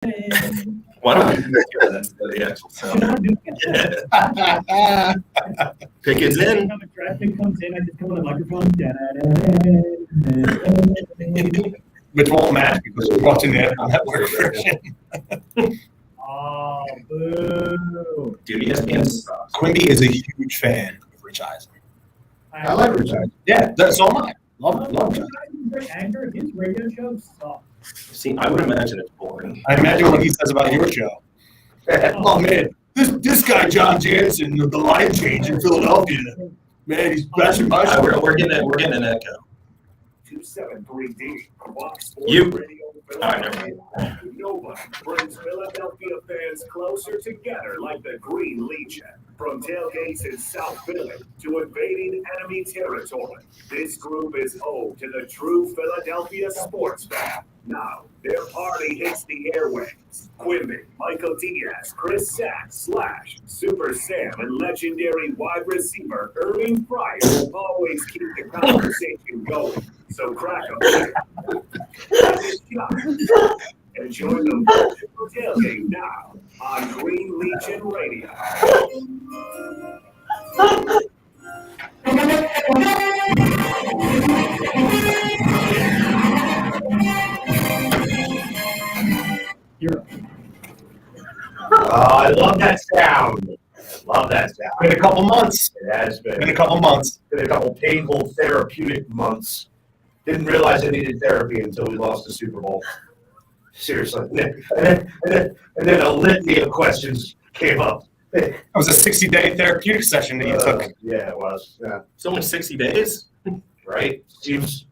Why don't we do that for the actual sound? Yeah. Pickett's in. Traffic comes in, I just come on the microphone. Which won't match because we're watching the Apple Network version. Oh, boo. Dude, ESPN sucks. Quimby is a huge fan of Rich Eisen. I like Rich Eisen. Yeah, so am I. Love Rich Eisen. Great actor. His radio shows suck. See, I would imagine it's boring. I imagine what he says about your show. Oh man, this guy John Jansen, the line change in Philadelphia, man, he's bashing my show. We're getting an echo. 273D. You. Nobody brings Philadelphia fans closer together like the Green Legion. From tailgates in South Philly to invading enemy territory, this group is home to the true Philadelphia sports fan. Now, their party hits the airwaves. Quimby, Michael Diaz, Chris Sachs, / Super Sam, and legendary wide receiver Irving Fryer will always keep the conversation going. So crack a beer. And join the multiple tailgate now on Green Legion Radio. I love that sound. Love that sound. Been a couple months. It has been. Been a couple months. Been a couple painful therapeutic months. Didn't realize I needed therapy until we lost the Super Bowl. Seriously. And then a litany of questions came up. That was a 60-day therapeutic session that you took. Yeah, it was. Yeah. It's only 60 days. Right? Seems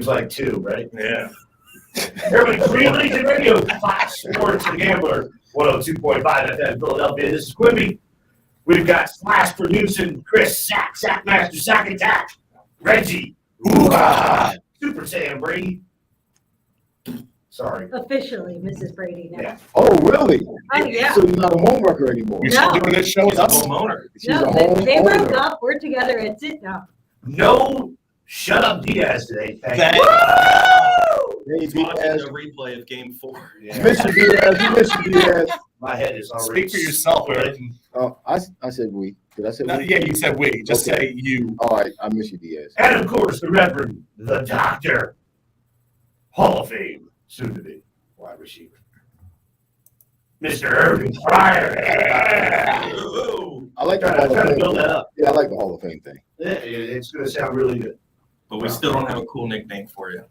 like 2, right? Yeah. Everybody, Green Legion Radio, Fox Sports The Gambler, 102.5 FM Philadelphia. This is Quimby. We've got Slash producing, Chris Sackmaster, Sack Attack, Reggie, Super Sam Brady. Sorry. Officially, Mrs. Brady now. Yeah. Oh, really? Oh, yeah. So you're not a homewrecker anymore. You're still No. doing this show with He's a us? homeowner. She's No, a they broke homeowner. up. We're together. It's it now. No Shut Up Diaz today. Thank Thank you. Hey, He's watching Diaz. the replay of Game 4. Yeah. Miss you, Diaz. You miss you, Diaz. My head is already. Speak for yourself, Eric. Oh, I said we. Did I say No, we? yeah, you said we. Just Okay. say you. All right, I miss you, Diaz. And of course, the Reverend, the Doctor, Hall of Fame, soon to be wide receiver, Mr. Irving Fryer. I like the Trying Hall to of build Fame. that up. Yeah, I like the Hall of Fame thing. Yeah, it's going to sound really good. But we still don't have a cool nickname for you.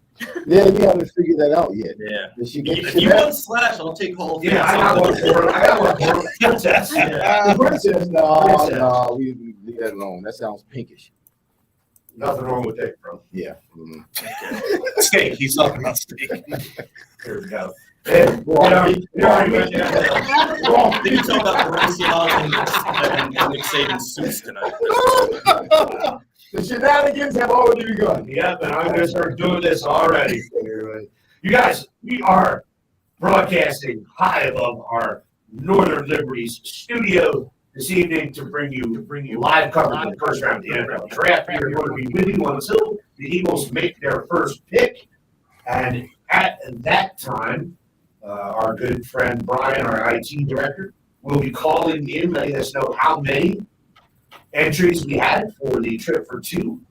Yeah, we haven't figured that out yet. Yeah. Did she get If you want Slash, I'll take Hall of Fame. Yeah, I got one for it. I got one for it. Princess. Yeah. The princess? No, Princess. no, we leave that alone. That sounds pinkish. Nothing wrong with that, bro. Yeah. Steak. He's talking about steak. Here we go. And, Did you talk about Horatio and Nick Saban's suits tonight? The shenanigans have already begun. Yep, and I'm going to start doing this already. You guys, we are broadcasting high above our Northern Liberties studio this evening to bring you live coverage of the first round of the NFL draft. We are going to be with you until the Eagles make their first pick. And at that time, our good friend Brian, our IT director, will be calling in, letting us know how many entries we had for the trip for 2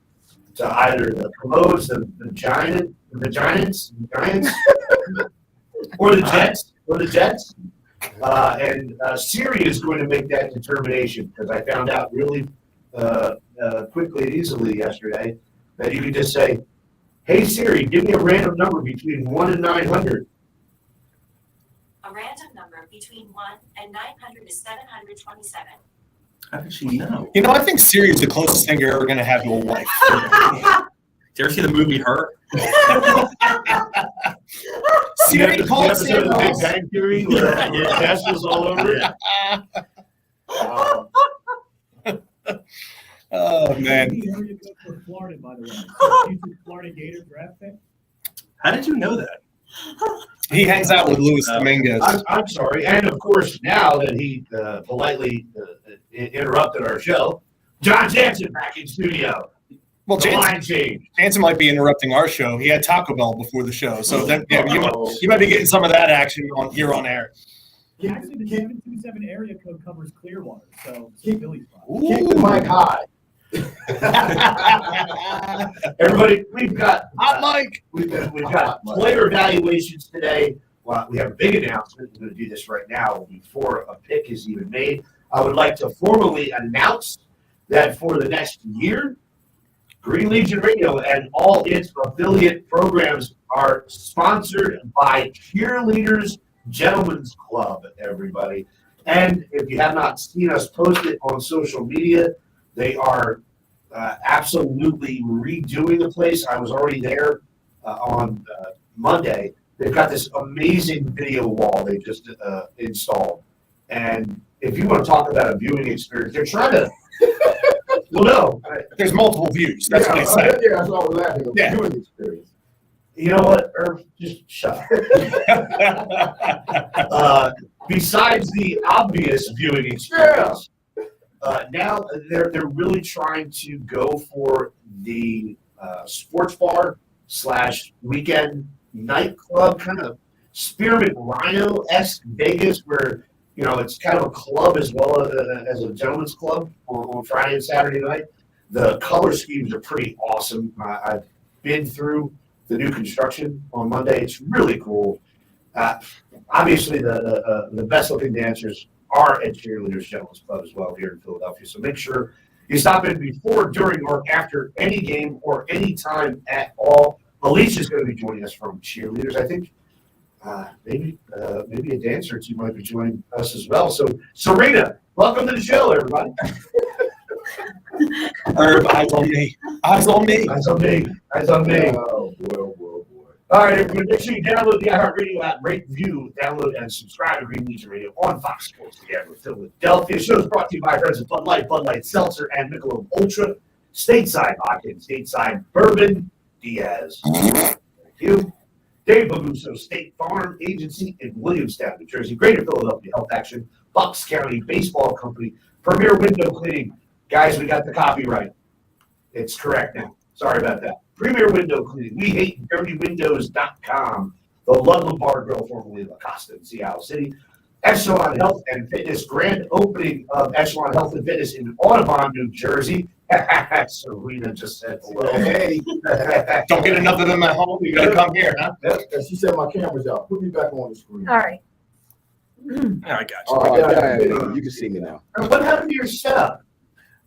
to either the Commodes, the Giants, or the Jets. And Siri is going to make that determination because I found out really quickly and easily yesterday that you can just say, "Hey Siri, give me a random number between 1 and 900." A random number between 1 and 900 is 727. How did she know? You know, I think Siri is the closest thing you're ever going to have to a wife. Did you ever see the movie Her? Siri called episode of the Big Siri. Bang Theory where Tess was all over it. Oh, man. He already goes for Florida, by the way. He's a Florida Gator draft pick. How did you know that? He hangs out with Luis Dominguez. I'm sorry. And of course, now that he politely interrupted our show, John Jansen back in studio. Well, The line Jansen, change. Jansen might be interrupting our show. He had Taco Bell before the show, so then you might be getting some of that action on air. Yeah, actually, the 727 area code covers Clearwater, so it's Billy's spot. Keep the mic high. Everybody, we've got Hot mic. we've got player evaluations today. Well, we have a big announcement. We're going to do this right now before a pick is even made. I would like to formally announce that for the next year, Green Legion Radio and all its affiliate programs are sponsored by Cheerleaders Gentlemen's Club, everybody. And if you have not seen us post it on social media, they are absolutely redoing the place. I was already there on Monday. They've got this amazing video wall they just installed. And if you want to talk about a viewing experience, they're trying to, well, no, There's multiple views. That's what he Yeah, said. that's what I was laughing at. Yeah. Viewing experience. you know what, Irv, just shut up. Besides the obvious viewing experience, now they're really trying to go for the sports bar / weekend nightclub, kind of Spearmint Rhino-esque Vegas, where it's kind of a club as well as a gentleman's club on Friday and Saturday night. The color schemes are pretty awesome. I've been through the new construction on Monday. It's really cool. Obviously, the best looking dancers are at Cheerleaders Gentlemen's Club as well here in Philadelphia. So make sure you stop in before, during, or after any game or any time at all. Alicia's going to be joining us from Cheerleaders. I think maybe a dancer or two might be joining us as well. So Serena, welcome to the show, everybody. Herb, eyes on me. Eyes on me. Eyes on me. Eyes on me. Oh, boy. All right, everybody, make sure you download the iHeartRadio app, rate, review, download, and subscribe to Green Legion Radio on Fox Sports together with Philadelphia. The show is brought to you by friends of Bud Light Seltzer, and Michelob Ultra, Stateside Vodka, and Stateside Bourbon, Diaz. Thank you. Dave Babuso, State Farm Agency in Williamstown, New Jersey. Greater Philadelphia Health Action, Bucks County Baseball Company, Premier Window Cleaning. Guys, we got the copyright. It's correct now. Sorry about that. Premier Window Cleaning. We hate dirtywindows.com. The Ludlam Bar Grill, formerly La Costa in Seattle City. Echelon Health and Fitness. Grand opening of Echelon Health and Fitness in Audubon, New Jersey. Serena just said hello. Hey, Don't get enough of them at home. You gotta come here, huh? and she said my camera's out. Put me back on the screen. All right. I got you. All right, you can see me now. What happened to your setup?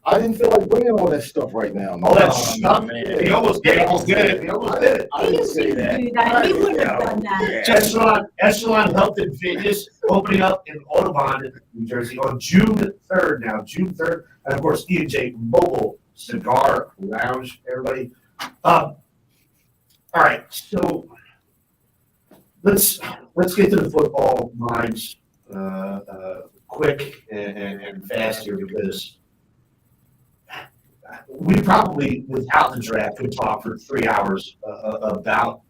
I didn't feel like bringing all that stuff right now. All that Oh, stuff. man. He almost did it. Almost did it. He almost did it. I He didn't didn't say need to that. do that. He wouldn't have done that. Echelon Health and Fitness opening up in Audubon, New Jersey on June 3rd now, June 3rd. And of course, E&J Mobile Cigar Lounge, everybody. All right, so let's get to the football minds quick and fast here, because we probably, without the draft, could talk for 3 hours about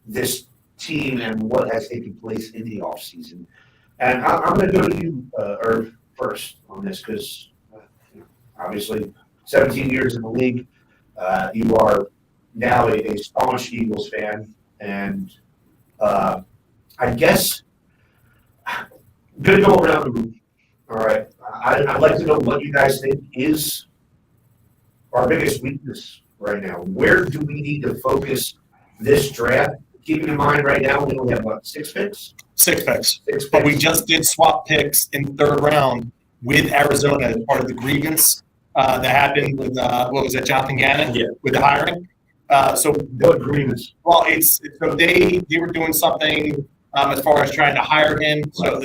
this team and what has taken place in the offseason. And I'm going to go to you, Irv, first on this, because obviously 17 years in the league, you are now a staunch Eagles fan, and I guess I'm going to go around the room. All right. I'd like to know what you guys think is our biggest weakness right now. Where do we need to focus this draft? Keeping in mind right now we only have, what, 6 picks? 6 picks. 6 But we picks. just did swap picks in the 3rd round with Arizona as part of the grievance that happened with, what was it, Jonathan Gannon? Yeah. With the hiring. So, No agreements. well, so they were doing something as far as trying to hire him. So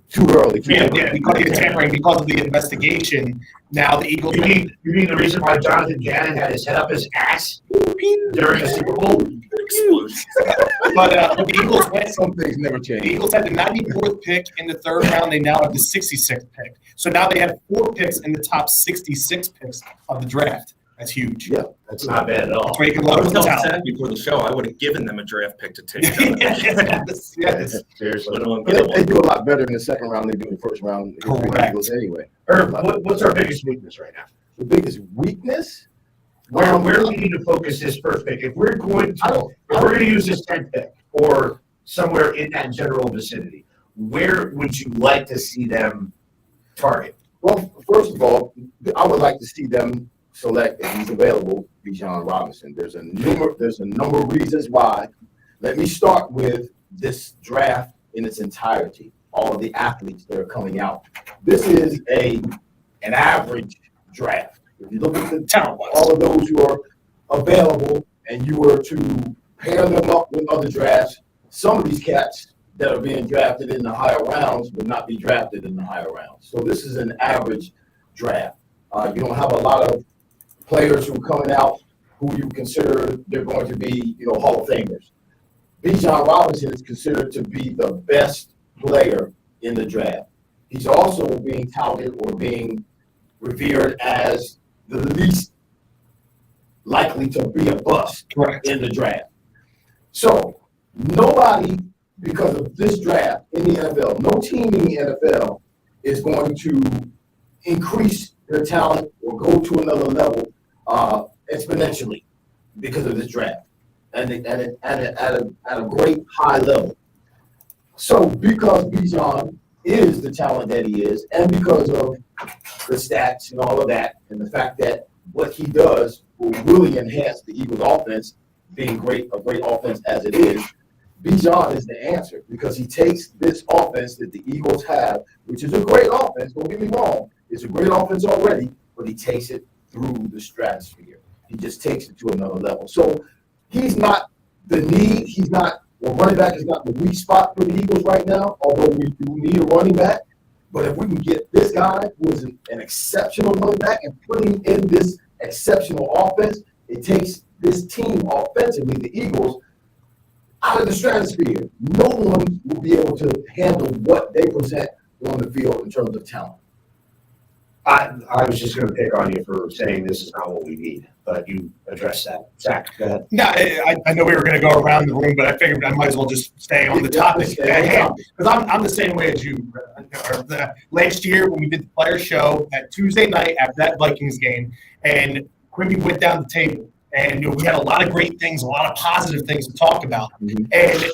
Too early. yeah, because of the tampering, because of the investigation, now the Eagles. You mean the reason why Jonathan Gannon had his head up his ass during the Super Bowl? But the Eagles went. Some things never The change. Eagles had the 94th pick in the 3rd round. They now have the 66th pick. So now they have 4 picks in the top 66 picks of the draft. That's huge. Yeah. That's not bad at all. That's where you can I load was the telling talent. Zach before the show, I would have given them a draft pick to take. Yes, yes. Seriously. They do a lot better in the 2nd round than they do in the 1st round. Correct. Eagles anyway. Irv, what's our biggest weakness right now? The biggest weakness? where do we need to focus this first pick? If we're going to use this 10th pick or somewhere in that general vicinity, where would you like to see them target? Well, first of all, I would like to see them select, if he's available, Bijan Robinson. There's a number of reasons why. Let me start with this draft in its entirety. All of the athletes that are coming out. This is an average draft. If you look at the talent, all of those who are available, and you were to pair them up with other drafts, some of these cats that are being drafted in the higher rounds would not be drafted in the higher rounds. So this is an average draft. You don't have a lot of players who are coming out who you consider they're going to be, Hall of Famers. Bijan Robinson is considered to be the best player in the draft. He's also being touted or being revered as the least likely to be a bust in the draft. So nobody, because of this draft in the NFL, no team in the NFL is going to increase their talent or go to another level exponentially because of this draft and at a great high level. So because Bijan is the talent that he is, and because of the stats and all of that, and the fact that what he does will really enhance the Eagles' offense, being a great offense as it is, Bijan is the answer because he takes this offense that the Eagles have, which is a great offense, don't get me wrong, it's a great offense already, but he takes it through the stratosphere. He just takes it to another level. So he's not the need, running back is not the weak spot for the Eagles right now, although we do need a running back. But if we can get this guy who is an exceptional running back and put him in this exceptional offense, it takes this team offensively, the Eagles, out of the stratosphere. No one will be able to handle what they present on the field in terms of talent. I was just going to pick on you for saying this is not what we need, but you addressed that. Zach, go ahead. No, I know we were going to go around the room, but I figured I might as well just stay on the topic at hand. Because I'm the same way as you. Last year when we did the player show that Tuesday night after that Vikings game, and Quimby went down the table, and we had a lot of great things, a lot of positive things to talk about. Mm-hmm. And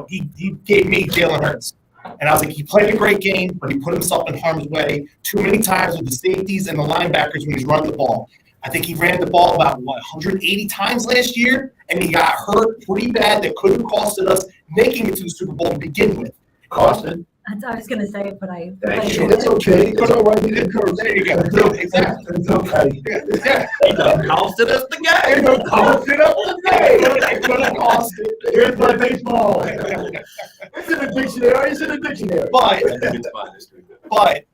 he gave me Jalen Hurts. And I was like, he played a great game, but he put himself in harm's way too many times with the safeties and the linebackers when he's running the ball. I think he ran the ball about, 180 times last year, and he got hurt pretty bad that could have costed us making it to the Super Bowl to begin with. Costed? I was going to say it, but I. It's okay. It's all right. There you go. Exactly. It's okay. Yeah. He done costed us the game. Costed up the game. It's gonna cost it. Here's my baseball. It's in the dictionary. But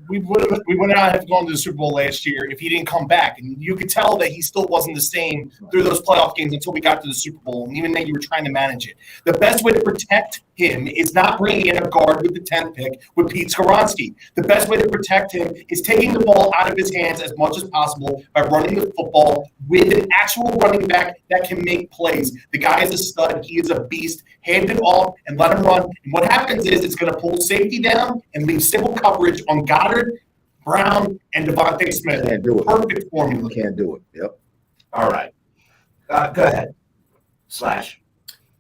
we would not have gone to the Super Bowl last year if he didn't come back. And you could tell that he still wasn't the same through those playoff games until we got to the Super Bowl. And even then, you were trying to manage it. The best way to protect him is not bringing in a guard with the 10th pick with Pete Skoronski. The best way to protect him is taking the ball out of his hands as much as possible by running the football with an actual running back that can make plays. The guy is a stud. He is a beast. Hand it off and let him run. And what happens is it's going to pull safety down and leave simple coverage on Goddard, Brown, and Devontae Smith. Can't do it. Perfect formula. Can't do it. Yep. All right. Go ahead. Slash.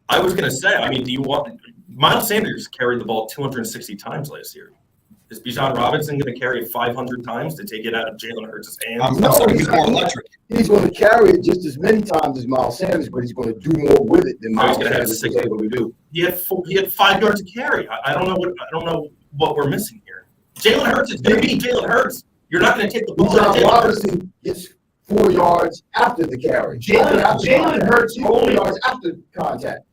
I was going to say, do you want – Miles Sanders carried the ball 260 times last year. Is Bijan Robinson going to carry it 500 times to take it out of Jalen Hurts' hands? No, he's more electric. He's going to carry it just as many times as Miles Sanders, but he's going to do more with it than Miles Sanders was able to do. He had 5 yards to carry. I don't know what we're missing here. Jalen Hurts is going to be Jalen Hurts. You're not going to take the ball. Bijan Robinson gets 4 yards after the carry. Jalen Hurts 4 yards after contact.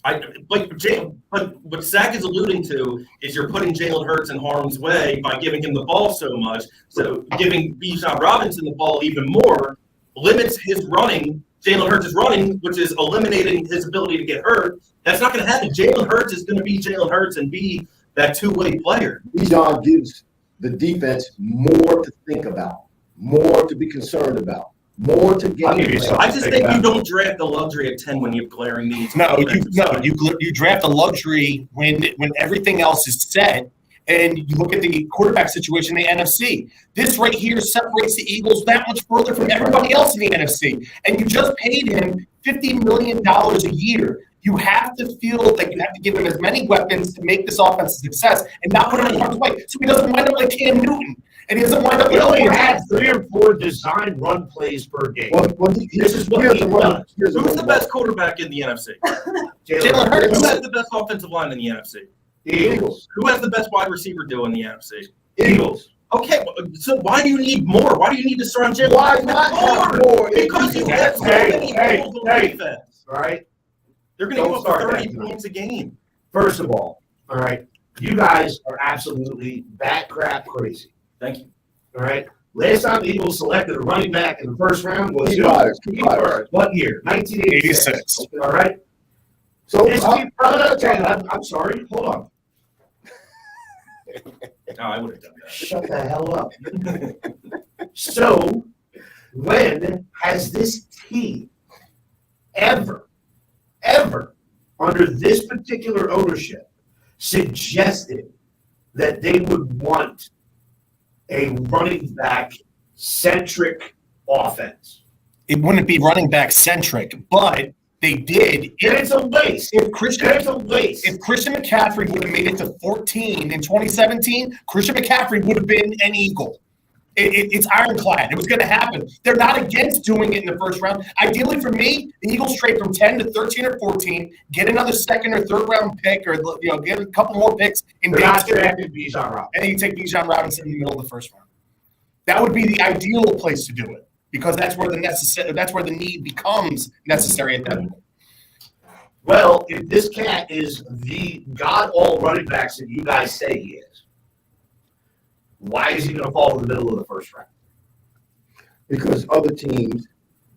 But what Zach is alluding to is you're putting Jalen Hurts in harm's way by giving him the ball so much. So giving Bijan Robinson the ball even more limits his running. Jalen Hurts is running, which is eliminating his ability to get hurt. That's not going to happen. Jalen Hurts is going to be Jalen Hurts and be that two-way player. Bijan gives the defense more to think about, more to be concerned about. More to get. I just think you don't draft the luxury at 10 when you have glaring needs. You draft a luxury when everything else is set, And you look at the quarterback situation in the NFC. This right here separates the Eagles that much further from everybody else in the NFC. And you just paid him $50 million a year. You have to feel like you have to give him as many weapons to make this offense a success and not put him in harm's way. So he doesn't wind up like Cam Newton. And he doesn't wind up We like only had 3 or 4 design run plays per game. Well, This is what here's he the one. does. Here's Who's the one. best quarterback in the NFC? Jalen Hurts. Who has the best offensive line in the NFC? Eagles. Who has the best wide receiver duo in the NFC? Eagles. Okay, so why do you need more? Why do you need to surround Jalen? Why Hurts with not have more? more? Because you have so many Hey, holes on hey. defense. All right. They're going to Don't give up start 30 that tonight. points a game. First of all right, you guys are absolutely bat crap crazy. Thank you. All right. Last time the Eagles selected a running back in the first round was Keith who? Myers, Keith Keith Myers. Myers. What year? 1986. 86. All right. So This team, I'm sorry. Hold on. No, I would have done that. Shut the hell up. So, when has this team ever, under this particular ownership, suggested that they would want a running back centric offense? It wouldn't be running back centric, but they did. And it's a waste. If Christian It's a waste. If Christian McCaffrey would have made it to 14 in 2017, Christian McCaffrey would have been an Eagle. It's ironclad. It was going to happen. They're not against doing it in the first round. Ideally, for me, the Eagles trade from 10 to 13 or 14, get another second or third round pick, or get a couple more picks in They're day not two, drafting Bijan Robinson. and then you take Bijan Robinson in the middle of the first round. That would be the ideal place to do it because that's where the need becomes necessary at that point. Well, if this cat is the god all running backs that you guys say he is, why is he going to fall in the middle of the first round? because other teams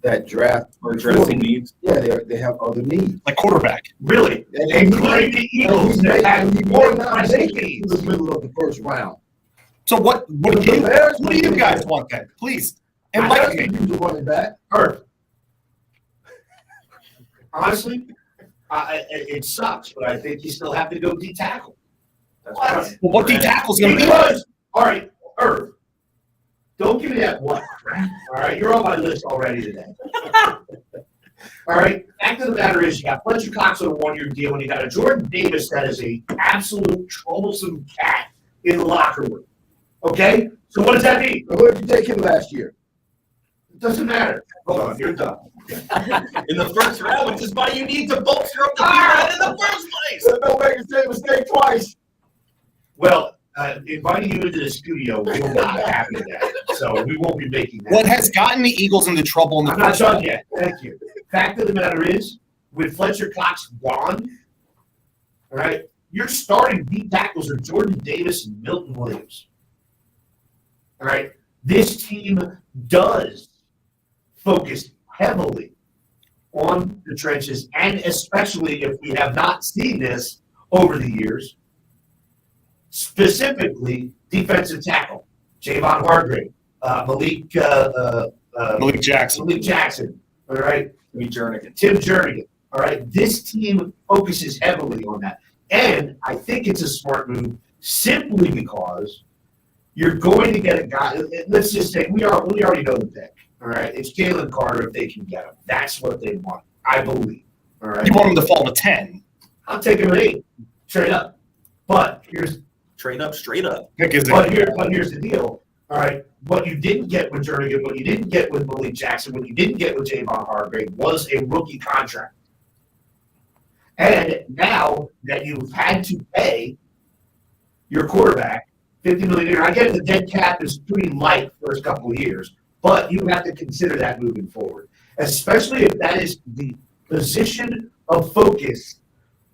that draft Or addressing needs. yeah, they have other needs. Like quarterback. Really? And Including the Eagles that have more pressing in needs. the middle of the first round. So what do you guys want then? Please enlighten me. Use a running back. Earth. Honestly, it sucks, but I think you still have to go D tackle. That's What? right. Well, what D tackle's going to be? Because, all right, Earth. Don't give me that what crap. All right, you're on my list already today. All right, fact of the matter is, you got Fletcher Cox on a 1-year deal, and you got a Jordan Davis that is a absolute troublesome cat in the locker room. Okay, so what does that mean? Where did you take him last year? It doesn't matter. Hold on, you're done. In the first round, which is why you need to bolster up the defense in the first place. Don't make the same mistake twice. Well, inviting you into the studio will not happen today, so we won't be making that. What has gotten the Eagles into trouble in the I'm not first done round? yet. Thank you. Fact of the matter is, with Fletcher Cox gone, all right, your starting D tackles are Jordan Davis and Milton Williams. All right, this team does focus heavily on the trenches, and especially if we have not seen this over the years, specifically defensive tackle, Javon Hargrave, Malik Jackson. Malik Jackson, all right, Timmy Jernigan. Tim Jernigan, all right. This team focuses heavily on that, and I think it's a smart move simply because you're going to get a guy. Let's just say we already know the pick, all right. It's Jalen Carter if they can get him. That's what they want, I believe. All right, You want him to fall to 10. I'll take him at 8, straight up. But here's Trade up, straight up. Because But here's the deal. All right. What you didn't get with Jernigan, what you didn't get with Malik Jackson, what you didn't get with Javon Hargrave was a rookie contract. And now that you've had to pay your quarterback $50 million, I get the dead cap is pretty light first couple of years, but you have to consider that moving forward, especially if that is the position of focus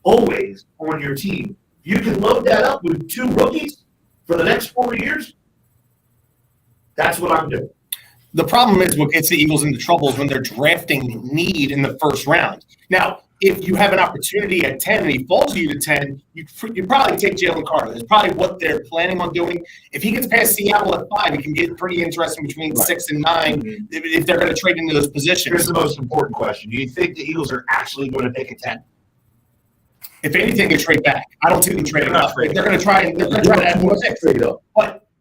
always on your team. You can load that up with 2 rookies for the next 4 years. That's what I'm doing. the problem is what gets the Eagles into trouble is when they're drafting need in the first round. Now, if you have an opportunity at 10 and he falls to you to 10, you probably take Jalen Carter. That's probably what they're planning on doing. If he gets past Seattle at 5, it can get pretty interesting between 6 and 9 if they're going to trade into those Here's positions. the most important question. Do you think the Eagles are actually going to pick a 10? If anything, they trade back. I don't see them trading They're not up. trading. They're going to try. They're going to try to add more picks. Trade up.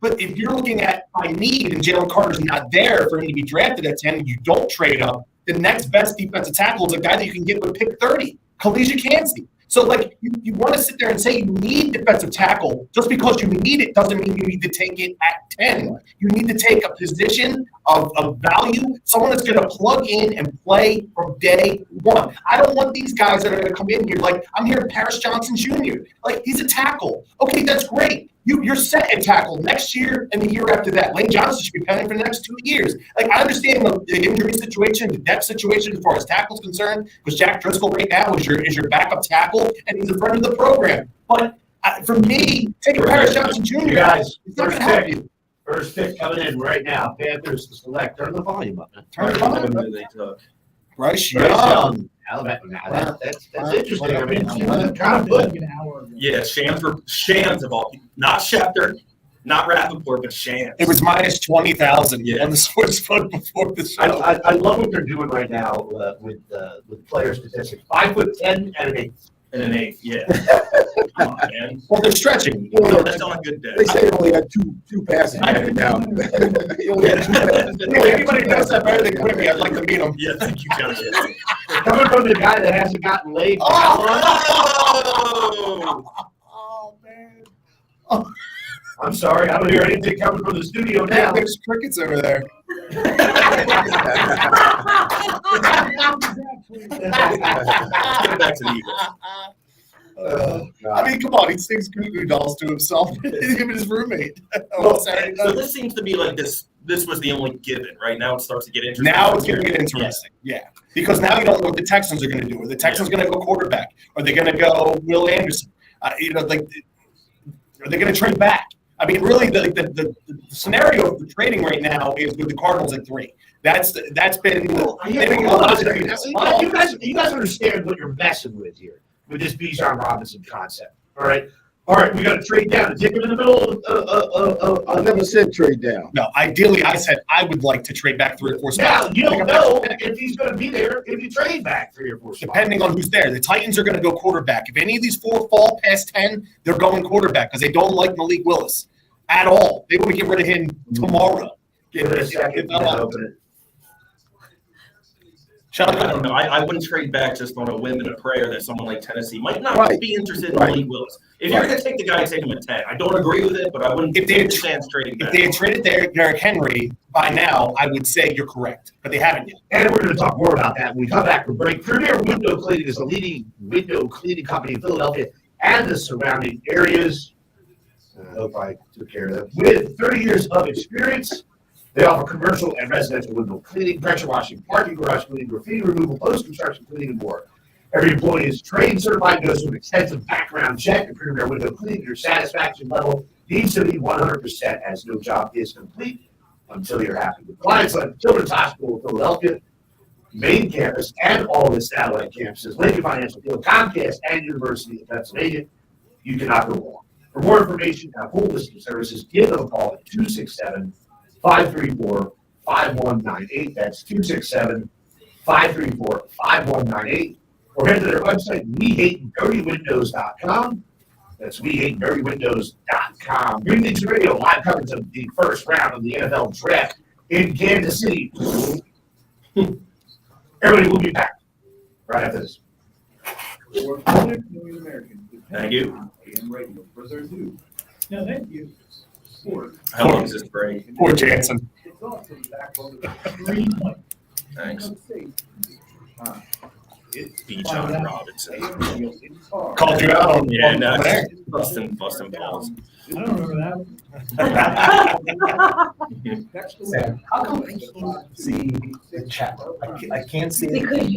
But if you're looking at by need and Jalen Carter's not there for him to be drafted at 10, you don't trade up. The next best defensive tackle is a guy that you can get with pick 30, Kalisha Cansey. So, like, you want to sit there and say you need defensive tackle. Just because you need it doesn't mean you need to take it at 10. You need to take a position of value, someone that's going to plug in and play from day one. I don't want these guys that are going to come in here. Like, I'm hearing Paris Johnson Jr. Like, he's a tackle. Okay, that's great. You're set at tackle next year and the year after that. Lane Johnson should be playing for the next 2 years. Like, I understand the injury situation, the depth situation as far as tackle's concerned, because Jack Driscoll right now is your backup tackle, and he's a friend of the program. But for me, taking Paris Johnson Jr., You guys, it's not going to help you. First pick coming in right now. Panthers to select. Turn the volume up, man. Turn it on. They took. Bryce Bryce Young. Young. Alabama. Now, that's interesting. I mean, kind of good. An hour ago. Yeah, Shams of all, not Schefter, not Rappaport, but Shams. It was minus 20,000 Yeah. on the sports book before the show. I love what they're doing right now with player statistics. 5'10" and an 8. And an 8, yeah. Come on, man. Well, they're stretching. No, that's on a good day. They say he only had two passes handed down. He only had 2 passes. If anybody knows that better than Quimby, I'd like to meet him. Yeah, thank you, Johnny. Coming from the guy that hasn't gotten laid. Oh! Oh, man. I'm sorry, I don't hear anything coming from the studio now. There's crickets over there. Get back to the Eagles. I mean, come on, he sings Goo Goo Dolls to himself. Him and his roommate. Well, so this seems to be like this was the only given, right? Now it starts to get interesting. Now it's going to get interesting. Yeah. Because now you don't know what the Texans are going to do. Are the Texans going to go quarterback? Are they going to go Will Anderson? Are they going to trade back? I mean, really, the scenario of the trading right now is with the Cardinals at 3. That's been. You guys understand what you're messing with here with this Bijan Robinson concept, all right? All right, we got to trade down and take him in the middle of I never said trade down. No, ideally, I said I would like to trade back 3 or 4 spots. Now, you don't know if he's going to be there if you trade back 3 or 4 spots. Depending on who's there. The Titans are going to go quarterback. If any of these 4 fall past 10, they're going quarterback because they don't like Malik Willis at all. They want to get rid of him tomorrow. Give it a second. Open it. Shut I don't up. know. I wouldn't trade back just on a whim and a prayer that someone like Tennessee might not Right. be interested in Right. Malik Willis. If you're going to take the guy, take him at 10. I don't agree with it, but I wouldn't If they take had the chance trading back. If they had traded Derrick Henry by now, I would say you're correct, but they haven't yet. And we're going to talk more about that when we come back from break. Premier Window Cleaning is a leading window cleaning company in Philadelphia and the surrounding areas. I hope I took care of that. With 30 years of experience, they offer commercial and residential window cleaning, pressure washing, parking garage cleaning, graffiti removal, post-construction cleaning, and more. Every employee is trained, certified, goes through an extensive background check. At Premier Window Cleaning, your satisfaction level needs to be 100%, as no job is complete until you're happy. With clients like Children's Hospital of Philadelphia, main campus, and all the satellite campuses, Lincoln Financial Field, Comcast, and University of Pennsylvania, you cannot go wrong. For more information and a full list of services, give them a call at 267-534-5198. That's 267-534-5198. Or head to their website, WeHateDirtyWindows.com. That's WeHateDirtyWindows.com. Green Leagues Radio, live coverage of the first round of the NFL Draft in Kansas City. Everybody will be back right after this. For 5 million Americans. Thank you. AM radio for their news. No, thank you. Sport. How long is this break? Poor Jansen. It's also the backbone of the green light. Thanks. It's Bijan Robinson. AM radio in the car. Called you out on Yeah, no, there. busting balls. I don't remember that. That's the way. How come I can't see the chat? I can't see it. Because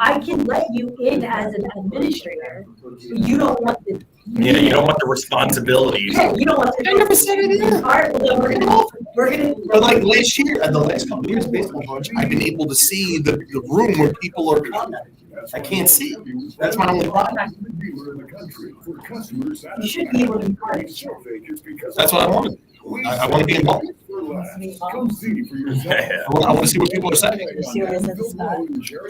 I can let you in as an administrator. You don't want the. Yeah, you don't want the responsibilities. Yeah, you don't want to. I never said it either. All right, well, then we're gonna. But like last year, the last couple of years, baseball coach, I've been able to see the room where people are coming. I can't see. That's my only problem. You should be able to be part of it. That's what I want. I want to be involved. Come see for yourself. Yeah. I want to see what people are saying. Serious as a spot.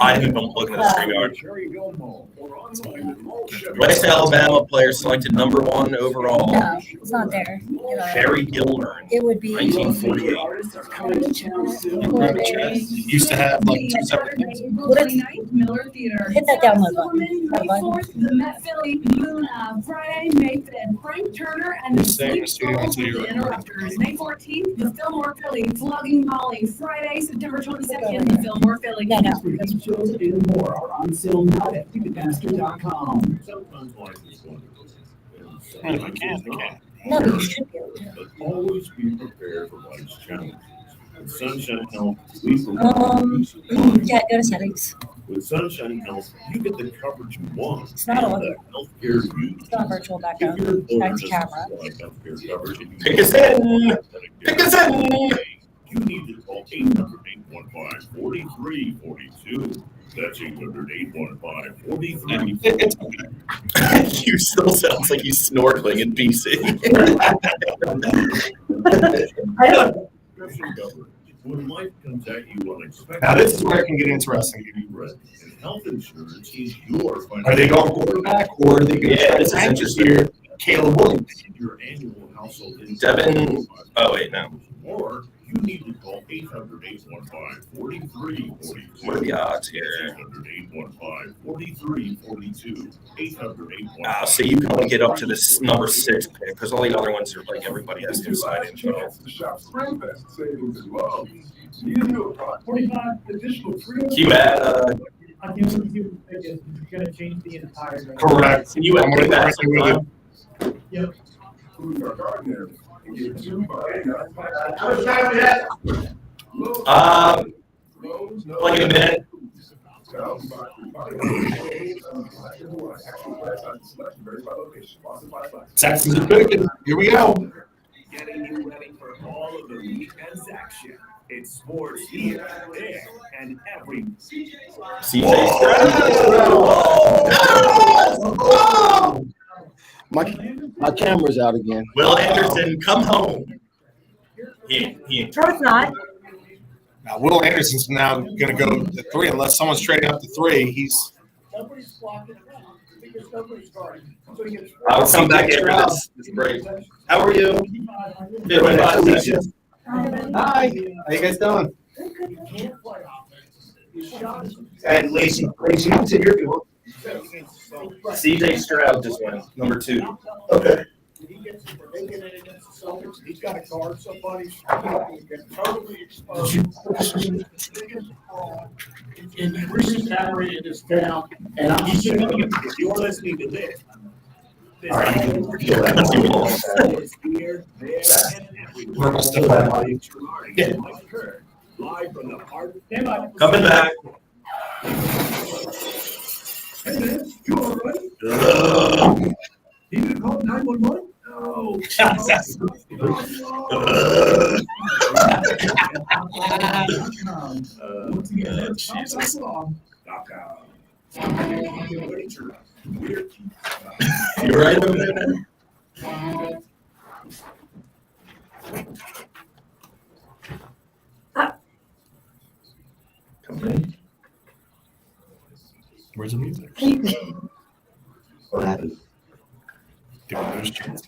I haven't been looking at the StreamYard. Cherryville Mall or online at Mall Chevy. West Alabama player selected number 1 overall. No, it's not there. You know, Harry Gilmer, it would be. 1948. Used to have like 2 separate things. Miller Theater. Hit that download button. May 4th, the Met Philly Moon Friday, May 5th. Frank Turner and the Stay in the studio until you're The Interrupters. May 14th, the Fillmore Philly Flogging Molly. Friday, September 22nd, the Fillmore Philly. No, no. These shows and more are on sale now at Ticketmaster.com. Sometimes life is wonderful. If I can, I can. No, but you should be able to. But always be prepared for life's challenges. With Sunshine Health, we provide Yeah, go to settings. With Sunshine Health, you get the coverage you want. It's not on. The healthcare you It's not virtual If background. your employer Back to doesn't camera. provide healthcare coverage and you Pick us in! Pick us in! You need to call 800-815-4342. That's 800-815-4342. It's okay. You still sounds like you snorkeling in BC. I don't. Prescription coverage. When life comes at you unexpectedly. Now this is where it can get interesting. Be ready. And health insurance is your Are they going quarterback or are they going Yeah, this is to interesting. here? Caleb Williams. Your annual household income. Devin- oh, wait, no. Or you need to call 800-815-4342. What are the odds here? 800-815-4342. 800-815. So you can only get up to this number 6 pick, because all the other ones are like everybody has inside info. $45 additional free. Can you add, I can't believe you're gonna change the entire. Correct. can you add I'm gonna that correct you with it. Yep. Like in a minute. Texans are picking. Here we go. Getting you ready for all of the weekend's action. It's sports here, there, and every. CJ Stroud. My camera's out again. Will Anderson, come home. He ain't. No, it's not. Now Will Anderson's now going to go to 3 unless someone's trading up to 3. He's Nobody's blocking it out because nobody's guarding. So he gets. I'll come back after this break. How are you? 55 seconds. hi. How you guys doing? And Lacey, you can sit here if you want. CJ Stroud just went, number 2. Okay. He gets it, they get it against the Celtics, he's got to guard somebody, he gets totally exposed. And you really carry this down, and I'm If you're listening to this. This All right. is here, there, and everywhere. We're almost done. Yeah. Mike Kerr, live from the park. Coming back. Hey man, you all right? You can call 911? No. Jesus. You right over there? Where's the music? What happened? Give him those chance.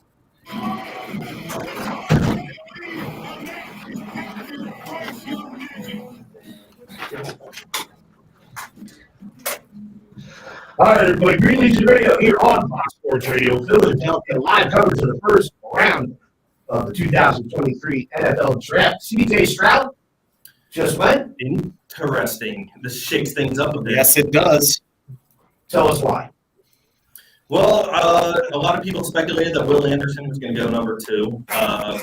All right, everybody, Green Legion Radio here on Fox Sports Radio, Philadelphia, live coverage of the first round of the 2023 NFL Draft. CJ Stroud just went. Interesting. This shakes things up a bit. Yes, it does. Tell us why. Well, a lot of people speculated that Will Anderson was going to go number 2.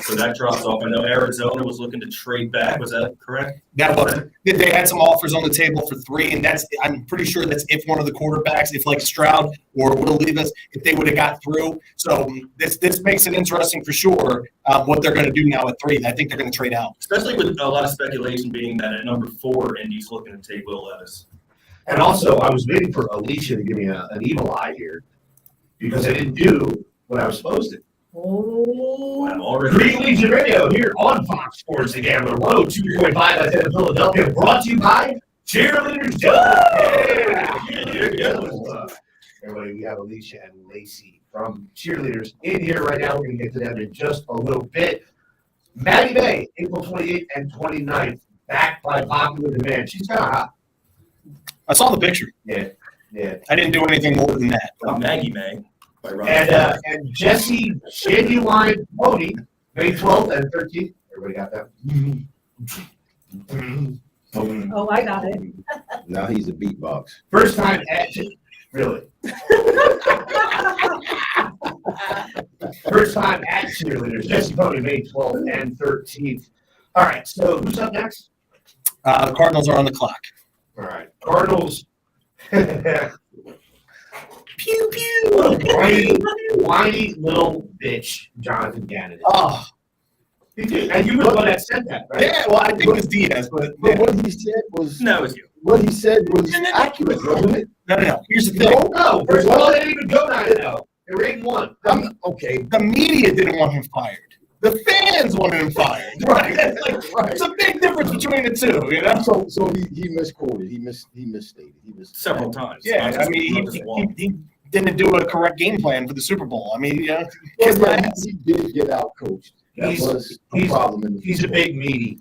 So that drops off. I know Arizona was looking to trade back. Was that correct? That was they had some offers on the table for 3, and I'm pretty sure that's if one of the quarterbacks, if like Stroud or Will Levis, if they would have got through. So this makes it interesting for sure what they're going to do now at 3. I think they're going to trade out. Especially with a lot of speculation being that at number 4, Indy's looking to take Will Levis. And also, I was waiting for Alicia to give me an evil eye here because I didn't do what I was supposed to. Oh. Wow, already. Green Legion Radio here on Fox Sports The Gambler 102.5 FM in Philadelphia, brought to you by Cheerleaders Everybody, we have Alicia and Lacey from Cheerleaders in here right now. We're going to get to them in just a little bit. Maddie May, April 28th and 29th, back by popular demand. She's kind of hot. I saw the picture. Yeah. I didn't do anything more than that. Maggie May. By Robin. And Jesse Genuine Pony, May 12th and 13th. Everybody got that? Oh, I got it. Now he's a beatbox. First time at really. First time at Cheerleaders. Jesse Pony, May 12th and 13th. All right, so who's up next? The Cardinals are on the clock. All right, Cardinals. Pew pew. Whiny little bitch, Jonathan Gannon. Oh, And you were the one that said that, right? yeah. Well, I think it was Diaz, but But what he said was No, it's you. what he said was accurate, wasn't it? no. Here's the thing. No, first of all, they didn't even go 9-0. They were 8-1. Okay. The media didn't want him fired. The fans wanted him fired. Right. There's a big difference between the two, you know. So he misquoted. He misstated. He was Several times. Yeah, Not just- I mean, not just one. he didn't do a correct game plan for the Super Bowl. I mean, Well, kiss my yeah, ass. he did get out coached. That He's- was a he's- problem. In the He's a big meaty.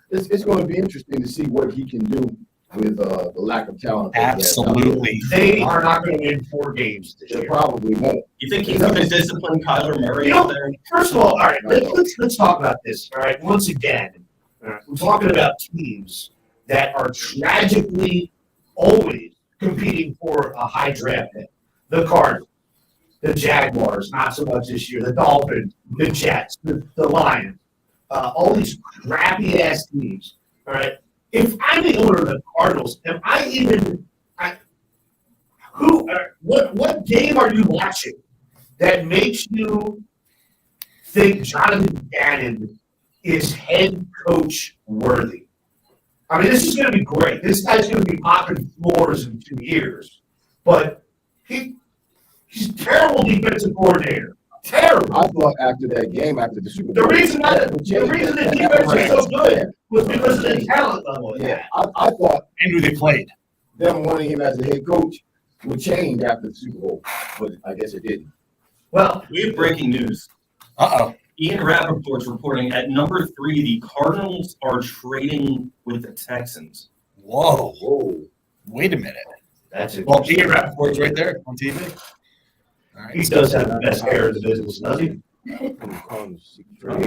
It's going to be interesting to see what he can do with the lack of talent. that he has out there. Absolutely. They are not going to win 4 games this They year. probably won't. You think he's going to discipline Kyler Murray You know- out there? First of all right, let's talk about this. All right, once again, all right, we're talking about teams that are tragically always competing for a high draft pick. The Cardinals, the Jaguars, not so much this year. The Dolphins, the Jets, the Lions, all these crappy ass teams. All right, if I'm the owner of the Cardinals, am I even? What game are you watching that makes you think Jonathan Gannon is head coach worthy? I mean, this is going to be great. This guy's going to be mopping floors in 2 years, but he's a terrible defensive coordinator. Terrible. I thought after that game, after the Super The Bowl, reason the defense is so good was because of the talent level. Yeah, I thought And who they played. them wanting him as the head coach would change after the Super Bowl, but I guess it didn't. Well, We have breaking news. Uh-oh. Ian Rappaport's reporting at number 3, the Cardinals are trading with the Texans. Whoa. Whoa. Wait a minute. that's it. Well, Ian Rappaport's right there on TV. All He right. does have the best hair in the business, doesn't he?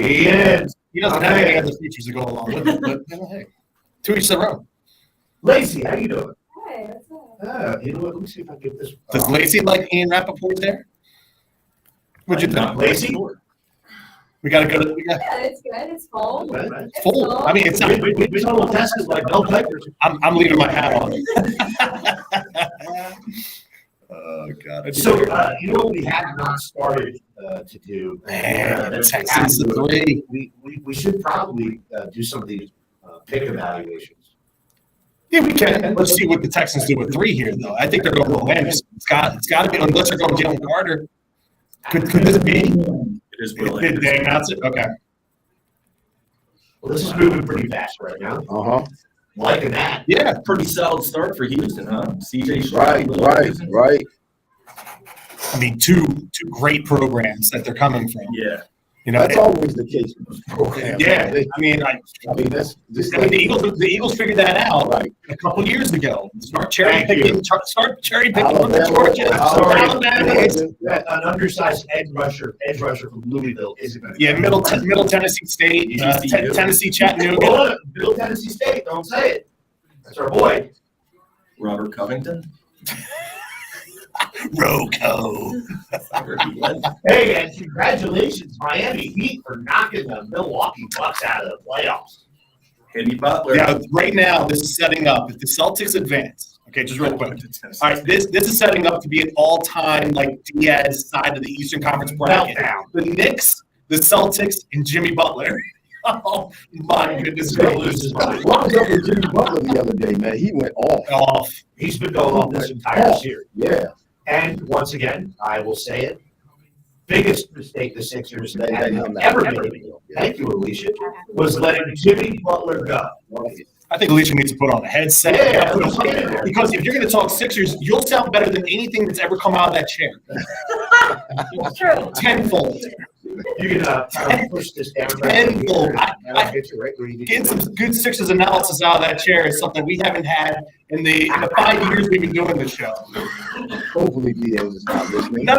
He is. He doesn't have any other features to go along with it, but you know, hey, to each their own. Lacey, how you doing? Hey, what's up? You know what? Let me see if I can get this. Does Lacey like Ian Rappaport there? What'd you think? Lacey? We gotta go to, Yeah, it's good. It's full. It's full. I mean, it's not, We total tested like no papers. I'm leaving my hat on. Oh, God. So, you know what we have not started to do? Man, the Texans, the 3. We should probably do some of these pick evaluations. Yeah, we can. Let's see what the Texans do with 3 here, though. I think they're going to Landis. It's got to be, unless they're going Jalen Carter. Could this be? It is Will Did they Anderson. announce it? Okay. Well, this is moving pretty fast right now. Uh-huh. Liking that. Yeah. Pretty solid start for Houston, huh? CJ Stroud. Right. I mean, two great programs that they're coming from. Yeah. You know, That's always the case with those programs. yeah. I mean, That's just the Eagles figured that out right. a couple years ago. Start cherry Thank picking from the Georgia. Sorry. Alabama. That an undersized edge rusher from Louisville isn't going to. Yeah, Middle Tennessee State, Tennessee Chattanooga. Hold on. Middle Tennessee State. Don't say it. That's our boy. Robert Covington. Roco. Hey, and congratulations, Miami Heat, for knocking the Milwaukee Bucks out of the playoffs. Kenny Butler. Yeah, right now this is setting up. If the Celtics advance, okay, just real quick. All right, this is setting up to be an all-time like Diaz side of the Eastern Conference bracket. Meltdown. The Knicks, the Celtics, and Jimmy Butler. Oh my goodness, He's gonna lose his mind. What was up with Jimmy Butler the other day, man? He went off. He's been going off this entire series. Yeah. And once again, I will say it. biggest mistake the Sixers Let had him ever out. made, thank you, Alicia, was letting Jimmy Butler go. I think Alicia needs to put on a headset. Yeah, Put on- because if you're going to talk Sixers, you'll sound better than anything that's ever come out of that chair. True. Tenfold. You can push this down. Tenfold. Right. Getting some good Sixers analysis out of that chair is something we haven't had in the 5 years we've been doing this show. Hopefully, Diaz is not listening. No.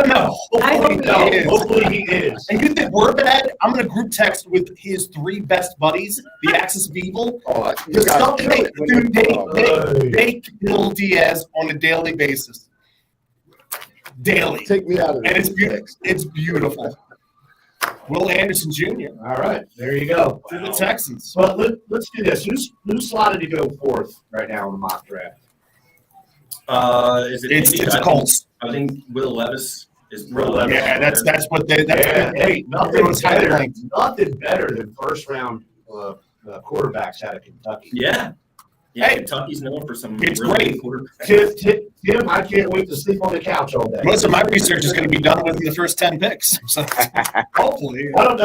Hopefully No, he is. hopefully he is. And you think we're bad? I'm going to group text with his 3 best buddies, the Axis of Evil. Oh, The stuff they oh, kill Diaz on a daily basis. Daily. take me out of And this. it's beautiful. Will Anderson Jr. All right, there you go. to the Texans. But let's do this. Who's slotted to go fourth right now in the mock draft? Is it It's Indy? Colts. I think Will Levis is. Yeah, that's what they. Hey, It was highly ranked. nothing better than first round quarterbacks out of Kentucky. Yeah. Hey. Kentucky's known for some It's really great. good quarterbacks. Tim, I can't wait to sleep on the couch all day. Most of my research is going to be done within the first 10 picks. So hopefully. Why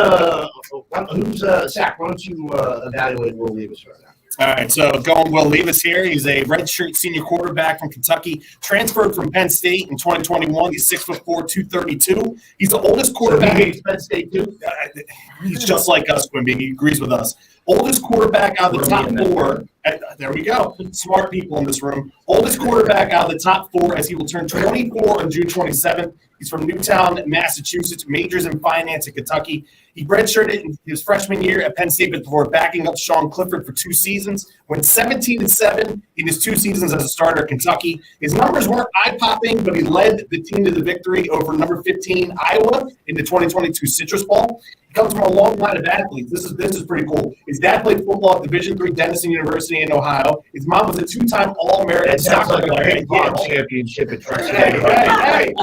don't Zach? Why don't you evaluate Will Levis right now? All right, so going Will Levis here. He's a redshirt senior quarterback from Kentucky, transferred from Penn State in 2021. He's 6'4", 232. He's the oldest quarterback. He hates Penn State too. He's just like us, Quimby. He agrees with us. Oldest quarterback out of the top 4. There we go. Smart people in this room. Oldest quarterback out of the top 4 as he will turn 24 on June 27th. He's from Newtown, Massachusetts, majors in finance at Kentucky. He redshirted in his freshman year at Penn State before backing up Sean Clifford for 2 seasons. Went 17-7 in his 2 seasons as a starter at Kentucky. His numbers weren't eye-popping, but he led the team to the victory over number 15 Iowa in the 2022 Citrus Bowl. He comes from a long line of athletes. This is pretty cool. His dad played football at Division III Denison University in Ohio. His mom was a 2-time All-American That sounds soccer like a player. big farm championship at Hey.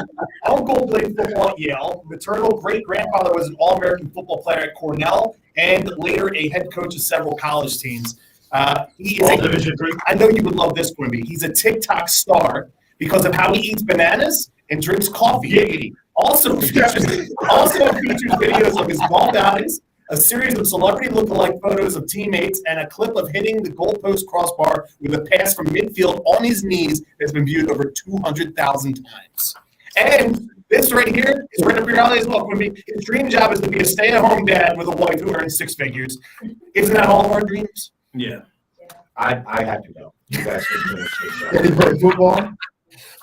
Uncle played football at Yale. Maternal great-grandfather was an All-American football player at Cornell and later a head coach of several college teams. He is Division III. I know you would love this, Quimby. He's a TikTok star because of how he eats bananas and drinks coffee. Giggity. Also features videos of his golf outings, a series of celebrity lookalike photos of teammates, and a clip of hitting the goalpost crossbar with a pass from midfield on his knees that's been viewed over 200,000 times. And this right here is right up your alley as well, Quimby. His dream job is to be a stay-at-home dad with a wife who earns 6 figures. Isn't that all of our dreams? Yeah. I have to go. You guys can finish this up. Did he play football?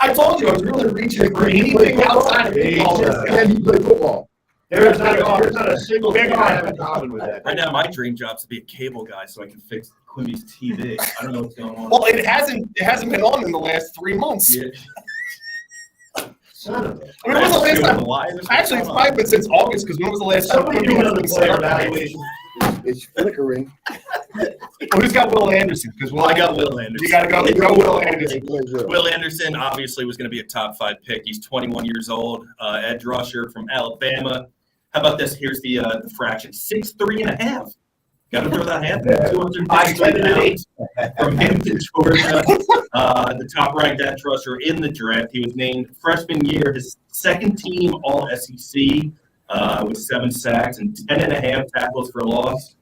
I told you I was really reaching for anything outside of football. And then he played football. There's not a single thing I have in common with that. Right now, my dream job is to be a cable guy so I can fix Quimby's TV. I don't know what's going on. Well, it hasn't been on in the last 3 months. Yeah. Son of a. I mean, when was the last time? Why? What's Actually, it's going on? probably been since August, because when was the last time? Somebody do another player evaluation. It's flickering. Who's got Will Anderson? Because Well, I got Will Anderson. You got to go Will Anderson. Will Anderson obviously was going to be a top 5 pick. He's 21 years old, edge rusher from Alabama. How about this? Here's the fraction: 6'3.5". Got to throw that hand. 250 pounds from Hampton, Georgia. The top-ranked edge rusher in the draft. He was named freshman year, his second team All-SEC with 7 sacks and 10.5 tackles for loss.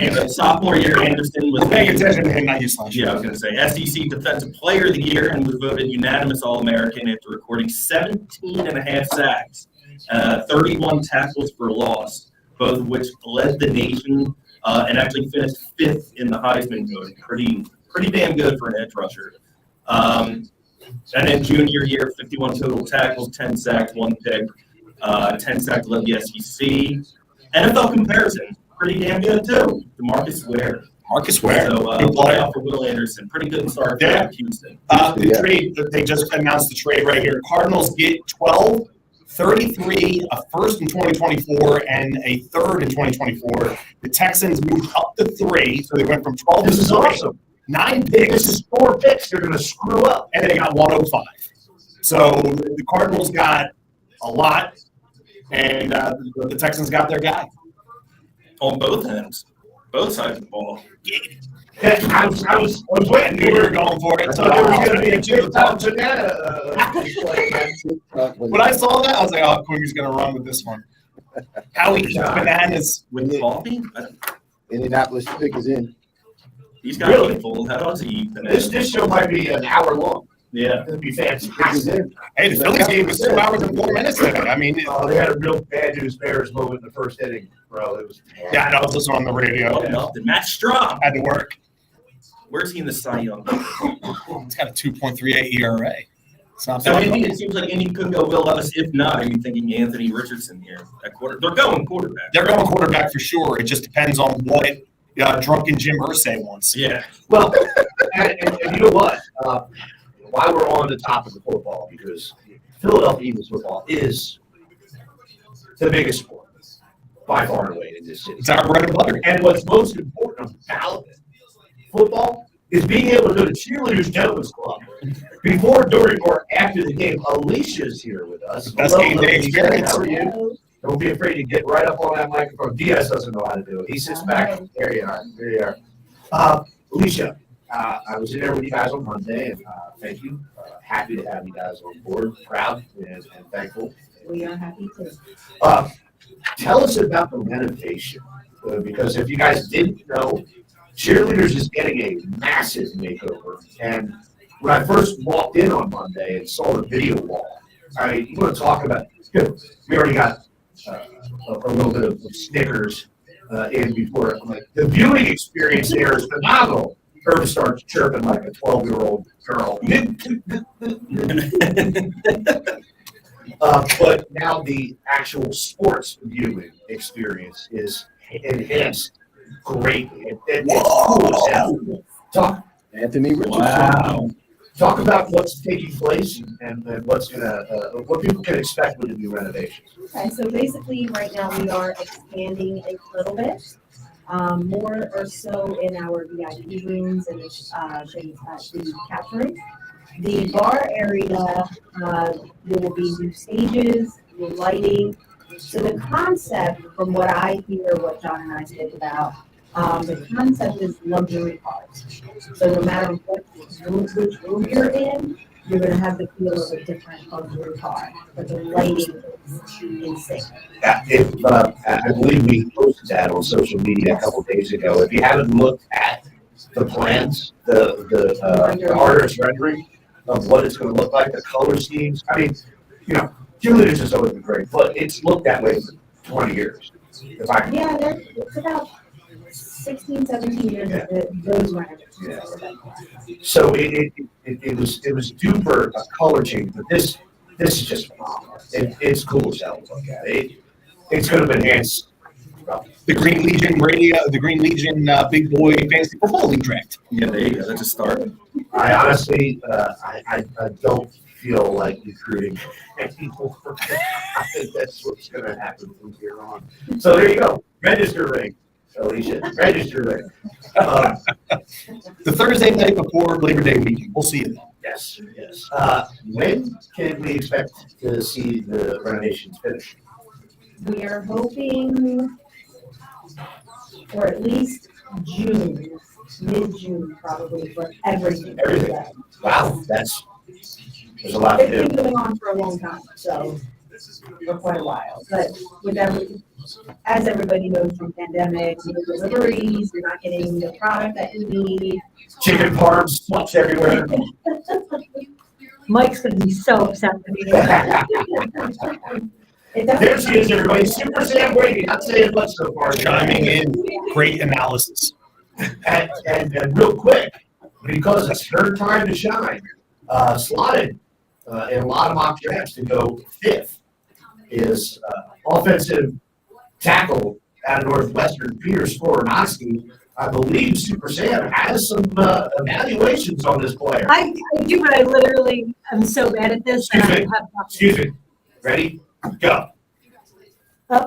In the sophomore year, Anderson was Paying named. attention to him, not you, Slash. Yeah, I was going to say SEC Defensive Player of the Year and was voted unanimous All-American after recording 17.5 sacks, 31 tackles for loss, both of which led the nation and actually finished 5th in the Heisman voting. Pretty damn good for an edge rusher. And then junior year, 51 total tackles, 10 sacks, 1 pick, 10 sacks led the SEC. NFL comparison, pretty damn good too. DeMarcus Ware. Marcus Ware. So, playoff for Will Anderson. Pretty good start for Yeah. Houston. The trade, they just announced the trade right here. Cardinals get 12, 33, a first in 2024, and a third in 2024. The Texans moved up to 3, so they went from 12 This to is 3. awesome. 9 This picks, is 4 picks. They're going to screw up. and they got 105. So the Cardinals got a lot, and the Texans got their guy. On both ends, both sides of the ball. I was waiting. We were going for I it. thought there was gonna be a So TikTok banana. when I saw that, I was like, "Oh, Quiggy's gonna run with this one." How he eats bananas. With coffee? Indianapolis pick is in. He's got Really? people. How does he eat? This show might be an hour long. Yeah. It'd be Pick is fantastic. in. Hey, the Phillies game was 2 hours and 4 minutes today. I mean, They had a real bad news Bears moment in the first inning, bro. It was. yeah, I know. I was listening on the radio. Oh, nothing. Matt Strahm. Had to work. Where's he in the Cy Young? It's got a 2.38 ERA. It's not So bad. Indy, it seems like Indy could go Will Levis. If not, are you thinking Anthony Richardson here at quarter? They're going quarterback. They're going quarterback for sure. It just depends on what drunken Jim Irsay wants. Yeah. Well, and you know what? While we're on the topic of football, because Philadelphia Eagles football is the biggest sport by far and away in this city. It's our bread and butter. And what's most important about football is being able to go to Cheerleaders Gentlemen's Club before, during, or after the game. Alicia's here with us. Best game day Alicia. experience. How are you? Don't be afraid to get right up on that microphone. Diaz doesn't know how to do it. He sits back. There you are. There you are. Alicia, I was in there with you guys on Monday, and thank you. Happy to have you guys on board. Proud and thankful. We are happy to. Tell us about the renovation, because if you guys didn't know, Cheerleaders is getting a massive makeover. And when I first walked in on Monday and saw the video wall, you want to talk about, we already got a little bit of Snickers in before. I'm like, the viewing experience there is phenomenal. Herb starts chirping like a 12-year-old girl. But now the actual sports viewing experience is enhanced greatly. It's cool as hell. Talk Anthony Richardson. Wow. Talk about what's taking place and what's what people can expect with the new renovations. Okay, so basically, right now, we are expanding a little bit, more or so in our VIP rooms and the catch room. The bar area, there will be new stages, new lighting. So the concept, from what I hear, what John and I spoke about, the concept is luxury cars. So no matter which room you're in, you're gonna have the feel of a different luxury car, but the lighting is insane. I believe we posted that on social media a couple days ago. If you haven't looked at the plans, the artist rendering of what it's going to look like, the color schemes. I mean, Cheerleaders has always been great, but it's looked that way for 20 years. Yeah, it's about 16, 17 years of those renovations. So it was due for a color change, but this is just phenomenal. It's cool as hell to look at. It's going to enhance The Green Legion Big Boy Fantasy Football League draft. Yeah, there you go. That's a start. I honestly, I don't feel like recruiting anymore. I think that's what's going to happen from here on. So there you go. Register ring, Alicia. Register ring. The Thursday night before Labor Day weekend. We'll see you then. Yes. When can we expect to see the renovations finished? We are hoping for at least June, mid-June probably, for everything. Everything. Wow, there's a lot to It's been do. going on for a long time, so, for quite a while. But with as everybody knows from pandemic, deliveries, you're not getting the product that you need. Chicken parms, sluts everywhere. Mike's gonna be so upset with me. There she is, everybody. Super Sam Brady. Not saying much so far. Chiming in. Great analysis. And real quick, because it's her time to shine, slotted in a lot of mock drafts to go fifth is offensive tackle out of Northwestern, Peter Skoronowski. I believe Super Sam has some evaluations on this player. I do, but I literally am so bad at this that I have nothing. Excuse me. Ready? Go.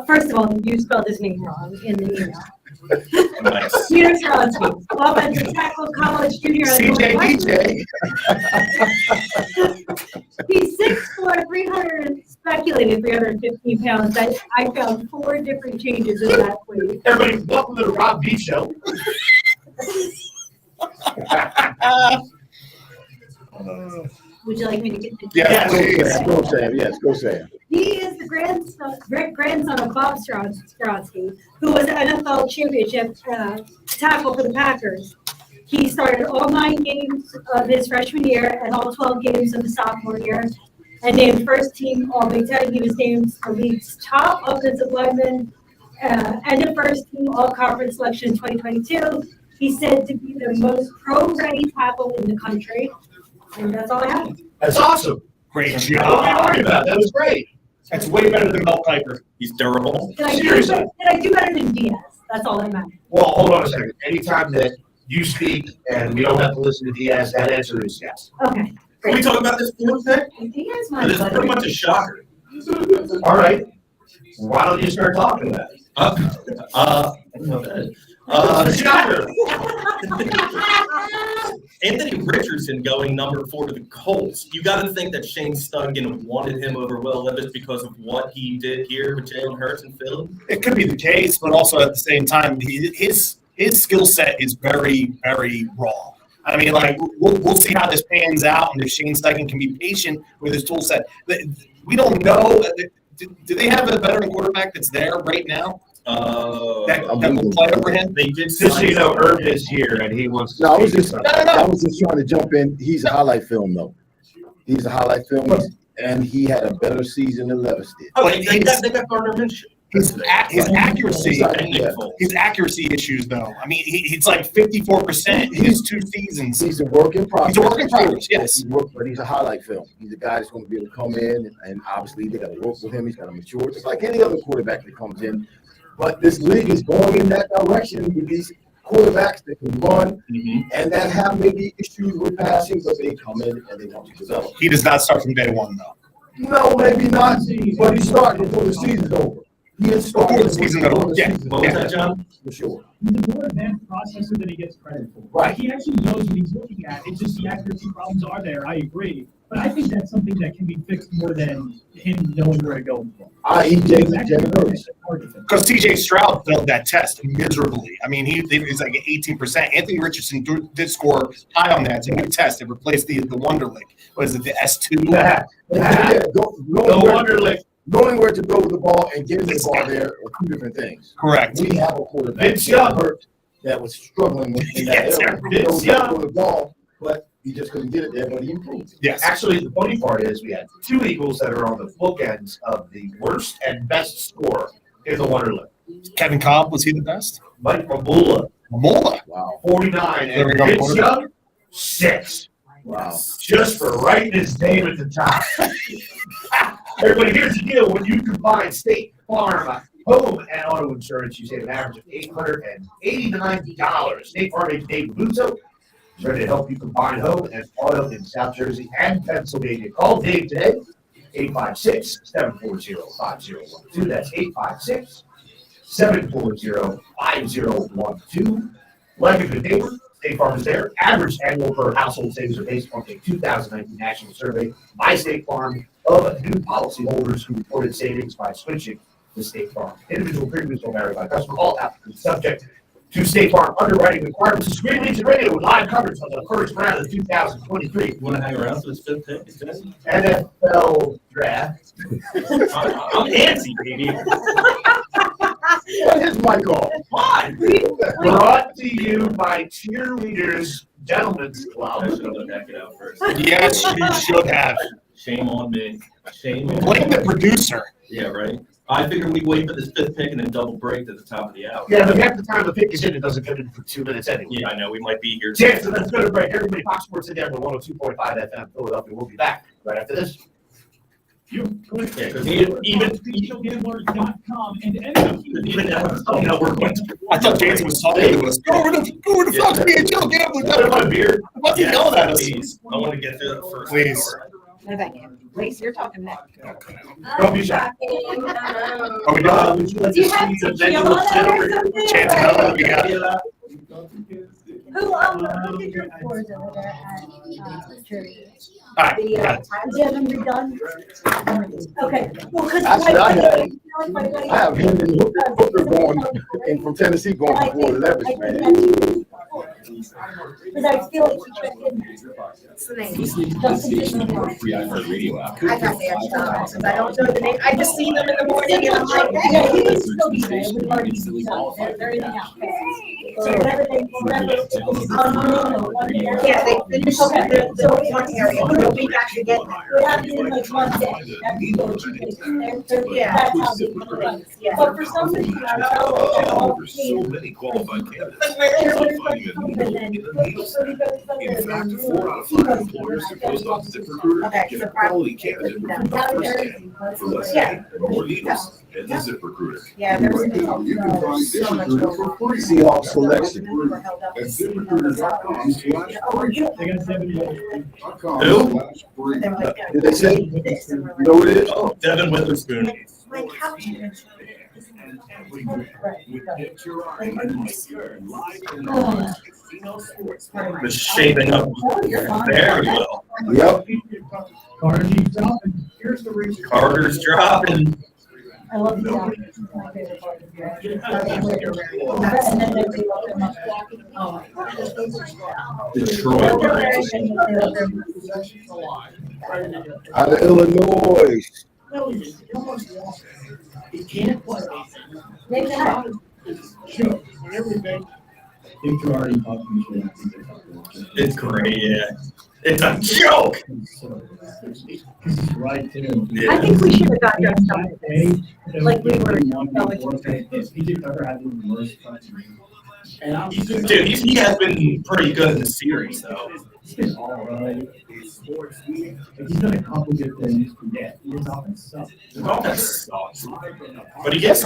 First of all, you spelled his name wrong in the email. Nice. Peter Skoronowski, offensive tackle, college junior. at Northwestern. He's 6'4", 300, speculated 315 pounds. I found 4 different changes in that weight. Everybody, welcome to the Rob B Show. Would you like me to get the? Yeah, Yes, go Sam, yes, go Sam. He is the grandson of Bob Skronsky, who was an NFL championship tackle for the Packers. He started all 9 games of his freshman year and all 12 games of his sophomore year, and named first team All Big Ten. He was named the league's top offensive lineman and the first team All Conference selection in 2022. He's said to be the most pro-ready tackle in the country, and that's all I have. That's awesome. Great What job. are you talking about? That was great. That's way better than Mel Kiper. He's durable. Did I do better than Diaz? That's all that matters. Well, hold on a second. Anytime that you speak and we don't have to listen to Diaz, that answer is yes. Okay. Can we talk about this fourth pick? Diaz might This is pretty much a shocker. All right. Why don't you start talking about it? I don't know what that is. Shocker. Anthony Richardson going number 4 to the Colts. You got to think that Shane Steichen wanted him over Will Levis because of what he did here with Jalen Hurts and Philly. It could be the case, but also at the same time, his skill set is very, very raw. I mean, like, we'll see how this pans out and if Shane Steichen can be patient with his tool set. We don't know. Do they have a veteran quarterback that's there right now that will play over him? They did. Just so you know, Irv is here and he wants to. No, I was just No. trying to jump in. He's a highlight film though. He's a highlight film, and he had a better season than Levis did. Oh, they got Gardner Minshew. His accuracy, Yeah. his accuracy issues, though. I mean, it's like 54% his 2 seasons. He's a work in progress. He's a work in progress, yes. But he's a highlight film. He's a guy that's going to be able to come in, and obviously they got to work with him. He's got to mature, just like any other quarterback that comes in. But this league is going in that direction with these quarterbacks that can run and that have maybe issues with passing, but they come in and they want to develop. He does not start from day one, though. No, maybe not, but he's starting before the season's over. He is starting Before the season's over, yeah. What was that, John? For sure. He's a more advanced processor than he gets credit for. Right. He actually knows what he's looking at. It's just the accuracy problems are there. I agree. But I think that's something that can be fixed more than him knowing where to go. I.e. Jalen Hurts. Because TJ Stroud failed that test miserably. I mean, he's like 18%. Anthony Richardson did score high on that. It's a new test. It replaced the Wonderlic. What is it, the S2? Yeah, No wonder, like, knowing where to go with the ball and getting the ball there are 2 different things. Correct. We have a quarterback Vince Young. that was struggling in that Yes, area. sir. He Vince knows where to Young. go with the ball, but he just couldn't get it there, but he improved. Yes. actually, the funny part is we had 2 Eagles that are on the bookends of the worst and best scorer in the Wonderland. Kevin Cobb, was he the best? Mike Mamula, Mola. Wow. 49, There we and go. Vince Young, 6. Wow. Just for writing his name at the top. Everybody, here's the deal. When you combine State Farm home and auto insurance, you save an average of $889. State Farm agent Dave Luzzo is ready to help you combine home and auto in South Jersey and Pennsylvania. Call Dave today, 856-740-5012. That's 856-740-5012. Like a good neighbor, State Farm is there. Average annual per household savings are based on a 2019 national survey by State Farm of new policyholders who reported savings by switching to State Farm. Individual premiums will vary by customer. All applicants subject to State Farm underwriting requirements. The Screen Legion Radio with live coverage on the first round of 2023 You want to hang around for this 5th pick? NFL Draft. I'm antsy, baby. What is mic off? Why? Brought to you by Cheerleaders Gentlemen's I Club. should have back it out first. Yes, you should have. Shame on me. Shame on me. Blame the producer. Yeah, right. I figured we'd wait for this 5th pick and then double break at the top of the hour. Yeah, but half the time the pick is in, it doesn't come in for 2 minutes anyway. Yeah, I know. We might be here. Chance, so let's go to break. Everybody, Fox Sports again with 102.5 FM Philadelphia. We'll be back right after this. You go ahead. Yeah, because even FoxSportsGambler.com and even now, oh, no, we're going to. I thought Jason was talking to us. Go over to Fox BHL Gambling. My beer. What's he yelling at us? Please. I want to get through the first. Please. hour. No, thank you. Lisa, you're talking next. Don't be shy. Are we done? Would you like Do to you have see the tequila menu of or dinner? something? Chance, how we got? Who did your reports over there at Jury? All right, The got it. times you have them redone? Okay, well, because. Actually, I have him and Hooker going, and from Tennessee going before Levis, man. Because I feel like he checked in. What's the name? Free iHeartRadio app. I got the extra because I don't know the name. I just see them in the morning and I'm like, Yeah, he would still be there, we've already done, they're in the house. So whatever they, yeah, they finished the one area. We'll be back again. It happened in like one day. Yeah. That's how they do it. Yeah. But for some reason, I don't know, they're all There's so many qualified candidates. In fact, 4 out of 5 employers who post on ZipRecruiter get a quality candidate within the first day for less than more needles at the ZipRecruiter. Yeah, there's You can find so much ZipRecruiter going for on. free. Seahawks selection At ZipRecruiter.com/free. They got 7 years. .com/free. Did they say? You know what it is? Oh, Devin Witherspoon. My couch. Was shaping up very well. Yep. Carnegie's dropping. Here's the reason. Carter's dropping. I love the South. It's my favorite part of the year. And then they love them up. Oh my God. Detroit. Out of Illinois. He can't play. They can. Sure, everything. If you're already talking to me, I think they're talking. It's great, yeah. It's a joke. He's right too. Yeah. I think we should have got dressed up Hey, like we were PJ Tucker had the worst fucking. And I'm. Dude, he has been pretty good in the series, though. He's been all right. He's done a couple good things. Yeah, his offense sucks. His offense sucks. But he gets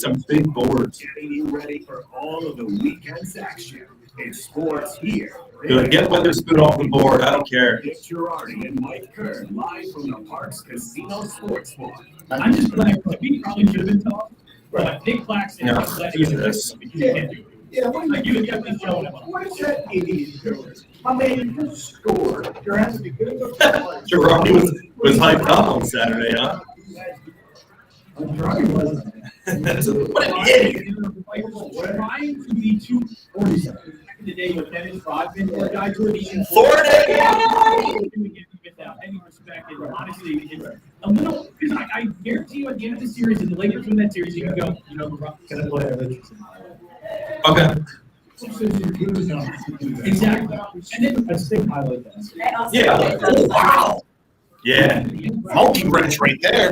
some big boards. Getting you ready for all of the weekend's action. It's sports here. Good. Get Witherspoon off the board. I don't care. Dick Girardi and Mike Kern live from the Parks Casino Sports Bar. I'm just glad we probably should have been taught. But Nick Claxton. No, Jesus. You can't do it. Yeah, what Like you got this showing up. what is that idiot doing? I mean, you just scored. You're having to be good. Girardi was hyped up on Saturday, huh? Girardi wasn't. What an idiot. Trying to be 247. Back in the day with Dennis Rodman, or guys who were the Florida. Any respect, and honestly, it's a little because I guarantee you at the end of the series, if the Lakers win that series, you can go, you know, gonna play Richardson. Okay. Exactly. And then a stick highlight that. Yeah. Oh, wow. Yeah. Monkey wrench right there.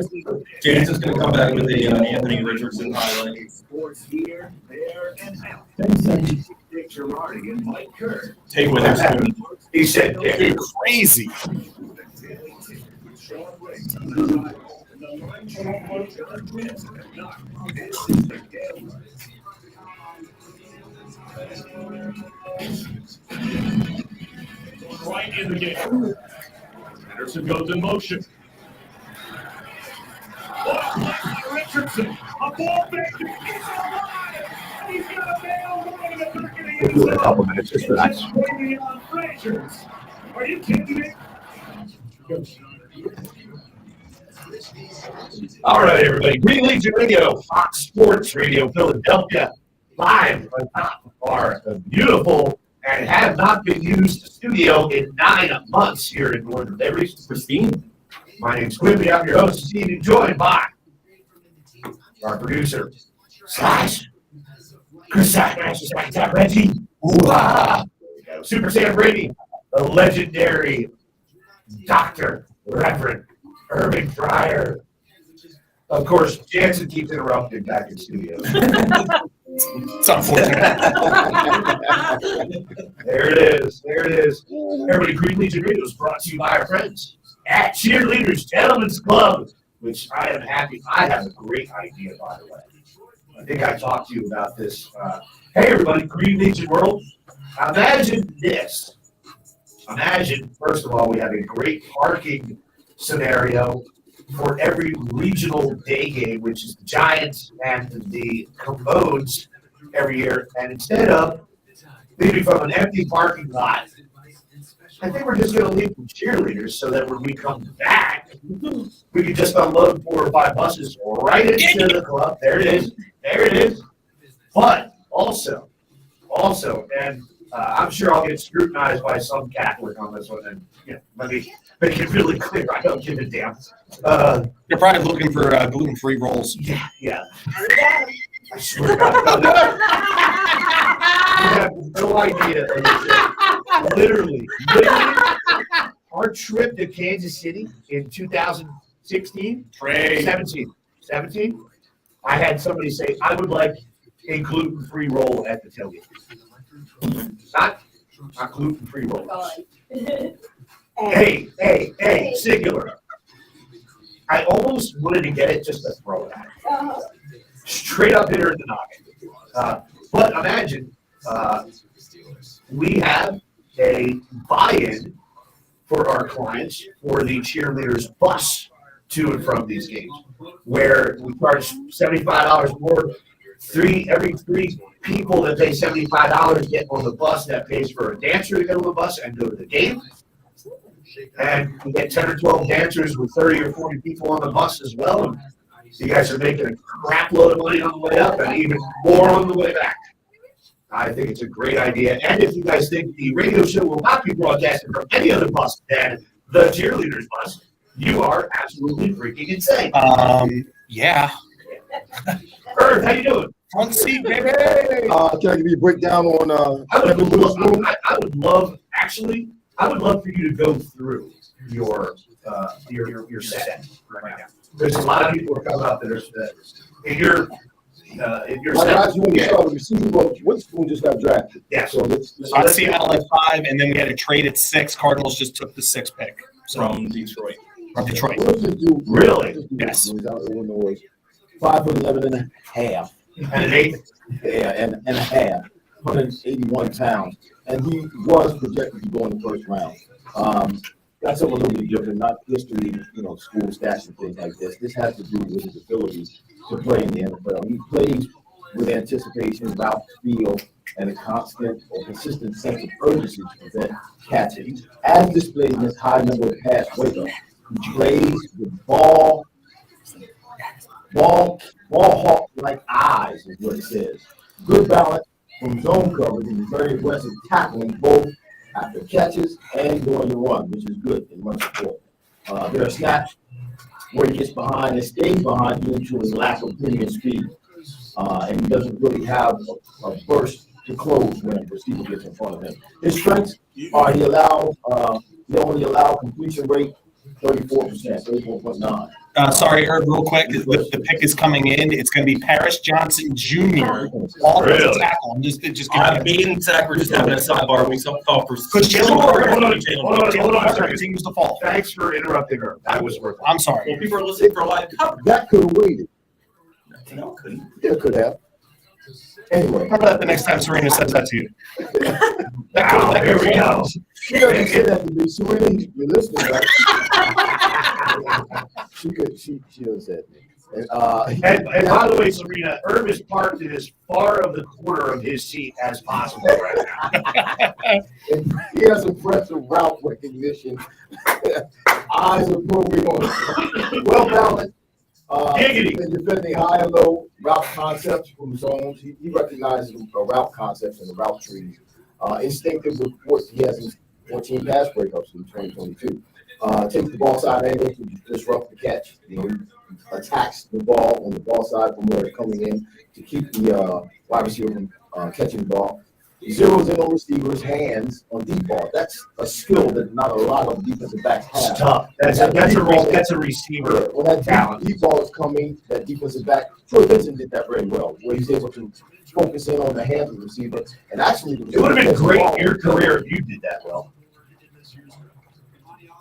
James is going to come back with the Anthony Richardson highlight. Sports here, there, and out. 10 seconds. Dick Girardi and Mike Kern. Take Witherspoon. He said, You're crazy. Right in the game. Henderson goes in motion. Richardson, a ball back. He's got a nail going to the back of the end We'll do it in a zone. couple minutes, just relax. Are you kidding me? all right, everybody. Green Legion Radio, Fox Sports Radio, Philadelphia, live on top of our beautiful and have not been used studio in 9 months here in Northern Liberty. Christine. My name's Quigley. I'm your host, Steve, joined by our producer, Slash, Chris Sackmaster, Tap Reggie, Super Sam Brady, the legendary Dr. Reverend Irving Fryer. Of course, Jansen keeps interrupting back in studio. It's unfortunate. There it is. There it is. Everybody, Green Legion Radio is brought to you by our friends at Cheerleaders Gentlemen's Club, which I am happy. I have a great idea, by the way. I think I talked to you about this. Hey, everybody, Green Legion World. Imagine this. Imagine, first of all, we have a great parking scenario for every regional day game, which is the Giants and the Commodes every year. And instead of leaving from an empty parking lot, I think we're just going to leave from cheerleaders so that when we come back, we can just unload 4 or 5 buses right into the club. There it is. There it is. But also, and I'm sure I'll get scrutinized by some Catholic on this one, and let me make it really clear I don't give a damn. They're probably looking for gluten-free rolls. Yeah. I swear to God. You have no idea. Literally, our trip to Kansas City in 2016, 17, I had somebody say, I would like a gluten-free roll at the tailgate. Not gluten-free rolls. Hey, singular. I almost wanted to get it just to throw it at. Straight up hit her in the noggin. But imagine, we have a buy-in for our clients for the cheerleaders bus to and from these games, where we charge $75 more. Every three people that pay $75 get on the bus. That pays for a dancer to get on the bus and go to the game. And we get 10 or 12 dancers with 30 or 40 people on the bus as well. And you guys are making a crap load of money on the way up and even more on the way back. I think it's a great idea. And if you guys think the radio show will not be broadcasted from any other bus than the cheerleaders bus, you are absolutely freaking insane. Yeah. Earth, how you doing? Front seat, baby. Can I give you a breakdown on, I would love for you to go through your set right now. There's a lot of people who are coming up that are in your my set. guys, when we saw the receiver, Witherspoon just got drafted. Yeah. So let's I see Seattle at 5, and then we had a trade at 6. Cardinals just took the 6th pick From Detroit. from Detroit. let's just do Really? Yes. He's out of Illinois. 5'11" and a half. And an 8. Yeah, and a half. 181 pounds. And he was projected to go in the first round. That's something a little bit different, not history, school stats and things like this. This has to do with his ability to play in the NFL. He plays with anticipation, route, feel, and a constant or consistent sense of urgency to prevent catching. As displayed in this high number of pass breakups, he plays with ball hawk-like eyes is what it says. Good balance from zone coverage and very aggressive tackling both after catches and during the run, which is good in run support. There are snaps where he gets behind and stays behind due to his lack of premium speed. And he doesn't really have a burst to close when a receiver gets in front of him. His strengths are he only allow completion rate 34%, 34.9. Sorry, Herb, real quick. The pick is coming in. It's going to be Paris Johnson Jr. All Really? tackle. I'm just Me and Zach were just having a sidebar. We thought for Because Jalen Hold on a second. continues to fall. Thanks for interrupting her. That was worth it. I'm sorry. Well, people are listening for a live coverage. That could have waited. No, couldn't. Yeah, could have. Anyway. Remember that the next time Serena says that to you. Here we go. She doesn't say that to me. Serena, you're listening, right? She doesn't say it to me. And by the way, Serena, Herb is parked in as far of the corner of his seat as possible right now. He has impressive route recognition. Eyes are moving on. Well balanced. Giggity. In defending high and low route concepts from zones. He recognizes the route concepts and the route trees. Instinctive reports he has 14 pass breakups in 2022. Takes the ball side angle to disrupt the catch. He attacks the ball on the ball side from where it's coming in to keep the wide receiver from catching the ball. He zeroes in on receivers' hands on deep ball. That's a skill that not a lot of defensive backs have. It's tough. That's a receiver. When that talent. deep ball is coming, that defensive back, Troy Vincent did that very well, where he's able to focus in on the hands of the receiver. And actually, It would have been great in your career if you did that well.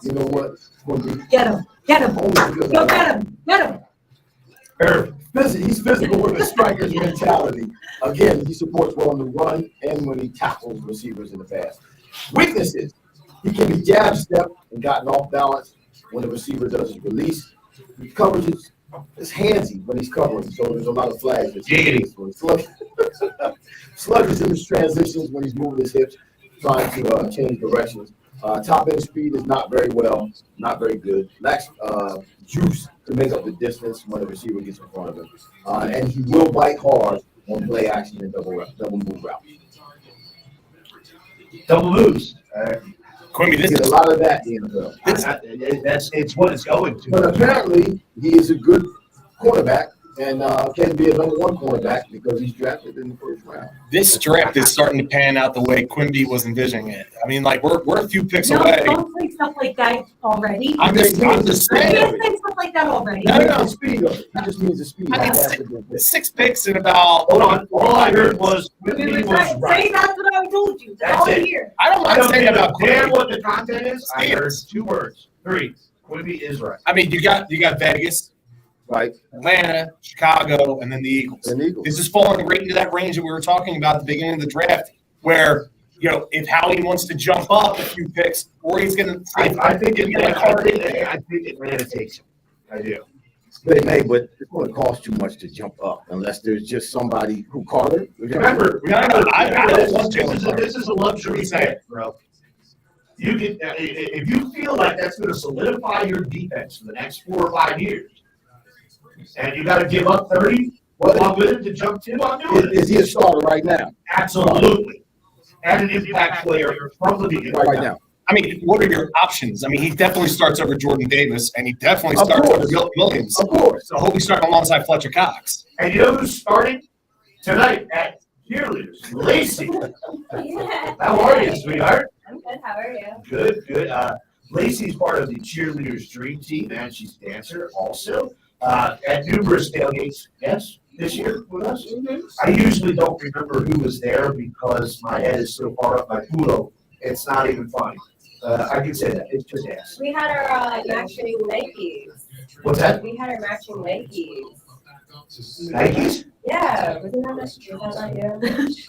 You know what? Get him, go get him. Herb. He's physical with a striker's mentality. Again, he supports well on the run and when he tackles receivers in the pass. Weaknesses: he can be jab step and gotten off balance when the receiver does his release. He covers his handsy when he's covering, so there's a lot of flags. Sluggish in his transitions when he's moving his hips, trying to change directions. Top end speed is not very good. Lacks juice to make up the distance when the receiver gets in front of him. And he will bite hard on play action and double move routes. Double moves. Quimby, You this get a is lot of that in the NFL. It's what it's going to. But apparently, he is a good cornerback and can be a number one cornerback because he's drafted in the first round. this draft is starting to pan out the way Quimby was envisioning it. I mean, like we're a few picks No, away. don't say stuff like that already. I'm just You saying. can't say stuff like that already. No, no. The speed of it. He just needs the speed. I mean, That's the good thing. 6 picks in about. Hold on. All I heard was Quimby We was were saying, right. that's what I told you. That's That's all it. year. I don't I mind don't saying give a about damn Quimby. what the content is. I heard 2 words. 3. Quimby is right. I mean, you got Vegas, Right. Atlanta, Chicago, and then the Eagles. And Eagles. This is falling right into that range that we were talking about at the beginning of the draft, where if Howie wants to jump up a few picks, or he's going to. I think Atlanta takes him. I do. They may, but it's going to cost too much to jump up unless there's just somebody who Carter. Remember, I don't want this is a luxury pick, bro. You can, if you feel like that's going to solidify your defense for the next 4 or 5 years, and you got to give up 30, along with it to jump 2, I'm doing it. Is he a starter right now? Absolutely. And an impact player from the beginning. Right now. I mean, what are your options? I mean, he definitely starts over Jordan Davis, and he definitely Of starts course. over Bill Williams. Of course. So I hope he's starting alongside Fletcher Cox. And you know who's starting tonight at cheerleaders? Lacey. How are you, sweetheart? I'm good, how are you? Good, good. Lacey's part of the cheerleaders dream team, and she's a dancer also. At numerous tailgates, yes, this year with us. I usually don't remember who was there because my head is so far up my culo. It's not even funny. I can say that. It's just ass. We had our matching Nikes. What's that? We had our matching Nikes. Nikes? Yeah, was that you?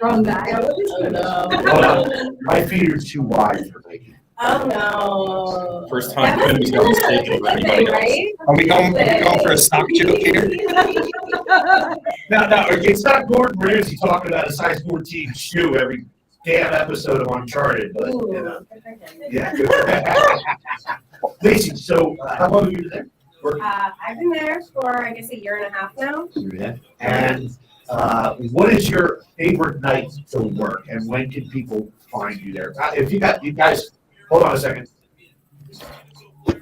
Wrong guy. Oh no. Hold on. My feet are too wide for Nike. Oh no. First time Quimby's got mistaken for anybody else. Right? Are we going for a stock joke here? No, it's not Gordon Ramsay talking about a size 14 shoe every damn episode of Uncharted, but you know. Yeah. Lacey, so how long have you been there? I've been there for, I guess, a year and a half now. And what is your favorite night to work, and when can people find you there? If you guys, hold on a second.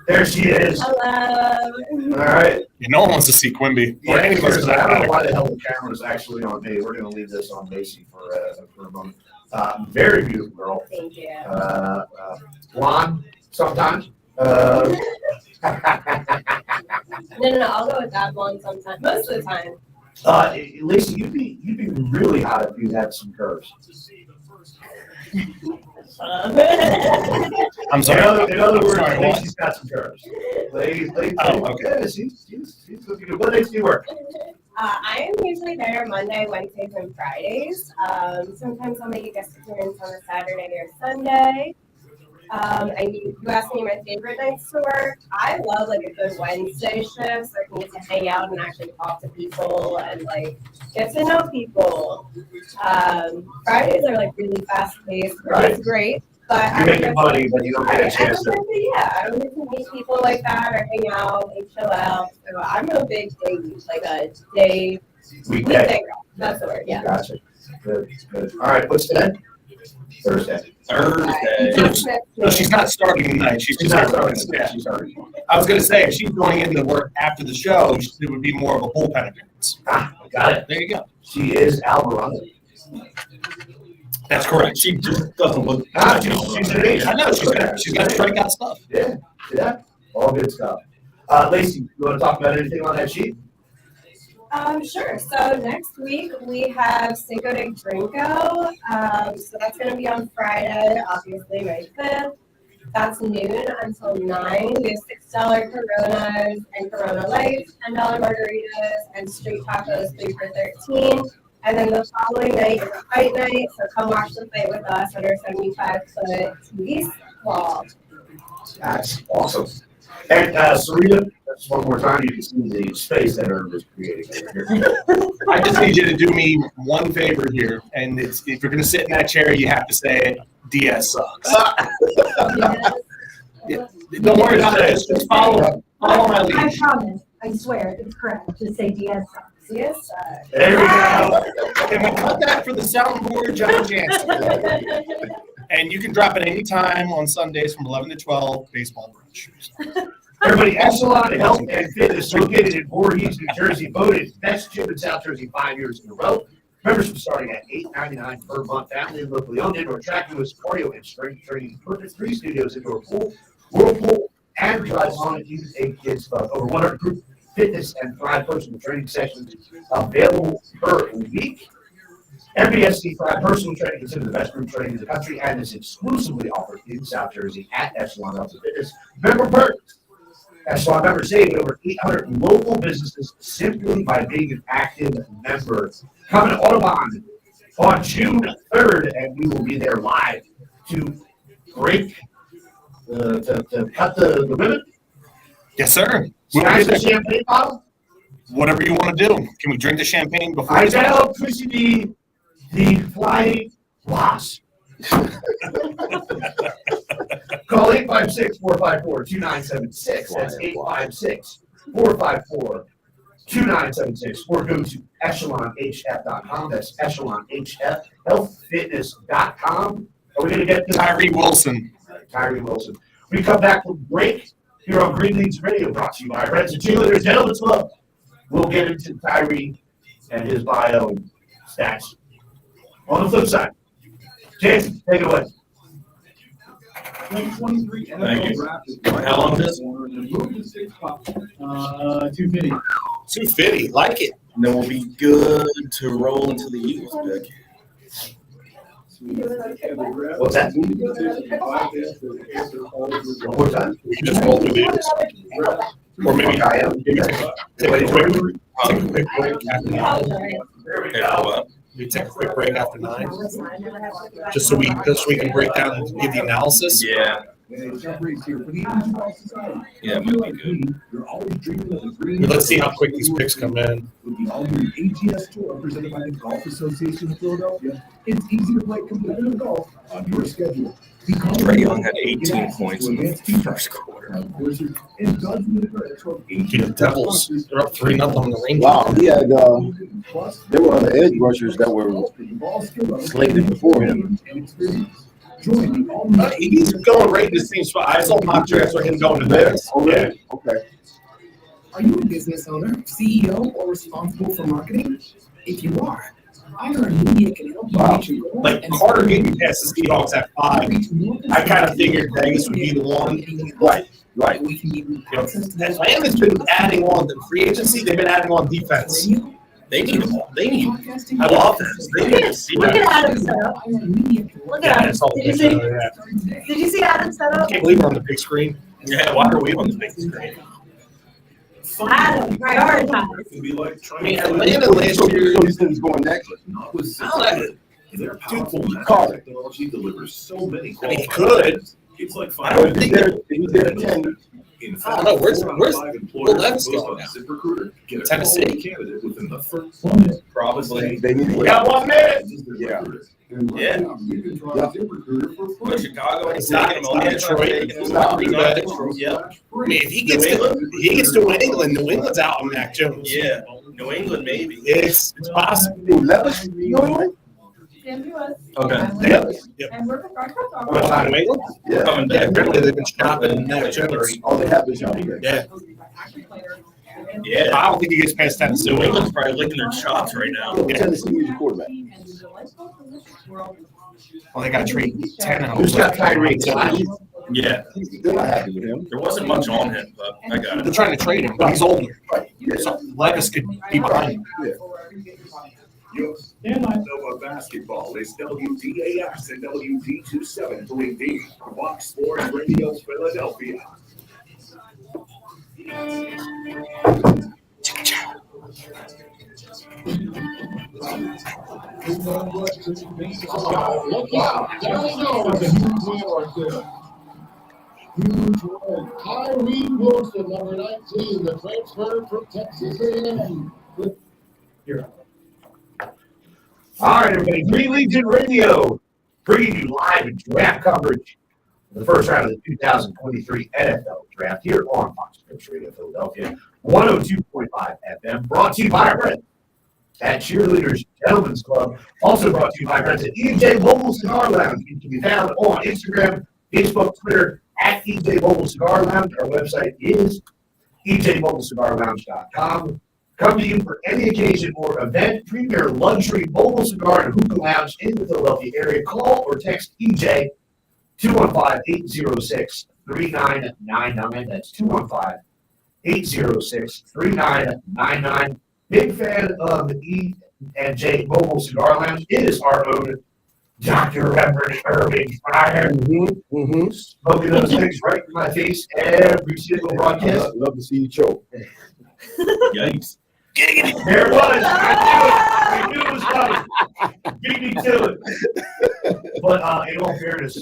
There she is. Hello. All right. No one wants to see Quimby. Or any of us. Seriously, I don't know why the hell the camera is actually on me. We're going to leave this on Lacey for a moment. Very beautiful girl. Thank you. Blonde sometimes. No, I'll go with that one sometimes. Most of the time. Lacey, you'd be really hot if you had some curves. I'm sorry. In other words, sorry, what? Lacey's got some curves. Lacey, Oh, okay. yeah, she's looking good. What days do you work? I am usually there Monday, Wednesdays, and Fridays. Sometimes I'll make a guest appearance on a Saturday or Sunday. And you asked me my favorite nights to work. I love like a good Wednesday shift so I can get to hang out and actually talk to people and like get to know people. Fridays are like really fast paced, which Right. is great. But You're making money, but you don't get a chance to. I don't get to meet people like that or hang out and chill out. So I'm a big day, like a day weekday girl. That's the word, yeah. Gotcha. Good, good. All right, what's today? Thursday. So she's not starting tonight. She's She's just not starting. Yeah. She's already. I was going to say, if she's going into work after the show, it would be more of a bullpen appearance. Got it. There you go. She is Alvarado. That's correct. She just doesn't look. She's an agent. I know she's got strikeout stuff. Yeah, yeah, all good stuff. Lacey, you want to talk about anything on that sheet? Sure. So next week we have Cinco de Drinko. So that's going to be on Friday, obviously May 5th. That's noon until 9. We have $6 Coronas and Corona Lights, $10 margaritas, and street tacos 3 for $13. And then the following night is a fight night. So come watch the fight with us on our 75-foot TV wall. That's awesome. And Serena, just one more time, you can see the space that Herb is creating over here. I just need you to do me one favor here, and it's if you're going to sit in that chair, you have to say Diaz sucks. Yeah, don't worry about it. Just follow my I lead. promise. I swear, it's correct. Just say DS sucks. CSI. There we go. And we cut that for the soundboard, John Jansen. And you can drop it anytime on Sundays from 11 to 12, baseball brunch. Everybody, Echelon Health and Fitness, located in Voorhees, New Jersey, voted best gym in South Jersey 5 years in a row. Membership starting at $8.99 per month. Family and locally owned. Indoor track, US cardio and strength training. Perfect 3 studios, indoor pool, whirlpool, and dry sauna. Youth and kids club. Over 100 group fitness and 5 personal training sessions available per week. MBSC 5 personal training, considered the best group training in the country, and is exclusively offered in South Jersey at Echelon Health and Fitness. Member perks. Echelon members save at over 800 local businesses simply by being an active member. Coming to Audubon on June 3rd, and we will be there live to break, to cut the ribbon. Yes, sir. Smash the champagne bottle. Whatever you want to do. Can we drink the champagne before? Isaiah Pussy the Flying Wasp. Call 856-454-2976. That's 856-454-2976. Or go to echelonhf.com. That's echelonhf, healthfitness.com. Are we going to get to Tyree Wilson. Tyree Wilson. We come back from break here on Green Leagues Radio, brought to you by Reds and Cheerleaders Gentlemen's Club. We'll get into Tyree and his bio and stats. On the flip side, Jason, take it away. 2023 Thank NFL you. draft is How long is this? 250. 250. Like it. And then we'll be good to roll into the Eagles pick. What's that? One more time. We can just roll through these. Or maybe I am. take a quick break after 9. There we Okay, go. well, We take a quick break after 9. Just so we can break down and give the analysis. yeah, yeah, might be good. Let's see how quick these picks come in. With the all-new AGS Tour presented by the Golf Association of Philadelphia, it's easy to play competitive golf on your schedule. Trae Young had 18 points in the first quarter. The Devils, they're up 3-0 on the Rangers. Wow, he had, there were other edge rushers that were slated before him. He's going right in the same spot. I saw mock drafts for him going to this. Oh, really? Okay. Are you a business owner, CEO, or responsible for marketing? If you are, iHeartMedia can help you reach your goals. Like Carter getting past the Seahawks at 5. I kind of figured Vegas would be the one. Right, right. We can give you access to Atlanta's been adding on the free agency. They've been adding on defense. They need a ball. They need offense. They need to see Look at that. Adam's setup. Look Yeah, at Adam. it's all Did you see? Did you see Adam's I setup? can't believe we're on the big screen. Yeah, why are we on the big screen? Adam, prioritize. It can be like I trying mean, to Atlanta last So year. you said he's going next? not with their Dude, powerful Carter. technology delivers so many. I mean, he could. It's like I don't He's think there, he's there at 10. In I don't know. Where's 4 out of 5 Will employers Levis post going on now? ZipRecruiter get a Tennessee? quality candidate within the first Probably. They need to We wait. got 1 minute. Yeah. Yeah. You can try Yeah. ZipRecruiter for Go to Chicago and It's not Detroit. It's not Detroit. Yep. I mean, if he gets to New England, New England's out on Mac Jones. Yeah. New England, maybe. It's possible. Who, Levis? You know him? Okay. And we're What time, New England? Yeah. Coming Yeah, back. apparently they've been shopping Mac Jones. Oh, they have been shouting. Yeah. Yeah. I don't think he gets past Tennessee. New England's probably licking their chops right now. Tennessee needs a quarterback. Well, they got to trade 10 out. Who's got Tyreek? Yeah. They're not happy with him. There wasn't much on him, but I got They're it. trying to trade him, but he's older. So Levis could be behind him. Nova Basketball is WDAX and WD27 3D. Fox Sports Radio Philadelphia. Look out, there we go. It's a huge win right there. Huge win. Tyree Wilson, number 19, the transfer from Texas A&M. All right, everybody. Green Legion Radio bringing you live and draft coverage of the first round of the 2023 NFL Draft here on Fox Sports Radio Philadelphia, 102.5 FM, brought to you by our friends at Cheerleaders Gentlemen's Club. Also brought to you by friends at EJ Mobile Cigar Lounge. You can be found on Instagram, Facebook, Twitter at EJ Mobile Cigar Lounge. Our website is EJMobileCigarLounge.com. Come to you for any occasion or event. Premier luxury mobile cigar and hookah lounge in the Philadelphia area. Call or text EJ 215-806-3999. That's 215-806-3999. Big fan of the E&J Mobile Cigar Lounge. It is our own Dr. Reverend Irving Fryer. Smoking those things right in my face every single broadcast. Love to see you choke. Yikes. There it was. I knew it was coming. Beat me to it. But in all fairness,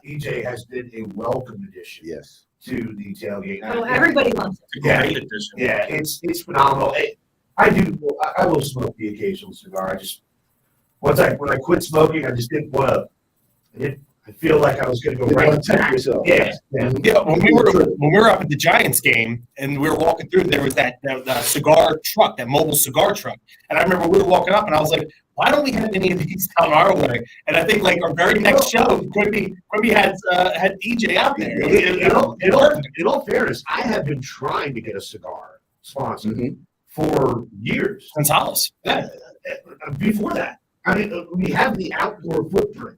EJ has been a welcome addition. Yes. To the tailgate. Oh, everybody loves it. It's a great addition. Yeah, it's phenomenal. I will smoke the occasional cigar. When I quit smoking, I just didn't want to. I feel like I was going to go right back. Yeah. When we were up at the Giants game and we were walking through, there was that cigar truck, that mobile cigar truck, and I remember we were walking up and I was like, why don't we have any of these down our way? And I think like our very next show, Quimby had EJ out there. In all fairness, I have been trying to get a cigar sponsor for years. Since Hollis. Before that, I mean, we have the outdoor footprint.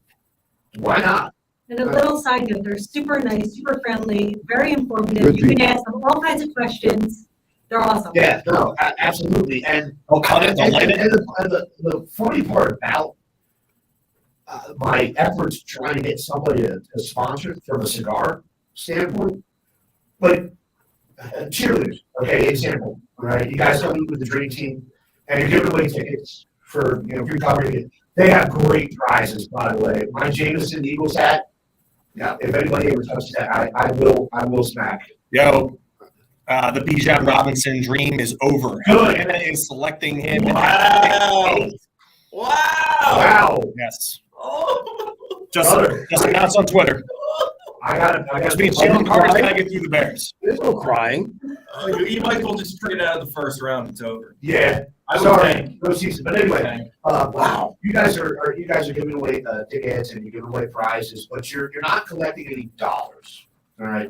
Why not? And a little side note, they're super nice, super friendly, very informative. You can ask them all kinds of questions. They're awesome. Yeah, no, absolutely. And the funny part about my efforts trying to get somebody to sponsor from a cigar standpoint, but cheerleaders, okay, example, right? You guys come with the dream team and you're giving away tickets for, if you're covering it. They have great prizes, by the way. My Jameson Eagles hat. Yeah, if anybody ever touches that, I will smack it. Yo, the Bijan Robinson dream is over. Good. Anna is selecting him. Wow. Yes. Oh. Just announced on Twitter. I got It's being Jalen Carter's got to get through the Bears. There's no crying. You might as well just trade it out of the first round. It's over. Yeah. Sorry. No season. But anyway, wow. You guys are giving away tickets and you're giving away prizes, but you're not collecting any dollars. All right.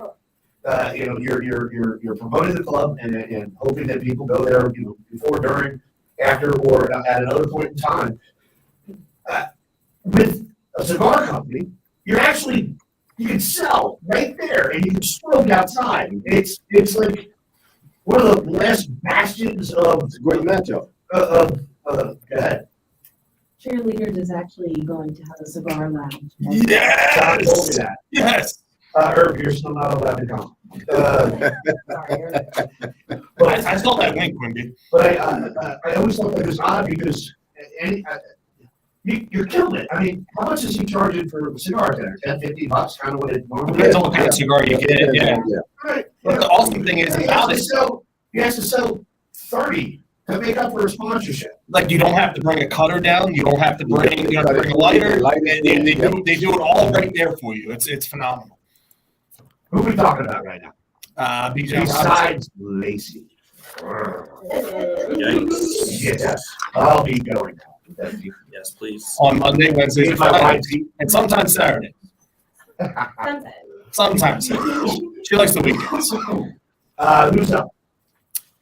You're promoting the club and hoping that people go there, before, during, after, or at another point in time. With a cigar company, you can sell right there and you can smoke outside. It's like one of the last bastions of. It's a great matchup. Go ahead. Cheerleaders is actually going to have a cigar lounge. Yes. John told me that. Yes. Herb, you're still not allowed to come. But I saw that link, Quimby. But I always thought that was odd because you're killing it. I mean, how much is he charging for a cigar dinner? $10-$50, kind of what it normally Depends is. on what kind of cigar you get. Yeah. Right. But the awesome thing is about it, He has to sell 30 to make up for a sponsorship. like you don't have to bring a cutter down. You don't have to bring a lighter. They do it all right there for you. It's phenomenal. Who are we talking about right now? Bijan Besides Lacey. Yes, I'll be going. Yes, please. on Monday, Wednesdays, and Fridays, and sometimes Saturday. Sometimes Saturday. She likes the weekends. Who's up?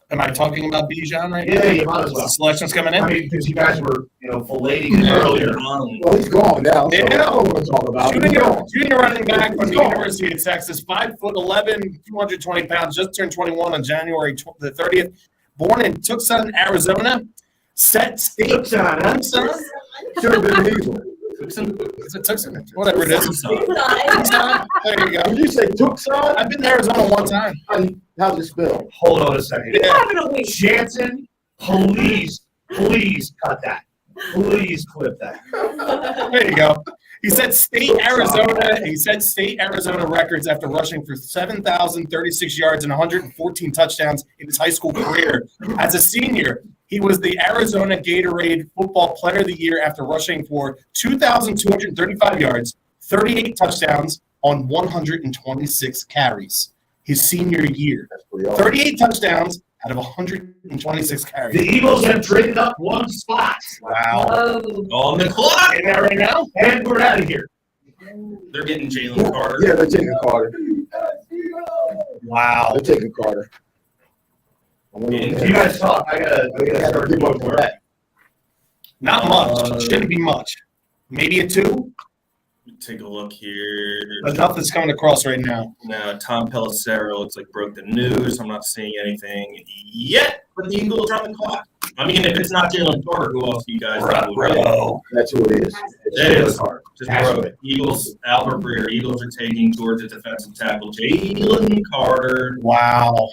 Am I talking about Bijan right now? Yeah, you might as well. The selection's coming in. I mean, because you guys were, filleting him earlier. Well, he's gone now. So Yeah. I don't want to talk about Shooting it. a running back from the University of Texas, 5'11", 220 pounds, just turned 21 on January the 30th. Born in Tucson, Arizona. Set state. Tucson, huh? Tucson? Should have been legal. Is it Tucson? Whatever it is. Tucson. Tucson. There you go. Did you say Tucson? I've been to Arizona one time. How's it spelled? Hold on a second. Yeah. Jansen, please cut that. Please clip that. There you go. He set state Arizona records after rushing for 7,036 yards and 114 touchdowns in his high school career. As a senior, he was the Arizona Gatorade Football Player of the Year after rushing for 2,235 yards, 38 touchdowns on 126 carries. His senior year. 38 touchdowns, out of 126 The carries. Eagles have traded up one spot. Wow. On the clock. In there right now? And we're out of here. They're getting Jalen Carter. Yeah, they're taking Carter. Wow. They're taking Carter. I wonder Yeah, what You guys talk. I gotta start give doing up for work. that. Not much. Shouldn't be much. Maybe a 2, Take a look here. but nothing's coming across right now. Now, Tom Pelissero looks like broke the news. I'm not seeing anything yet, but the Eagles are on the clock. I mean, if it's not Jalen Carter, who else do you guys know? Bro. That's who it is. It's It is. Jalen Carter. Just broke it. Eagles, Albert Breer. Eagles are taking Georgia defensive tackle Jalen Carter. Wow.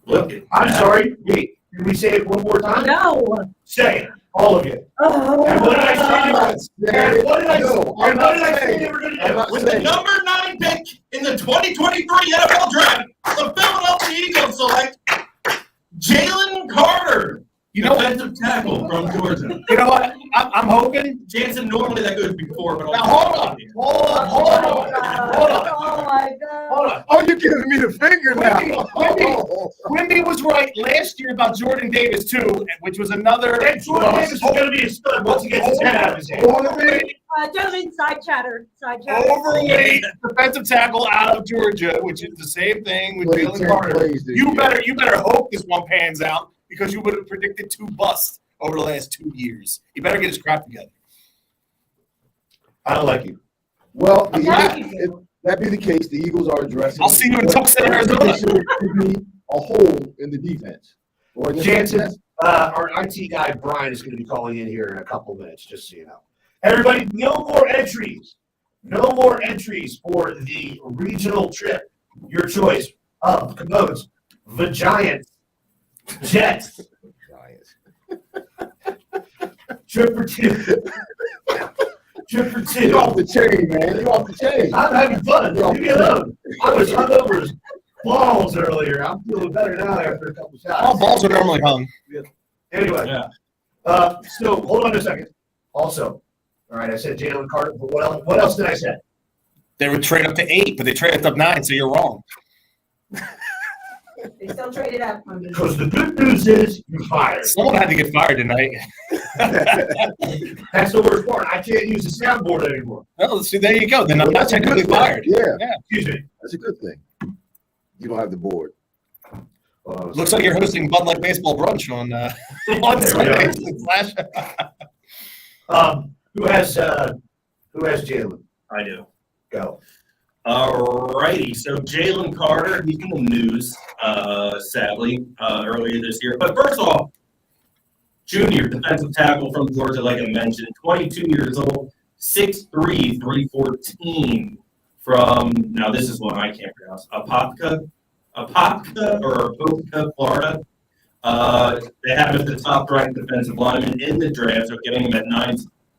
Look at I'm that. sorry. Wait, can we say it one more time? No. Say it. All of you. Oh. And what did I say? And what did I say? No, I'm And not what did I say saying they it. were going I'm to do? not With the saying it. number 9 pick in the 2023 NFL Draft, the Philadelphia Eagles select Jalen Carter, You know what? defensive tackle from Georgia. You know what? I'm hoping. Jansen normally that goes before, but Now, hold on. Oh my God. Hold on. Oh, you're giving me the finger now. Quimby was right last year about Jordan Davis, too, which was another. And Jordan Davis is going to be a stud once he gets his head out of his head. Gentlemen, side chatter. Overweight defensive tackle out of Georgia, which is the same thing with Played Jalen 10 Carter. plays this You year. better hope this one pans out because you would have predicted 2 busts over the last 2 years. You better get his crap together. I don't like you. Well, Yeah. if that be the case, the Eagles are addressing. I'll see you in Tucson, Arizona. Could be a hole in the defense. Or in the Jansen, our IT guy, Brian, is going to be calling in here in a couple minutes, just so you know. Everybody, no more entries. No more entries for the regional trip. Your choice of commodes, the Giants, Jets, trip for 2. Trip for 2. You off the chain, man. You off the chain. I'm having fun. Leave me alone. I was hungover as balls earlier. I'm feeling better now after a couple shots. All balls are normally hung. Anyway, Yeah. so hold on a second. Also, all right, I said Jalen Carter, but what else did I say? They would trade up to 8, but they traded up 9, so you're wrong. They still traded up. Because the good news is you're fired. Someone had to get fired tonight. That's the worst part. I can't use the soundboard anymore. Well, see, there you go. Then I'm not technically fired. Yeah, Excuse me. that's a good thing. You don't have the board. Looks like you're hosting Bud Light Baseball Brunch on There we Sunday. Who has Jalen? I do. Go. Alrighty, so Jalen Carter, he's in the news, sadly, earlier this year. But first off, junior defensive tackle from Georgia, like I mentioned, 22 years old, 6'3", 314 from, now this is one I can't pronounce, Apopka or Apopka, Florida. They have him as the top ranked defensive lineman in the draft, so getting him at 9.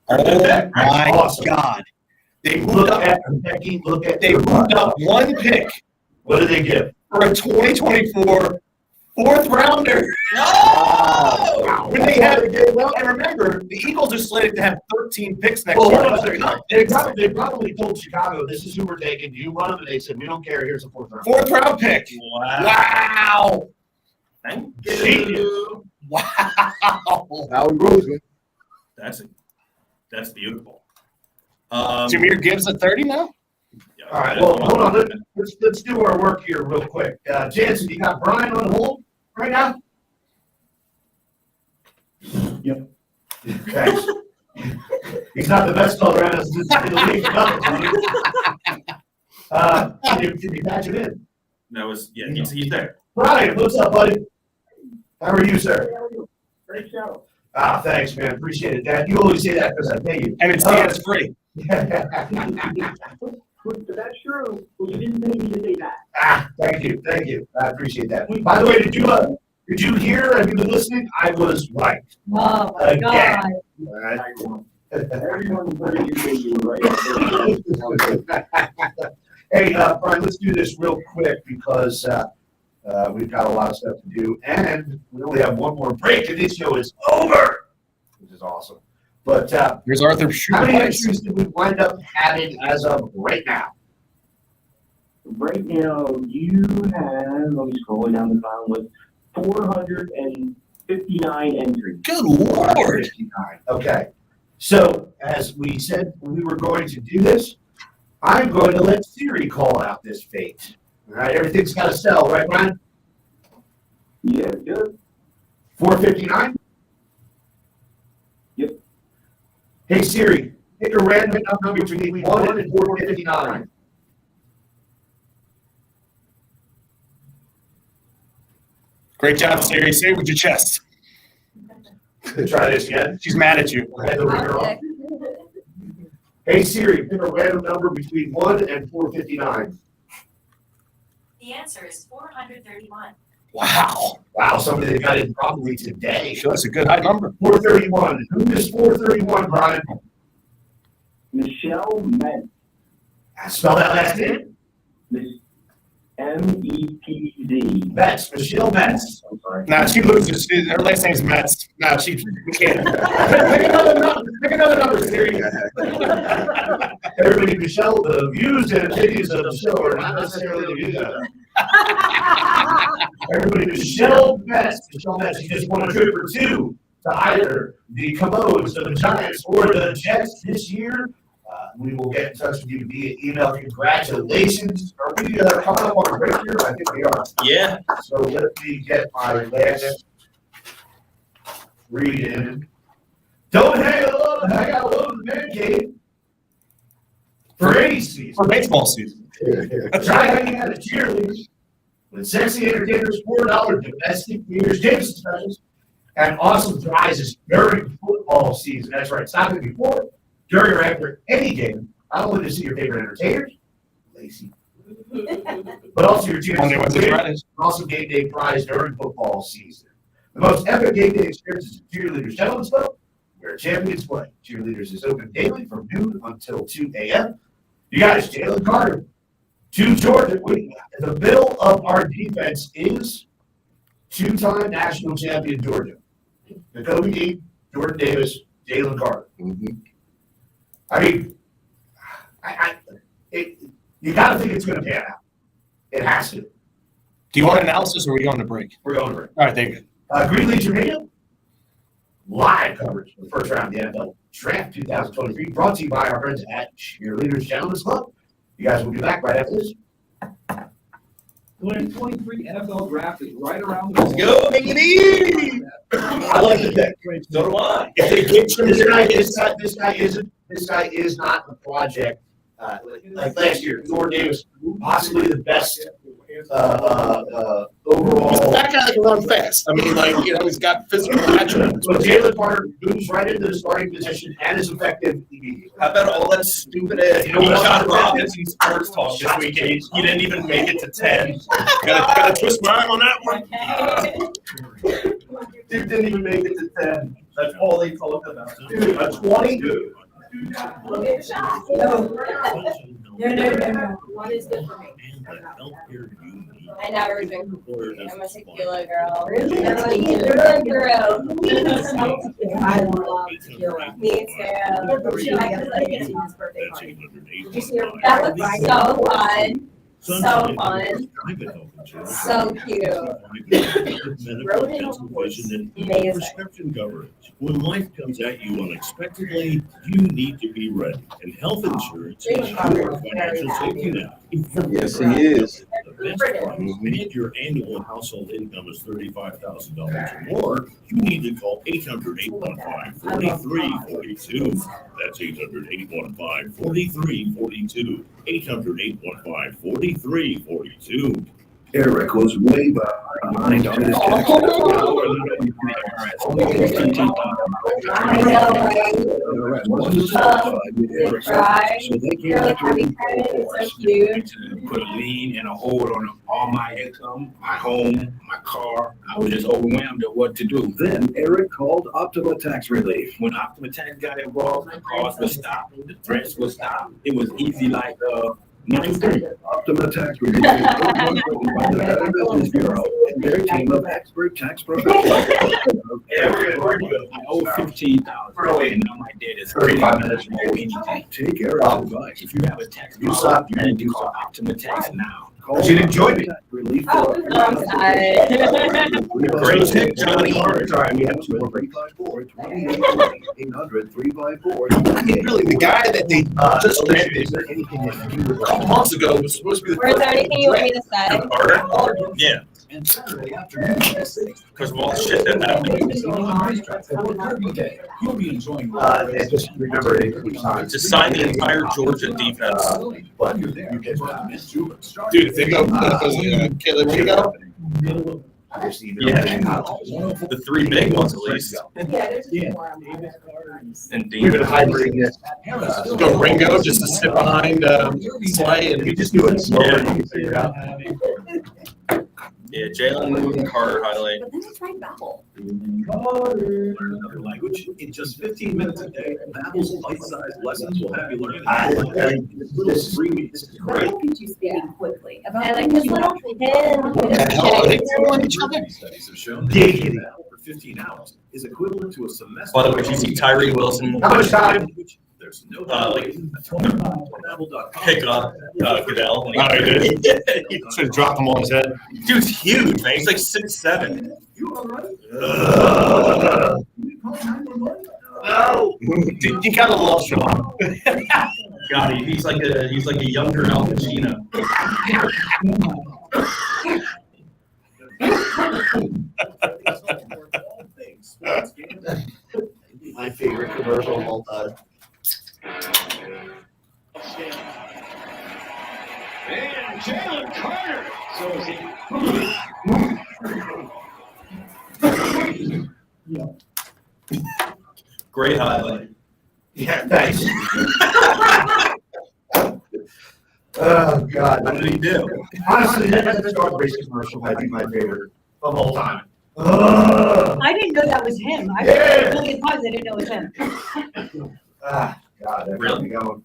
Oh my Awesome. God. They moved Look up. at Becky. Look at They moved up 1 pick What did they give? for a 2024 4th rounder. No! When they have, and remember, the Eagles are slated to have 13 picks next Well, year. hold on a second. They probably told Chicago, this is who we're taking. You run them, and they said, we don't care. Here's a 4th round. 4th round pick. Wow. Wow. Thank you. Wow. Howie Roseman. That's beautiful. Jameer Gibbs at 30 now? Yeah, All right, well, hold on. Let's do our work here real quick. Jansen, you got Brian on hold right now? Yep. Thanks. He's not the best color around us in the league. Can you patch it in? That was he's there. Brian, what's up, buddy? How are you, sir? Great show. Ah, thanks, man. Appreciate it, Dad. You always say that because I pay you. And it's hands free. That's true. Well, you didn't pay me to say that. Thank you. I appreciate that. By the way, did you hear? Have you been listening? I was right. Oh my Again. God. All right. Everyone believed that you were right. Hey, Brian, let's do this real quick because we've got a lot of stuff to do, and we only have one more break, and this show is over, which is awesome. But Here's Arthur how many Schubert. entries did we wind up having as of right now? Right now, you have, let me scroll down the bottom with 459 entries. Good Lord. 459. Okay. So, as we said we were going to do this, I'm going to let Siri call out this fate. All right, everything's got to sell, right, Brian? Yeah, good. 459? Yep. Hey, Siri, pick a random number between 1 and 459. Great job, Siri. Say it with your chest. Try this again. She's mad at you. Hey, Siri, pick a random number between 1 and 459. The answer is 431. Wow. Wow, somebody that got it probably today. Sure, that's a good high number. 431. Who is 431, Brian? Michelle Metz. Spell that last name. MEPZ. Metz. Michelle Metz. I'm sorry. Nah, she loses. Her last name's Metz. Nah, we can't. Pick another number, Siri. Everybody, Michelle, the views and opinions of the show are not necessarily the views of it. Everybody, Michelle Metz. Michelle Metz, you just won a trip for 2 to either the Commodes, the Giants, or the Jets this year. We will get in touch with you via email. Congratulations. Are we coming up on a break here? I think we are. Yeah. So let me get my last read in. Don't hang out alone in the man cave for any season. For baseball season. Try hanging out at cheerleaders with sexy entertainers, $4 domestic beers, Jameson specials, and awesome prizes during football season. That's right. Stop it before, during, or after any game. Not only to see your favorite entertainers, Lacey, but also your chance Only to Wednesday, win Fridays. an awesome game day prize during football season. The most epic game day experience is Cheerleaders Gentlemen's Club, where champions play. Cheerleaders is open daily from noon until 2 a.m. You guys, Jalen Carter, to Georgia. The middle of our defense is 2-time national champion Georgia. Jacoby Dean, Jordan Davis, Jalen Carter. I mean, you got to think it's going to pan out. It has to. Do you want analysis or are we going to break? We're going to break. All right, thank you. Greenlee Germania, live coverage of the first round of the NFL Draft 2023, brought to you by our friends at Cheerleaders Gentlemen's Club. You guys will be back right after this. The 2023 NFL Draft is right around the Let's go, baby! I like the pick. So do I. This guy is not a project like last year. Jordan Davis, possibly the best overall. That guy can run fast. I mean, he's got physical attributes. So Jalen Carter moves right into the starting position and is effective immediately. How about all that stupid ass Bijan Robinson sports talk this weekend? You didn't even make it to 10. Gotta twist my arm on that one. Dude didn't even make it to 10. That's all they talked about. Dude, a 20? No. One is good for me. I never drink. I'm a tequila girl. Really? Tequila girl. I love tequila. Me too. That was so fun. So fun. So cute. Amazing. Prescription coverage. When life comes at you unexpectedly, you need to be ready. And health insurance is your financial safety net. Yes, he is. The best price, and your annual household income is $35,000 or more, you need to call 800-815-4342. That's 800-815-4342. 800-815-4342. Eric was way behind on his taxes. Put a lien and a hold on all my income, my home, my car. I was just overwhelmed at what to do. Then Eric called Optima Tax Relief. When Optima Tax got involved, the calls would stop, the threats would stop. It was easy like Optima Tax Relief is owned by the Better Business Bureau and their team of expert tax professionals. I owe $15,000 and now my debt is 35 minutes. I owe anything. Take Eric's advice. If you have a tax problem, you need to call Optima Tax now. She didn't join me. Relief. Oh, I'm sorry. Great pick, Johnny. Sorry, we have two more. 800-354. I mean, really, the guy that they just drafted a couple months ago was supposed to be the Or is there anything you want me to say? Carter? Yeah, And Saturday afternoon at 6. because of all the shit that happened. You'll be enjoying. And just remember, Just sign the entire Georgia defense. But you're there. You get to miss you. dude. If they go, Caleb, where you go? Yeah, the three big ones at least. And We've been Dean. highlighting this. Go Ringo just to sit behind Slay and You just do it slower. You can figure it out. Yeah, Jalen Carter highlight. But then it's right Babel. Another language in just 15 minutes a day. Babbel's bite-sized lessons will have you learning. This is 3 weeks. This is great. Look at you speaking quickly. And like this little pin. Studies have shown that teaching Babbel for 15 hours is equivalent to a semester. By the way, did you see Tyree Wilson? How much time? There's no Like, Babbel.com. pick up Goodell. Oh, he did? Should have dropped him on his head. Dude's huge, man. He's like 6'7". You all right? No. He kind of lost Sean. God, he's like a younger Al Pacino. My favorite commercial of all time. And Jalen Carter. So is he. Great highlight. Yeah, thanks. Oh, God. What did he do? Honestly, that Star Race commercial might be my favorite of all time. I didn't know that was him. I Yeah. was really surprised I didn't know it was him. God, that got Really? me going.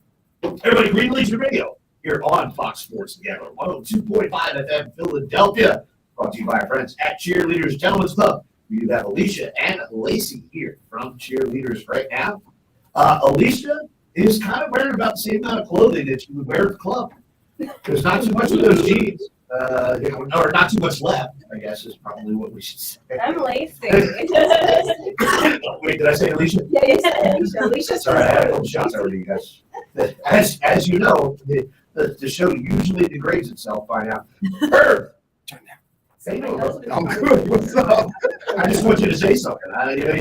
Everybody, Green Legion Radio here on Fox Sports Together, 102.5 FM Philadelphia. Brought to you by our friends at Cheerleaders Gentlemen's Club. We do have Alicia and Lacey here from Cheerleaders right now. Alicia is kind of wearing about the same amount of clothing that you would wear at the club. There's not too much of those jeans, or not too much left, I guess is probably what we should say. I'm Lacey. Wait, did I say Alicia? Yeah, you said Alicia. Alicia's Sorry, I had a couple shots over you guys. As you know, the show usually degrades itself by now. Herb! I'm good. What's up? I just want you to say something.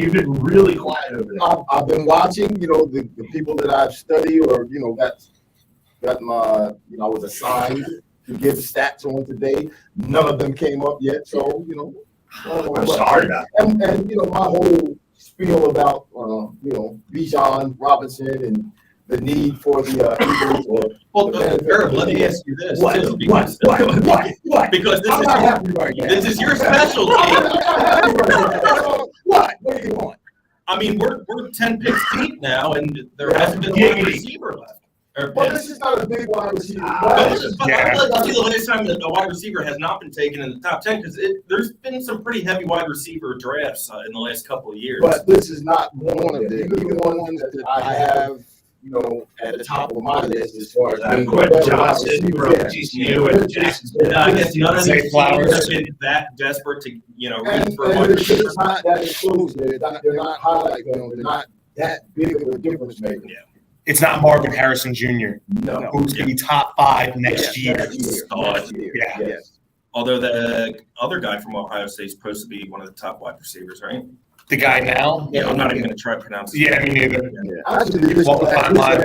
You've been really quiet over there. I've been watching, the people that I've studied or, got my, I was assigned to give stats on today. None of them came up yet. So, I'm sorry about that. And my whole spiel about, Bijan Robinson and the need for the Eagles. Well, Herb, let me ask you this. What? too, because- Because I'm not happy right now. this is your specialty. What? What do you want? I mean, we're 10 picks deep now, and there hasn't been a wide receiver left. Or Well, picks. this is not a big wide receiver. But this is probably the last time that a wide receiver has not been taken in the top 10 because there's been some pretty heavy wide receiver drafts in the last couple of years. But this is not one of them. Even ones that I have, at the top of my list as far as Quentin Johnson from TCU and Jackson. And I guess none of Zay these teams Flowers. have been that desperate to, reach for a And wide it's receiver. just not that exclusive. They're not highlight film. They're not that big of a difference maker. It's not Marvin Harrison Jr. No. Who's going to be top 5 next year. Stud. Yeah. Yes. Although the other guy from Ohio State is supposed to be one of the top wide receivers, right? The guy now? Yeah, I'm not even going to try to pronounce it. Yeah, me neither. Actually, this Walk the fine line.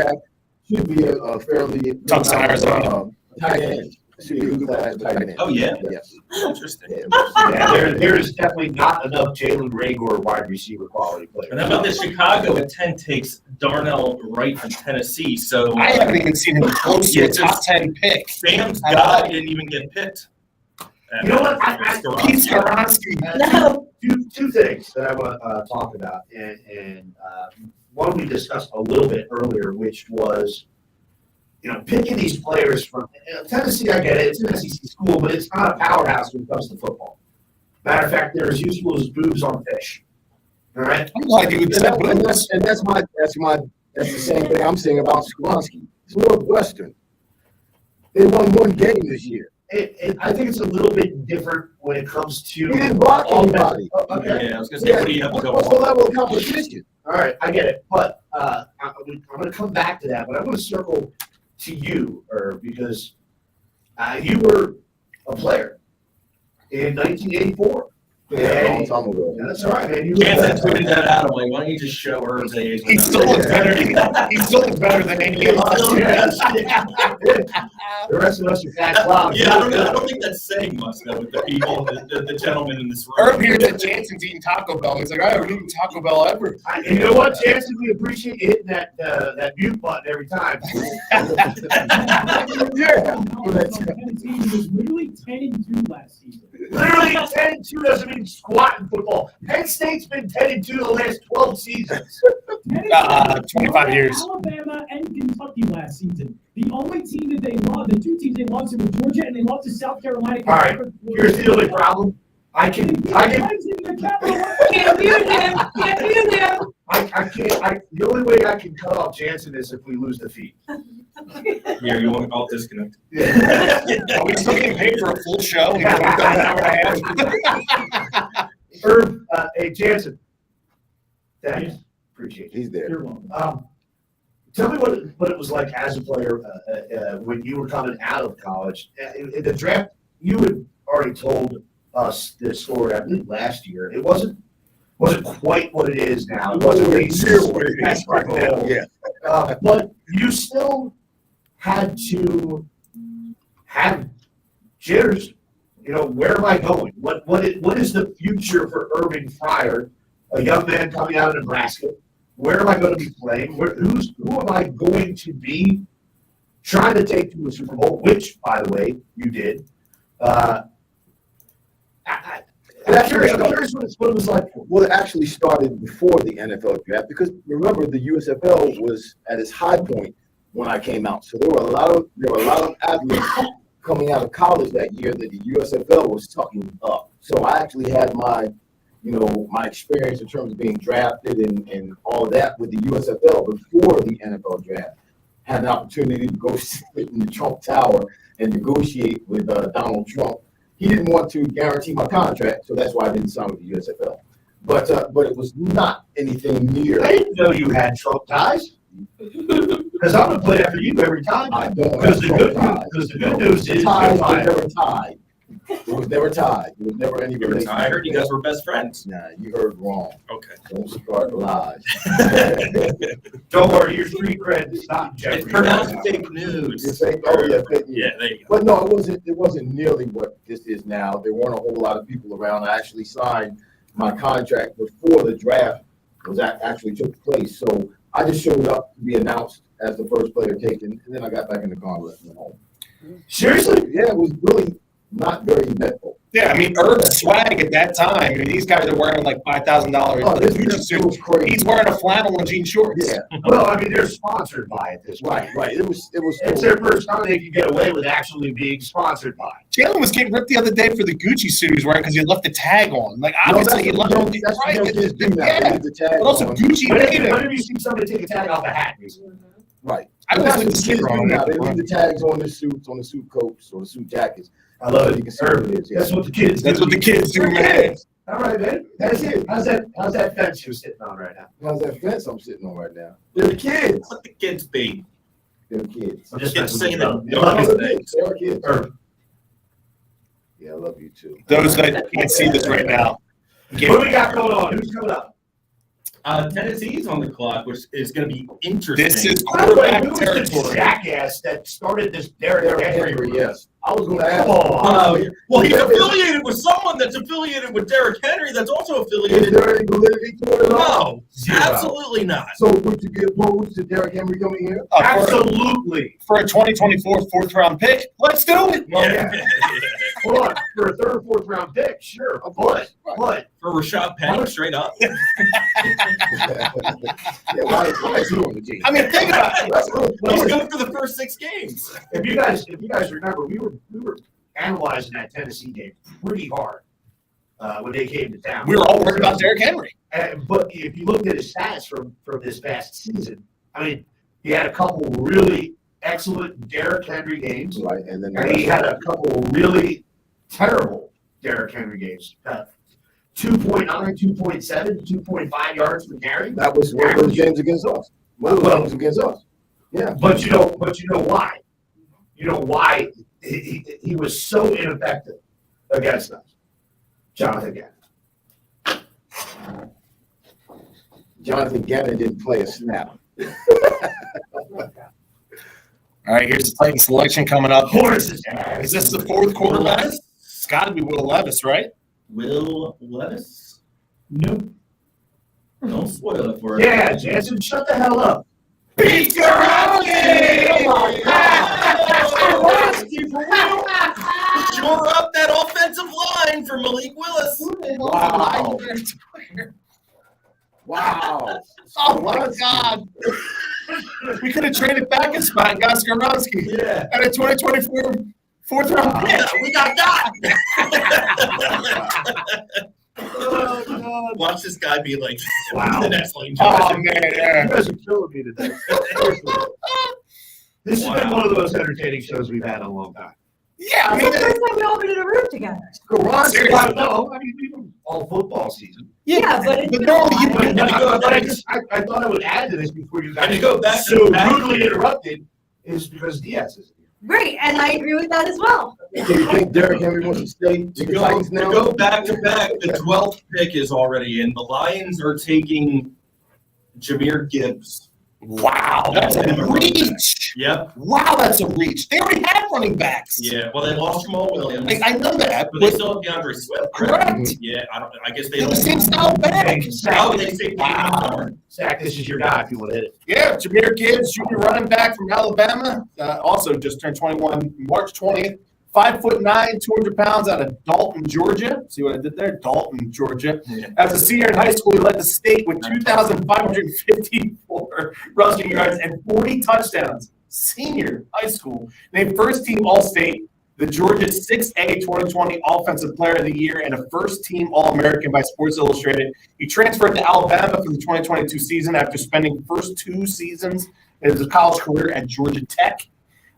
should be a fairly Tucson, Arizona. tight end. Should be a good tight end. Oh, yeah? Yes. Interesting. Yeah, there is definitely not enough Jalen Rager wide receiver quality players. And how about this? Chicago at 10 takes Darnell Wright from Tennessee. So I haven't even seen him close to a top 10 pick. Sam's guy didn't even get picked. You know what? Pete Skoronsky. No. Two things that I want to talk about, and one we discussed a little bit earlier, which was, picking these players from Tennessee. I get it; it's an SEC school, but it's not a powerhouse when it comes to football. Matter of fact, they're as useful as boobs on fish. All right. I'm glad you would say And that's the same thing I'm saying about Skoronsky. It's Northwestern. They won one game this year. I think it's a little bit different when it comes to. He didn't block all anybody. Okay. Yeah, I was gonna say, what do you have to go What's the on? level of competition? All right, I get it, but I'm going to come back to that. But I'm going to circle to you, Herb, because you were a player in 1984. Yeah, a long time ago. That's all right, man. You Jansen tweeted that out. I'm like, why don't you just show Herb's age? He still looks better. He still looks better than any of us. The rest of us are fat clowns. Yeah, I don't think that's saying much though with the people, the gentlemen in this room. Herb hears that Jansen's eating Taco Bell. He's like, I haven't eaten Taco Bell ever. And you know what, Jansen? We appreciate you hitting that mute button every time. Tennessee was literally 10-2 last season. Literally 10-2 doesn't mean squat in football. Penn State's been 10-2 the last 12 seasons. 25 years. Alabama and Kentucky last season. The only team that they lost, the two teams they lost to were Georgia and they lost to South Carolina. All right, here's the only problem. I can. Can't mute him. Can't mute him. I can't. The only way I can cut off Jansen is if we lose the feed. Here, you want to call it disconnect? Are we still getting paid for a full show? We've done an hour and a half. Herb, hey Jansen. Thanks. Appreciate it. He's there. You're welcome. Tell me what it was like as a player when you were coming out of college. In the draft, you had already told us this story, I believe, last year. It wasn't quite what it is now. It wasn't really what it is right now. Yeah. But you still had to have jitters. You know, where am I going? What is the future for Irving Fryar, a young man coming out of Nebraska? Where am I going to be playing? Who am I going to be trying to take to a Super Bowl? Which, by the way, you did. I'm curious what it was like. Well, it actually started before the NFL draft because remember the USFL was at its high point when I came out. So there were a lot of athletes coming out of college that year that the USFL was sucking up. So I actually had my experience in terms of being drafted and all of that with the USFL before the NFL draft. Had an opportunity to go sit in the Trump Tower and negotiate with Donald Trump. He didn't want to guarantee my contract, so that's why I didn't sign with the USFL. But it was not anything near. I didn't know you had Trump ties. Because I'm going to play after you every time. I don't. Because the good news is ties were never tied. It was never tied. It was never any relationship. I heard you guys were best friends. Nah, you heard wrong. Okay. Don't start lies. Don't worry, your street cred is not Jeffrey. It's pronounced fake news. It's fake. Oh yeah, fake news. Yeah, there you go. But no, it wasn't nearly what this is now. There weren't a whole lot of people around. I actually signed my contract before the draft actually took place. So I just showed up to be announced as the first player taken, and then I got back in the car and left home. Seriously? Yeah, it was really not very eventful. Yeah, I mean, Herb's swag at that time. I mean, these guys are wearing like $5,000. Oh, this was crazy. He's wearing a flannel and jean shorts. Yeah. Well, I mean, they're sponsored by it this way. Right. It was. It's their first time they can get away with actually being sponsored by. Jalen was getting ripped the other day for the Gucci suit he was wearing because he left the tag on. Like, obviously, he left that's right. What kids do now. They leave the tag But also, on. Gucci When made have it. you seen somebody take a tag off a hat? Right. I That's was what with the kids the do now. They leave the tags on the suits, on the suit coats, or the suit jackets. I love it. You can see what it is. Yeah. That's what the kids do. That's what the kids do, man. All right, man. That's it. How's that fence you're sitting on right now? How's that fence I'm sitting on right now? They're the kids. Let the kids be. They're the kids. I'm just Kids messing saying with that. you. They're kids. Yeah, I love you too. Those that can't see this right now. What do we got going on? Who's coming up? Tennessee's on the clock, which is going to be interesting. This is By the way, quarterback who was the territory. jackass that started this Derrick Henry? Henry, yes. I was going to ask. Well, he's affiliated with someone that's affiliated with Derrick Henry that's also Is affiliated. there any validity to it at all? No, Zero. absolutely not. So would you be opposed to Derrick Henry coming here? Absolutely. For a 2024 fourth-round pick, let's do it. Yeah. Hold on. For a third or fourth round pick, sure. But For Rashad Penny, straight up. Yeah, why is he on the team? I mean, think about it. He's good for the first 6 games. if you guys remember, we were analyzing that Tennessee game pretty hard when they came to town. We were all worried about Derrick Henry. But if you looked at his stats from this past season, I mean, he had a couple really excellent Derrick Henry games. Right, and then And he had a couple really terrible Derrick Henry games. 2.9, 2.7, 2.5 yards per carry. that was one of those games against us. One of those games against us. Yeah. But you know why? You know why he was so ineffective against us? Jonathan Gannon. Jonathan Gannon didn't play a snap. All right, here's the Titan selection coming up. Horses. Is this the fourth quarterback? It's got to be Will Levis, right? Will Levis? Nope. Don't spoil it for us. Yeah, Jansen, shut the hell up. Pete Skoronski! Shore up that offensive line for Malik Willis. Wow. Wow. Oh my God. We could have traded back a spot and got Skoronski. Yeah. And a 2024 fourth round pick. Yeah, we got that. Oh, Watch this guy be like, Wow. the next lane. oh man, yeah. You guys are killing me today. This has been one of the most entertaining shows we've had in a long time. Yeah, I It's mean, the first time we all been in a room together. Seriously. No, I mean, we've been all football season. Yeah, but it's but been normally you a while. But I thought I would add to this before you guys And to go back to so back- rudely interrupted is because Diaz is here. Great, and I agree with that as well. Do you think Derrick Henry wants to stay with To the go, Titans to now? go back to back, the 12th pick is already in. The Lions are taking Jahmyr Gibbs. wow, that's a reach. Yep. Wow, that's a reach. They already had running backs. Yeah. Well, they lost Jamal Williams, I know that, but they but still have DeAndre Swift. correct. Yeah. I guess they They're the don't. same style back. Oh, they say Wow. Zach, this is your guy if you want to hit it. Yeah, Jahmyr Gibbs, junior running back from Alabama, also just turned 21 March 20th. 5'9", 200 pounds out of Dalton, Georgia. See what I did there? Dalton, Georgia. Yeah. As a senior in high school, he led the state with 2,554 rushing yards and 40 touchdowns. Senior high school. Named first team All-State, the Georgia 6A 2020 Offensive Player of the Year, and a first-team All-American by Sports Illustrated. He transferred to Alabama for the 2022 season after spending the first 2 seasons of his college career at Georgia Tech.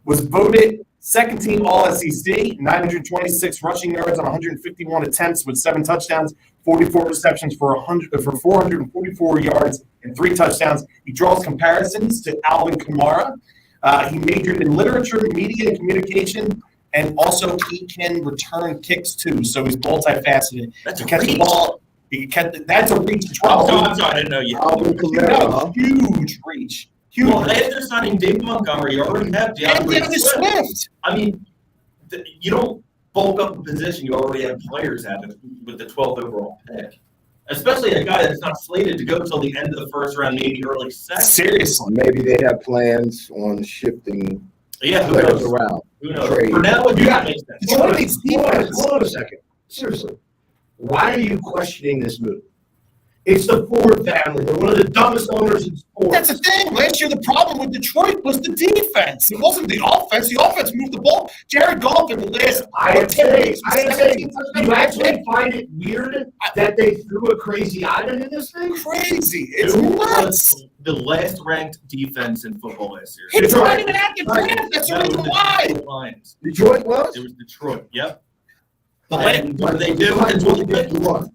Was voted second-team All-SEC, 926 rushing yards on 151 attempts with 7 touchdowns, 44 receptions for 444 yards and 3 touchdowns. He draws comparisons to Alvin Kamara. He majored in literature, media, and communication. And also, he can return kicks too, so he's multifaceted. That's He a catch the reach. ball. He can catch. That's a reach. Oh, I'm sorry, I didn't know you. Alvin Kamara, huh? Huge reach. Huge. Well, after signing David Montgomery, you already have And DeAndre DeAndre Swift. Swift. I mean, you don't bulk up a position. You already have players at it with the 12th overall pick. Especially a guy that's not slated to go until the end of the first round, maybe early second. Seriously. Maybe they have plans on shifting Yeah, who players knows? around. Who knows? Trade. For now, it makes sense. Detroit needs defense. Hold on a second. Seriously. Why are you questioning this move? It's the Ford family. They're one of the dumbest owners in sports. That's the thing. Last year, the problem with Detroit was the defense. It wasn't the offense. The offense moved the ball. Jared Goff in the last I am saying, 17 you actually find it weird that they threw a crazy island in this thing? crazy. It's Who nuts. was the last ranked defense in football last year? It's not even at the draft. That's the No, it reason was the why. Detroit Lions. Detroit was? It was Detroit. Yep. The And what did they do? Titans was against the run.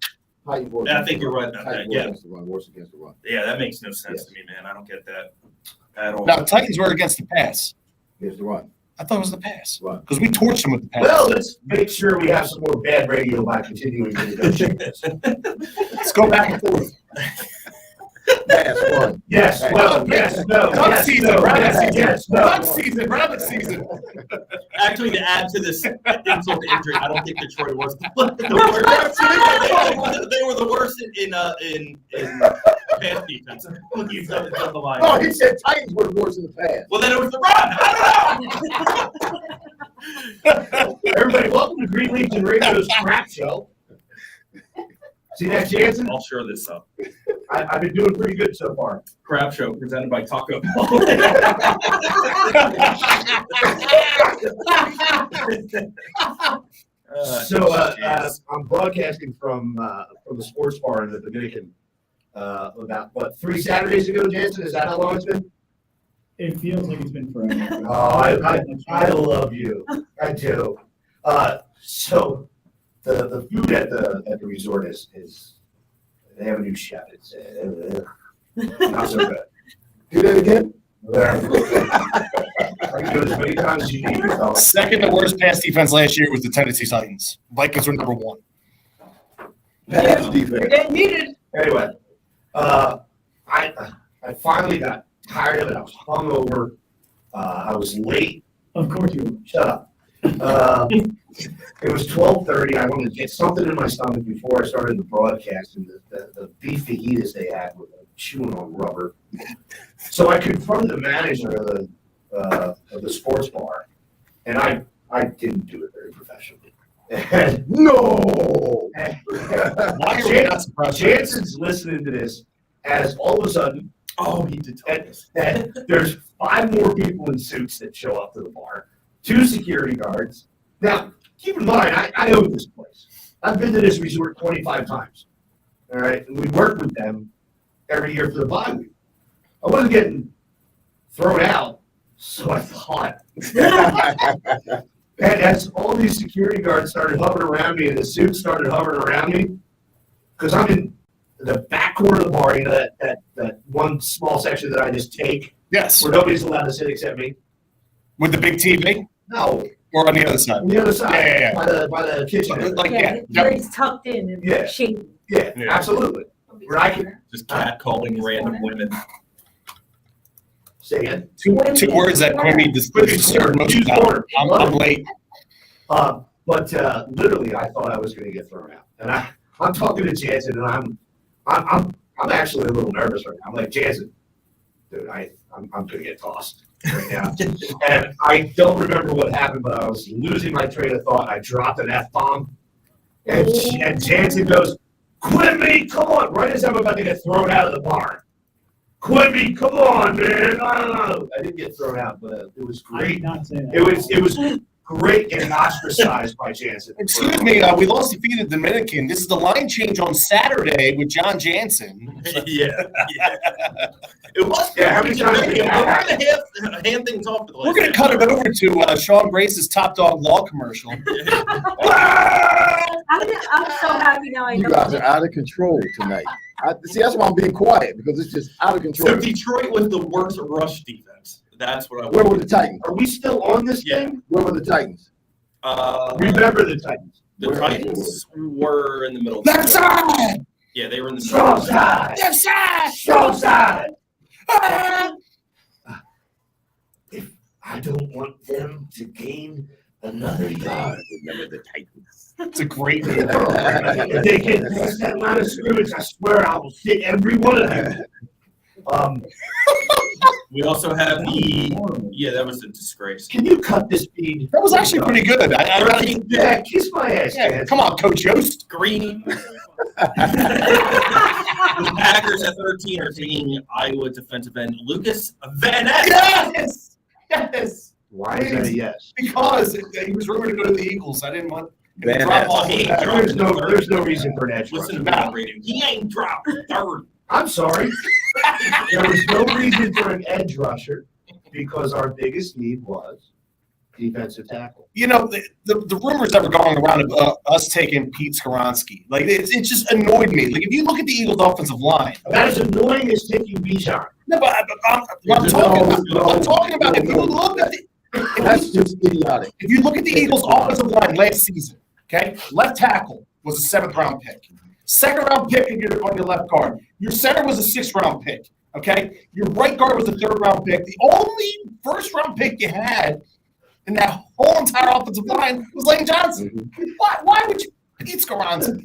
Titans was Yeah, I against think the you're run. right about Titans that. was Yeah. against the run, worse against the run. Yeah, that makes no sense to me, man. I don't get that at all. Now, Titans were against the pass. Against the run. I thought it was the pass Run. because we torched them with the pass. Well, let's make sure we have some more bad radio by continuing to negotiate. Let's go back and forth. Pass, run. Yes, well, yes, no, Duck yes, season, no, rabbit yes, season. yes, Duck no. season, rabbit season. Actually, to add to this insult to injury, I don't think Detroit was the worst. They were the worst in pass defense. He's done the line. Oh, he said Titans were worse in the past. Well, then it was the run. I don't know. Everybody, welcome to Green Legion Radio's crap show. See that, Jansen? I'll share this up. I've been doing pretty good so far. Crab show presented by Taco Bell. I'm broadcasting from the sports bar in the Dominican about 3 Saturdays ago, Jansen. Is that how long it's been? It feels like it's been forever. Oh, I love you. I do. So the food at the resort is they have a new chef. It's not so good. Do that again? I can do it as many times as you need. Second to worst pass defense last year was the Tennessee Titans. Vikings were number 1. Pass defense. getting muted. Anyway, I finally got tired of it. I was hungover. I was late. Of course you. Shut up. It was 12:30. I wanted to get something in my stomach before I started the broadcast, and the beef fajitas they had were chewing on rubber. So I confronted the manager of the sports bar, and I didn't do it very professionally. And No. Why are we not surprised? Jansen's listening to this as all of a sudden, he did tell us. that there's 5 more people in suits that show up to the bar, 2 security guards. Now, keep in mind, I own this place. I've been to this resort 25 times. All right, and we work with them every year for the bye week. I wasn't getting thrown out, so I thought. And as all these security guards started hovering around me and the suits started hovering around me, because I'm in the back corner of the bar, you know, that one small section that I just take, Yes. where nobody's allowed to sit except me. With the big TV? No, Or on the other side? on the other side, Yeah. by the kitchen. Like, Yeah, yeah. where it's tucked in and Yeah. shady. Yeah, Yeah. absolutely. Where I can Just catcalling random women. say it. Two words that Quimby disturbed most of the time. I'm late. But literally, I thought I was going to get thrown out, and I'm talking to Jansen, and I'm actually a little nervous right now. I'm like, Jansen, dude, I'm going to get tossed right now. And I don't remember what happened, but I was losing my train of thought. I dropped an F-bomb, and Jansen goes, Quimby, come on! Right as I'm about to get thrown out of the bar. Quimby, come on, man! I don't know. I didn't get thrown out, but it was I did great. not say that. It was great getting ostracized by Jansen. Excuse me, we lost the feed of Dominican. This is the line change on Saturday with John Jansen. Yeah. It was. Yeah, how many times We're did you have going to hand things off to the We're going to cut it over to Sean Brace's Top Dog Law commercial. I'm so happy now I You know. guys are out of control tonight. See, that's why I'm being quiet, because it's just out of So control. Detroit was the worst rush defense. That's what I Where were the Titans? Are we still on this Yeah. thing? Where were the Titans? Remember the Titans. The Titans were in the middle. Left side! Yeah, they were in the middle. Strong side! Left side! Strong side! If I don't want them to gain another yard, Remember the Titans. It's a great if they get past that line of scrimmage, I swear I will hit every one of them. We also have that was a disgrace. Can you cut this feed? That was actually pretty good. Yeah, kiss my ass, Yeah, man. come on, Coach Yost. Green. The Packers at 13 are taking Iowa defensive end Lucas Van Ness. Yes! Yes! Why is that a yes? Because he was rumored to go to the Eagles. I didn't want Van to drop Ness. off He of that. There's no reason for an edge Listen rusher. to Matt Radio. He ain't dropped third. I'm sorry. There was no reason for an edge rusher because our biggest need was defensive tackle. You know, the rumors that were going around of us taking Pete Skoronski, like it just annoyed me. Like if you look at the Eagles' offensive line, About as annoying as taking Bijan. no, but I'm talking about if you look at That's just idiotic. if you look at the Eagles' offensive line last season, okay, left tackle was a 7th round pick, 2nd round pick on your left guard, your center was a 6th round pick, okay, your right guard was a 3rd round pick. The only 1st round pick you had in that whole entire offensive line was Lane Johnson. Why would you Pete Skoronski?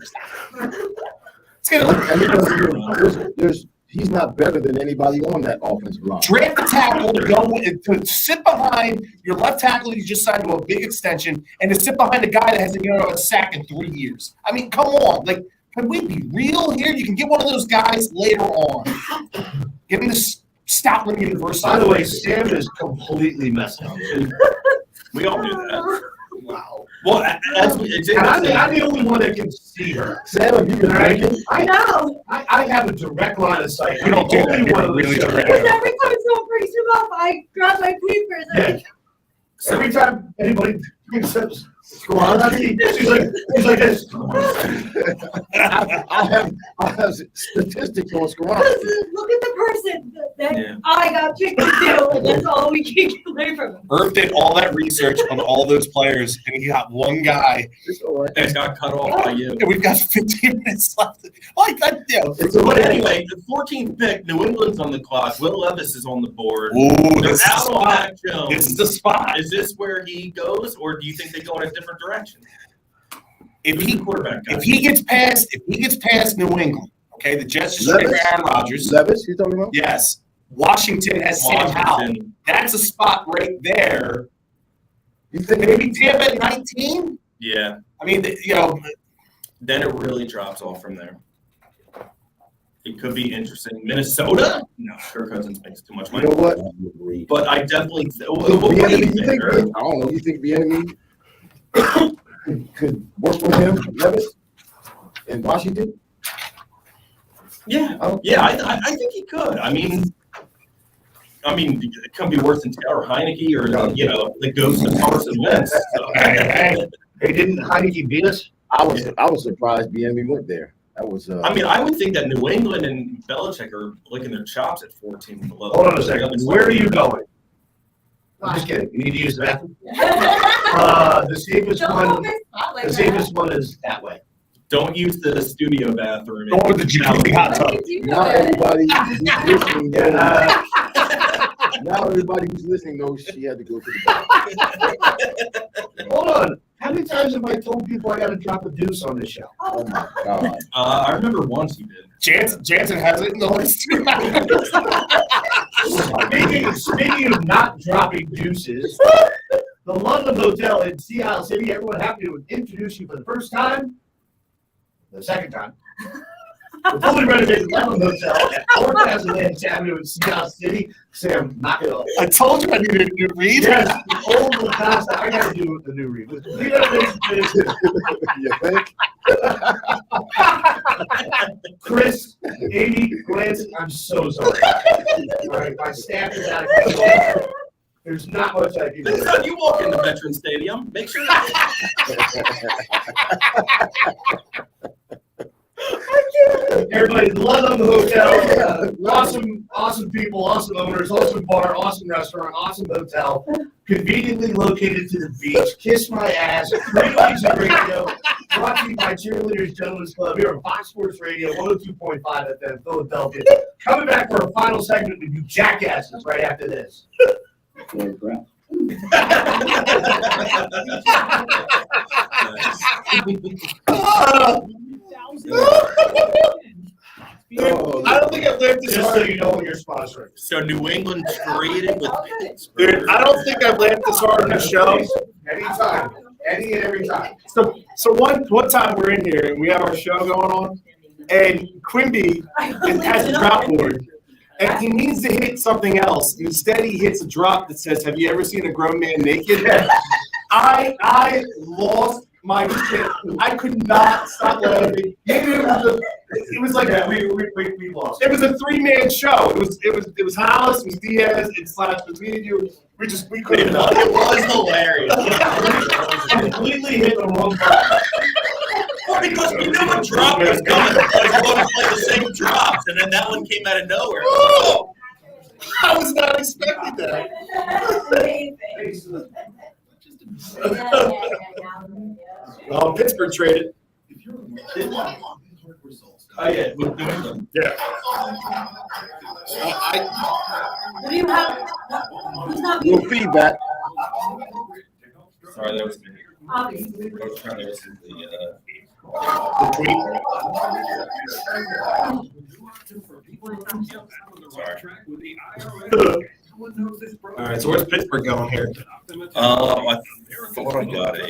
It's gonna He's not better than anybody on that offensive line. draft a tackle to sit behind your left tackle you just signed to a big extension, and to sit behind a guy that hasn't given up a sack in 3 years. I mean, come on, like, can we be real here? You can get one of those guys later on. Get him to Stoutland University. By the way, Sam is completely messed up. We all do that. Wow. Well, I'm I'm the only one that can see her. Sam, have you been drinking? I know. I have a direct line of sight. You don't do that. Only one of Really those direct. Because every time someone brings him up, I grab my papers and So every time anybody says Swarovski, she's like this. I have statistics on Swarovski. listen, look at the person that Yeah. I got picked to do, and that's all we can get away from him. Irv did all that research on all those players, and he got one guy. It's all right. That got cut off by you. And we've got 15 minutes left. Like that, It's But all right. anyway, the 14th pick, New England's on the clock. Will Levis is on the board. Ooh, They're this is the out on spot. Mac Jones. This is the spot. Is this where he goes, or do you think they go in a different direction? If Who's he the quarterback guy? if he gets past New England, okay, the Jets just traded Levis? for Aaron Rodgers. Levis, you talking about? Yes. Washington has Sam Howell. Washington. That's a spot right there. You think Maybe Tampa at 19? Yeah. I mean, you know, Then it really drops off from there. It could be interesting. Minnesota? No, Kirk Cousins makes too much You money. know what? But I definitely. What The do you enemy, think, you think? Eric? I don't know. You think the enemy could work for him, Levis, in Washington? Yeah, Oh. yeah, I think he could. I mean, it could be worse than Taylor Heineke or the ghost of Carson Wentz. So. Hey, didn't Heineke beat us? I was surprised the enemy went there. That was. I mean, I would think that New England and Belichick are licking their chops at 14 and below. Hold on a second. Where are you going? I'm just kidding. You need to use the bathroom. The safest one is that way. Don't use the studio bathroom. go with the jacuzzi hot tub. Not everybody who's listening knows. Now everybody who's listening knows she had to go to the bathroom. Hold on. How many times have I told people I got to drop a deuce on this show? Oh my God. I remember once you did. Jansen has it in the list. Speaking of not dropping deuces, the London Hotel in Seattle City, everyone happy to introduce you for the first time, the second time. The fully renovated London Hotel at 4000 Lance Avenue in Seattle City. Sam, knock it off. I told you I needed a new read. Yes, the old Lacoste. I got to do with the new read. With the renovation, You think? Chris, Amy, Lance, I'm so sorry. All right, my staff is out of control. There's not much I can do. Next time you walk into Veteran Stadium, make sure that. Everybody, love the hotel. Awesome people, awesome owners, awesome bar, awesome restaurant, awesome hotel. Conveniently located to the beach. Kiss my ass. 3 weeks of radio. Brought to you by Cheerleaders Gentlemen's Club here on Fox Sports Radio 102.5 FM Philadelphia. Coming back for our final segment with you jackasses right after this. I don't think I've laughed this Just so hard. you know what you're sponsoring. So New England traded with Pittsburgh. Dude, I don't think I've laughed this hard on the show. Anytime. Any and every time. So one time we're in here and we have our show going on, and Quimby has a drop board, and he needs to hit something else. Instead, he hits a drop that says, "Have you ever seen a grown man naked?" I lost my shit. I could not stop laughing. It was like we lost. It was a 3-man show. It was Hollis, it was Diaz, it was me and you. We couldn't. It was hilarious. Completely hit the wrong button. Well, because we knew a drop was coming. Like, we wanted to play the same drops, and then that one came out of nowhere. Oh, I was not expecting that. Well, Pittsburgh traded. Oh, yeah. With New England. Yeah. What do you have? Who's not Little being? feedback. Sorry, that was me. Obviously. I was trying to listen to the All right, so where's Pittsburgh going here? I thought I got a.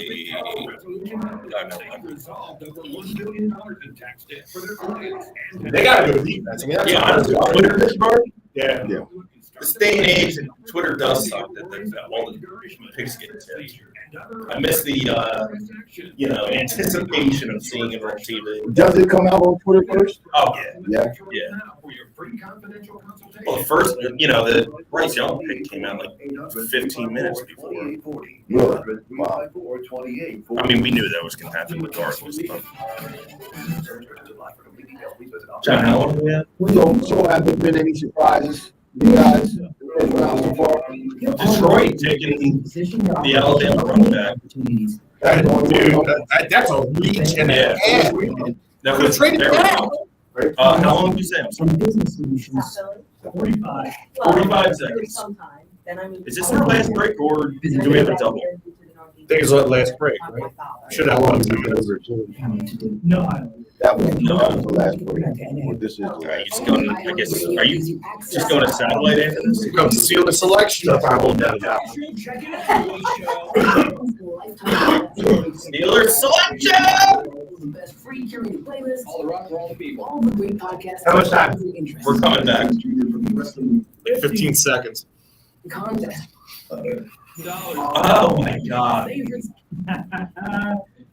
They got to go defense. I mean, that's Yeah, honestly, Twitter, Pittsburgh. yeah. This day and age, and Twitter does suck. That all the picks get tipped. I miss the, anticipation of seeing it on TV. Does it come out on Twitter first? Oh, yeah. Yeah. Yeah. Well, the first, the Bryce Young pick came out like 15 minutes before. Really? Wow. I mean, we knew that was going to happen regardless. But... John, how long do we have? So have there been any surprises, you guys, so far? Detroit taking the Alabama running back. That's a reach and a half. That was Traded very back. well. How long did you say? I'm sorry. Business solutions, 45. 45 seconds. Sometime, then I mean. Is this our last break or do we have a double? I think it's our last break, right? Should have one. No, I don't. That was the last break. What this is. All right, you just going, I guess, are you just going to satellite after this? Come to seal the selection. I won't doubt that. Steelers selection! Best free curated playlist. All the rock for all the people. All the great podcasts. How much time? We're coming back. 15 seconds. Contest. Oh my God.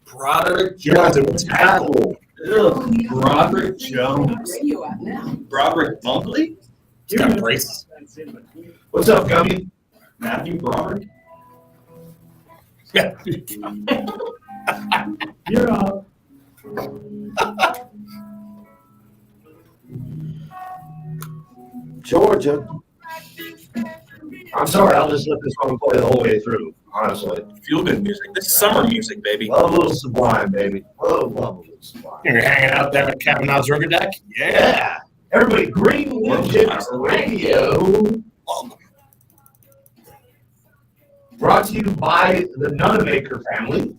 Broderick Jones tackle. Ugh, Broderick Jones. Radio app now. Broderick Bunkley? He's got braces. What's up, Gummy? Matthew Broderick? Yeah. You're up. Georgia. I'm sorry, I'll just let this one play the whole way through, honestly. Feel good music. This is summer music, baby. Love a little Sublime, baby. Love a little Sublime. You're hanging out there at Kavanaugh's River Deck? Yeah. Everybody, Green Legit Radio. Brought to you by the Nunamaker family.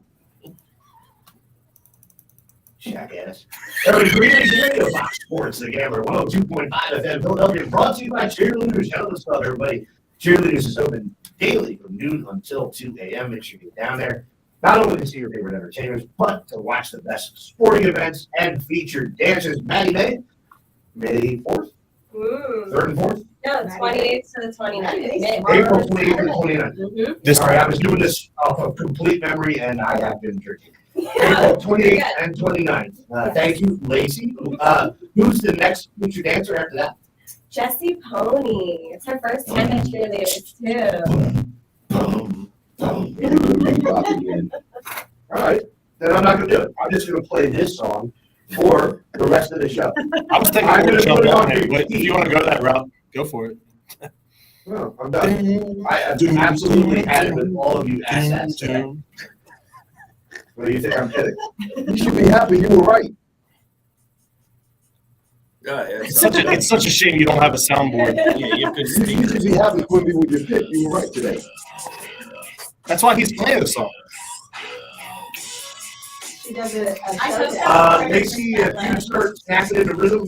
Jackass. Everybody, Green Legit Radio, Fox Sports, The Gambler, 102.5 FM, Philadelphia. Brought to you by Cheerleaders. Shout out to stuff, everybody. Cheerleaders is open daily from noon until 2 a.m. Make sure you get down there. Not only to see your favorite entertainers, but to watch the best sporting events and featured dances. Maddie May 4th? 3rd and 4th? No, 28th to the 29th. April 28th and 29th. Mm-hmm. Sorry, I was doing this off of complete memory and I have been drinking. April 28th and 29th. Thank you, Lacey. Who's the next featured dancer after that? Jessie Pony. It's her first time at Cheerleaders, too. All right. Then I'm not going to do it. I'm just going to play this song for the rest of the show. I was thinking I'm we're going to jump put it on on it, but if you want to go that route, go for it. No, I'm done. I absolutely had it with all of you assets today. What do you think? I'm kidding. You should be happy you were right. It's such a shame you don't have a soundboard. Yeah, you could You should be happy, Quimby, with your pick. You were right today. That's why he's playing the song. She does it. Lacey, if you start snapping in the rhythm,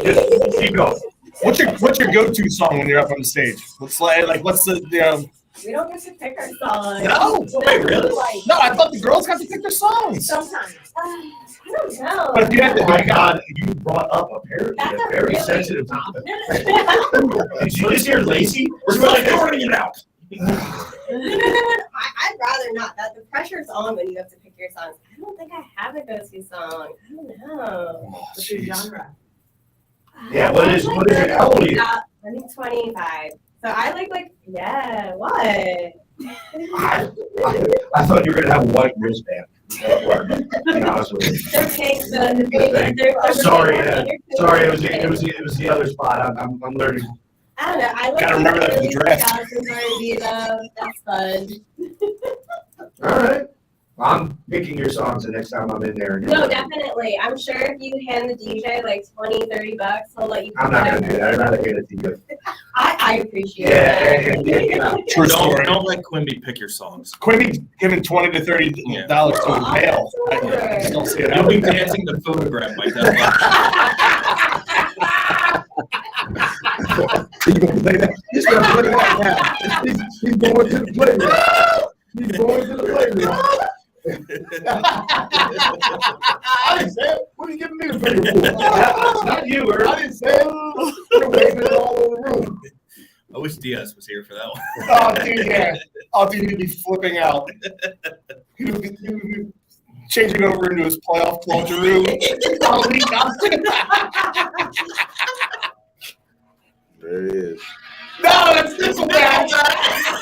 just keep going. What's your go-to song when you're up on the stage? What's what's the We don't get to pick our songs. No, Wait, really? No, I thought the girls got to pick their songs. Sometimes. I don't know. But if you have to, my God, you brought up apparently a very sensitive topic. Did you just hear Lacey? We're really sorting it out. I'd rather not. That the pressure's on when you have to pick your songs. I don't think I have a go-to song. I don't know. What's your genre? Yeah, what is it? How old are you? I'm 25. So I like what? I thought you were gonna have a white wristband. To be honest with you. They're pink, they're Sorry, it was the other spot. I'm learning. I don't know. I like Gotta remember that for the draft. R&B though. That's fun. All right. I'm picking your songs the next time I'm in there. No, definitely. I'm sure if you hand the DJ like $20-$30, he'll let you. I'm not gonna do that. I'd rather hand it to you. I appreciate it. Yeah. True story. Don't let Quimby pick your songs. Quimby giving $20 to $30 to a male. I just don't see it. You'll be dancing the photograph by that. He's gonna play that. He's gonna play that now. He's going to the playground. He's going to the playground. I didn't say it. What are you giving me the finger for? It's not you, Earl. I didn't say it. You're waving it all over the room. I wish Diaz was here for that one. Oh, dude, yeah. Oh, dude, he'd be flipping out. He would be changing over into his playoff Claude Giroux. There it is. No, that's Nickelback.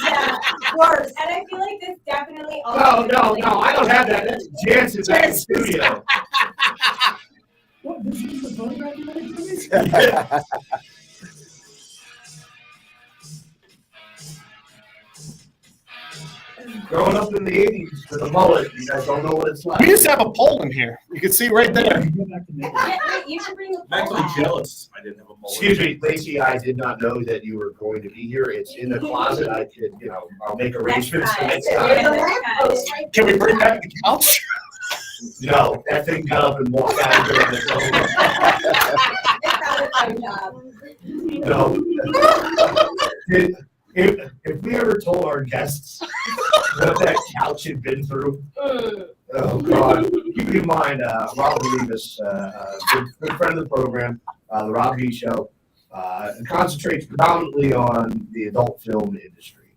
Yeah, worse. And I feel like this definitely. No, I don't have that. That's Jansen's at the studio. What, this is the photograph you wanted to me? Growing up in the 80s with a mullet, you guys don't know what it's like. We used to have a pole in here. You can see right there. You should bring the I'm actually jealous I didn't have a mullet. Excuse me, Lacey, I did not know that you were going to be here. It's in the closet. I could, I'll make arrangements for next time. Can we bring back the couch? No, that thing got up and walked out of No. If we ever told our guests what that couch had been through, oh God! Keep in mind, Robert Rivas, good friend of the program, the Rob V Show, concentrates predominantly on the adult film industry,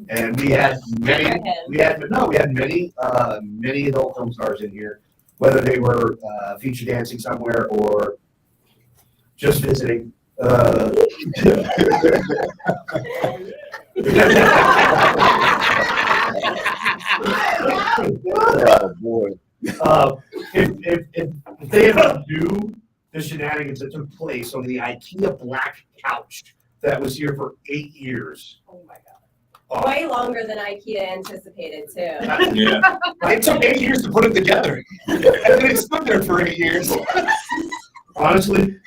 and we had many adult film stars in here, whether they were feature dancing somewhere or just visiting. Oh boy. If they ever knew the shenanigans that took place on the IKEA black couch that was here for 8 years. Oh my God. Way longer than IKEA anticipated too. Yeah. It took 8 years to put it together. And then it stood there for 8 years. Honestly,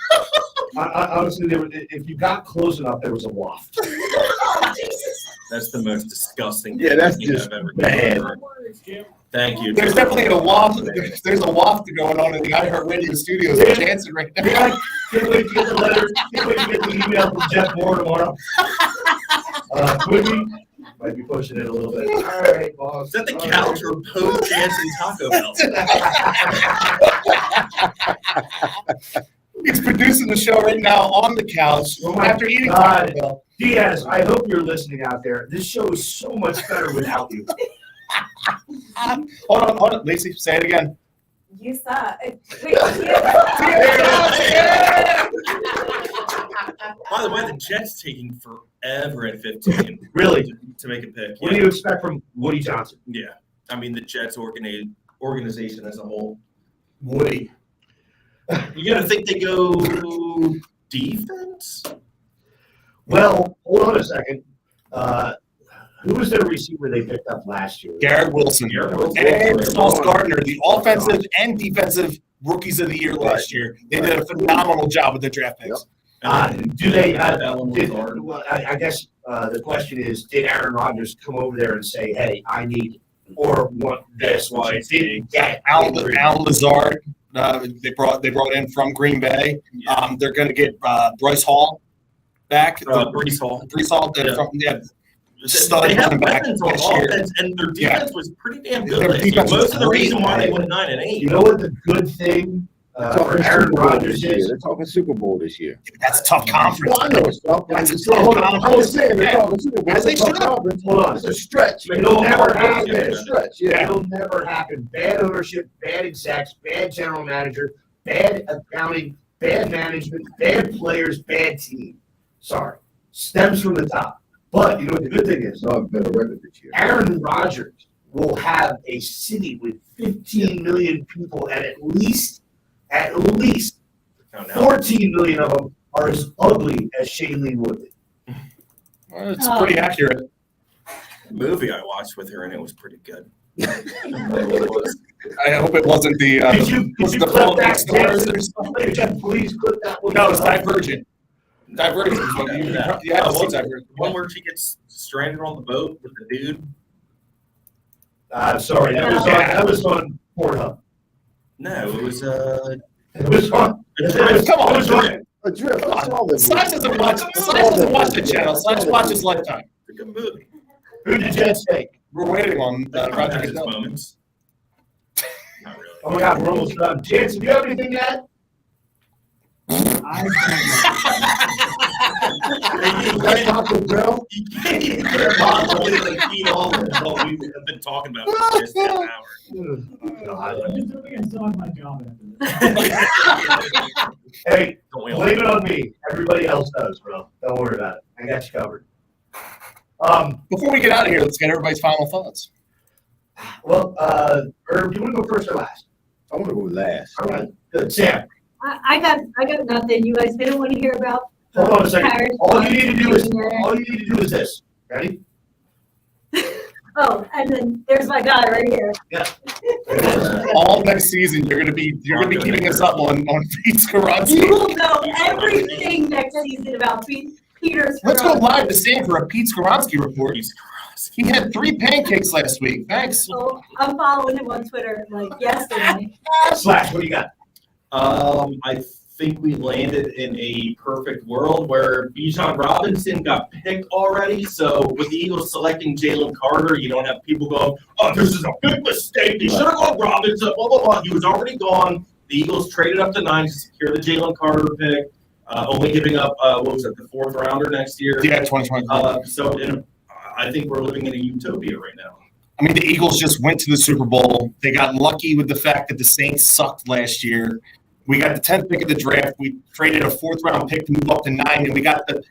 if you got close enough, there was a waft. That's the most disgusting. Yeah, that's thing just I've ever bad. done. Thank you. There's definitely a waft. There's a waft going on in the iHeartRadio studios in Jansen right now. Can't wait to get the letter. Can't wait to get the email from Jeff Moore tomorrow. Quickly, might be pushing it a little bit. All right, boss. Is that the couch or post Jansen Taco Bell? He's producing the show right now on the couch after eating Taco Bell. Diaz, I hope you're listening out there. This show is so much better without you. Hold on. Lacey, say it again. You suck. Wait, By the way, the Jets taking forever at 15. Really? To make a pick. What do you expect from Woody Johnson? Yeah. I mean, the Jets organization as a whole. Woody. You got to think they go defense? Well, hold on a second. Who was their receiver they picked up last year? Garrett Wilson. And Sauce Gardner, the offensive and defensive rookies of the year last year. They did a phenomenal job with the draft picks. Do they? I guess the question is, did Aaron Rodgers come over there and say, "Hey, I need or want this"? Why didn't get Al Lazard? They brought in from Green Bay. They're going to get Bryce Hall back. Breece Hall. Stud they have running back weapons on this year. offense, and their defense was pretty damn good. Their last year. defense was Most of the great, reason why they man. went 9-8. You know what the good thing for Aaron Rodgers is? They're talking Super Bowl this year. That's a tough conference. Well, I know it's tough. That's a It's tough tough. conference. I was saying they're talking Super Bowl. As they It's a tough should. conference. Hold on. It's a stretch. It'll never It's a happen. stretch. Yeah. It'll never happen. Bad ownership, bad execs, bad general manager, bad accounting, bad management, bad players, bad team. Sorry. Stems from the top. But you know what the good thing is? No, I've been a record this year. Aaron Rodgers will have a city with 15 million people, and at least 14 million of them are as ugly as Shailene Woodley. Well, it's pretty accurate. The movie I watched with her, and it was pretty good. I hope it wasn't the. Did you the clip that? Stars or something? Jeff, please clip that one. No, it's Divergent. Divergent is what you have to see Divergent. One where she gets stranded on the boat with the dude. Sorry, that was on Pornhub. No, it was It was on. Come on, It was on. Adrift. That's all it Slash doesn't watch the channel. Slash watches Lifetime. a good movie. Who did Jets take? We're waiting on Roger Had his Goodell. moments. Not really. Oh my God, we're almost done. Jansen, do you have anything to add? That Taco Bell? You can't even put a bottle in and feed all of what we have been talking about for just an hour. I'm just hoping I still have my job after this. Hey, Don't we all? blame it on me. Everybody else does, bro. Don't worry about it. I got you covered. Before we get out of here, let's get everybody's final thoughts. Well, Herb, do you want to go first or last? I want to go last. All right. Good. Sam, I got nothing. You guys didn't want to hear about. hold on a second. Paris. All you need to do is this. Ready? Oh, and then there's my guy right here. Yeah. All next season, you're gonna be keeping us up on Pete Skoronski. You will know everything next season about Peter. Let's go live to Sam for a Pete Skoronski report. He had 3 pancakes last week. Thanks. So I'm following him on Twitter like yesterday. Slash, what do you got? I think we landed in a perfect world where Bijan Robinson got picked already. So with the Eagles selecting Jalen Carter, you don't have people going, "Oh, this is a big mistake. They should have gone Robinson." Blah blah blah. He was already gone. The Eagles traded up to 9 to secure the Jalen Carter pick, only giving up what was it, the 4th rounder next year? Yeah, 2020. So I think we're living in a utopia right now. I mean, the Eagles just went to the Super Bowl. They got lucky with the fact that the Saints sucked last year. We got the 10th pick of the draft. We traded a 4th round pick to move up to 9, and we got the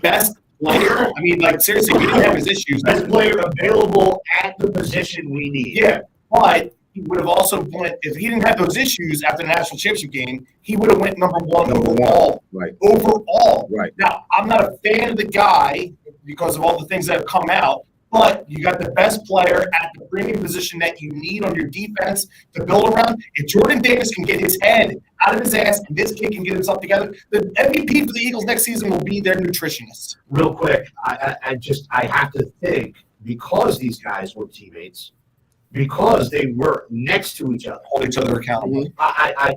best player. I mean, like, seriously, we didn't have his issues. Best player available at the position we need. Yeah, but he would have also went, if he didn't have those issues after the national championship game, he would have went number one overall. Right. Overall. Right. Now, I'm not a fan of the guy because of all the things that have come out, but you got the best player at the premium position that you need on your defense to build around. If Jordan Davis can get his head out of his ass and this kid can get himself together, the MVP for the Eagles next season will be their nutritionist. Real quick, I have to think, because these guys were teammates, because they were next to each other, hold each other accountable. I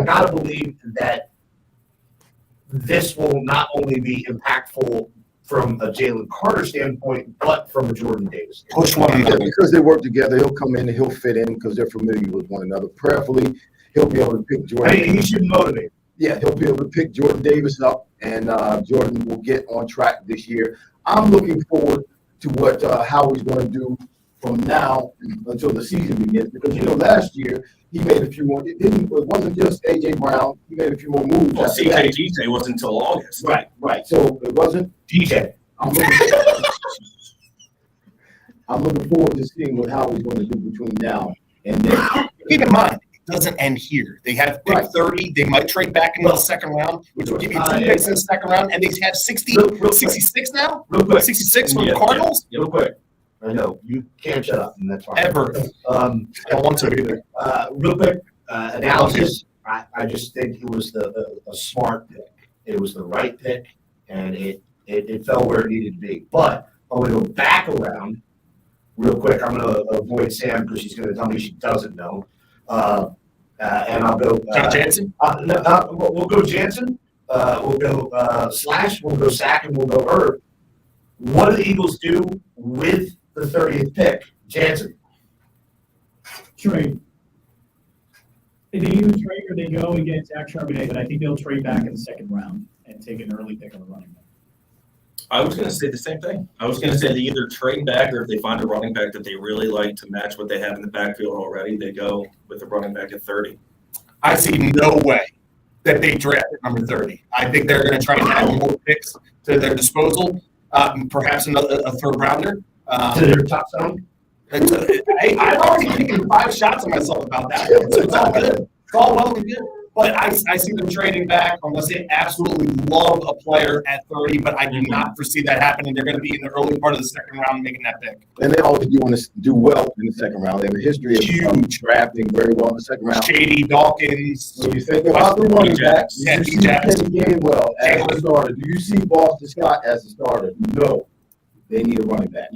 gotta believe that this will not only be impactful from a Jalen Carter standpoint, but from a Jordan Davis standpoint. Push one another. Because they work together, he'll come in and he'll fit in because they're familiar with one another. Prayerfully, he'll be able to pick Jordan. I mean, he should motivate. Yeah, he'll be able to pick Jordan Davis up, and Jordan will get on track this year. I'm looking forward to what Howie's going to do from now until the season begins, because last year he made a few more. It wasn't just AJ Brown. He made a few more moves. Well, CJ wasn't until August. Right. So it wasn't DJ. I'm looking forward to seeing what Howie's going to do between now and then. Keep in mind, it doesn't end here. They have pick 30. They might trade back into the second round, which will give you 2 picks in the second round, and they have 66 now? Real quick. 66 from the Cardinals? Real quick. I know you can't shut up, and that's fine. Ever. I don't want to either. Real quick analysis. I just think it was a smart pick. It was the right pick, and it fell where it needed to be. But I'm going to go back around real quick. I'm going to avoid Sam because she's going to tell me she doesn't know. And I'll go Jansen. We'll go Jansen. We'll go Slash. We'll go Sack, and we'll go Herb. What do the Eagles do with the 30th pick? Jansen. Trade. They either trade or they go and get Zach Charbonnet, but I think they'll trade back in the second round and take an early pick of a running back. I was going to say the same thing. I was going to say they either trade back, or if they find a running back that they really like to match what they have in the backfield already, they go with the running back at 30. I see no way that they draft at number 30. I think they're going to try and add more picks to their disposal, perhaps a third rounder. To their top zone? Hey, I've already taken 5 shots at myself about that. It's all good. It's all well and good. But I see them trading back unless they absolutely love a player at 30, but I do not foresee that happening. They're going to be in the early part of the second round making that pick. And they always want to do well in the second round. They have a history of drafting very well in the second round. Shady, Dawkins. When you think about the running backs, Yeah, you D. see Jackson. Kenny Gainwell as the starter. Do you see Boston Scott as the starter? No. They need a running back.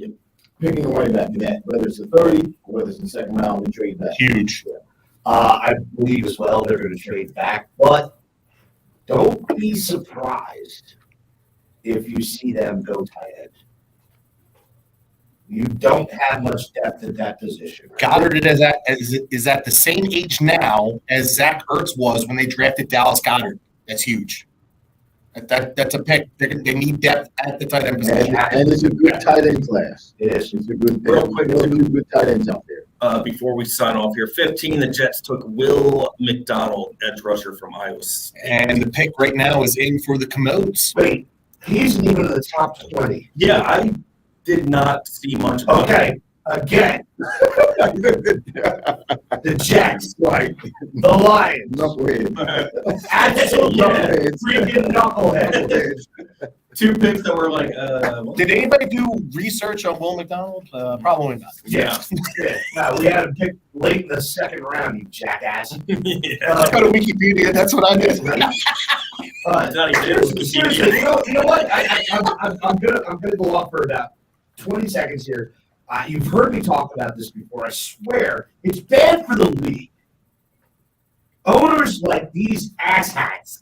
Picking a running back for that, whether it's a 30 or whether it's in the second round, they trade back. Huge. I believe as well they're going to trade back, but don't be surprised if you see them go tight end. You don't have much depth at that position. Right? Goddard is at the same age now as Zach Ertz was when they drafted Dallas Goedert. That's huge. That's a pick. They need depth at the tight end position. And it's a good tight end class. It is. It's a good, Real quick, there's a few good tight ends out there. Before we sign off here, 15, the Jets took Will McDonald, edge rusher from Iowa State. And the pick right now is in for the Commodes. Wait, he's even in the top 20. Yeah, I did not see much of Okay, again, the Jets, Right. the Lions, Knucklehead. absolute Knuckleheads. freaking knucklehead. Knuckleheads. 2 picks that were like, Did anybody do research on Will McDonald? Probably not. Yeah. No, we had him picked late in the second round, you jackass. Let's go to Wikipedia. That's what I did. Seriously, you know what? I'm gonna go off for about 20 seconds here. You've heard me talk about this before. I swear, it's bad for the league. Owners like these asshats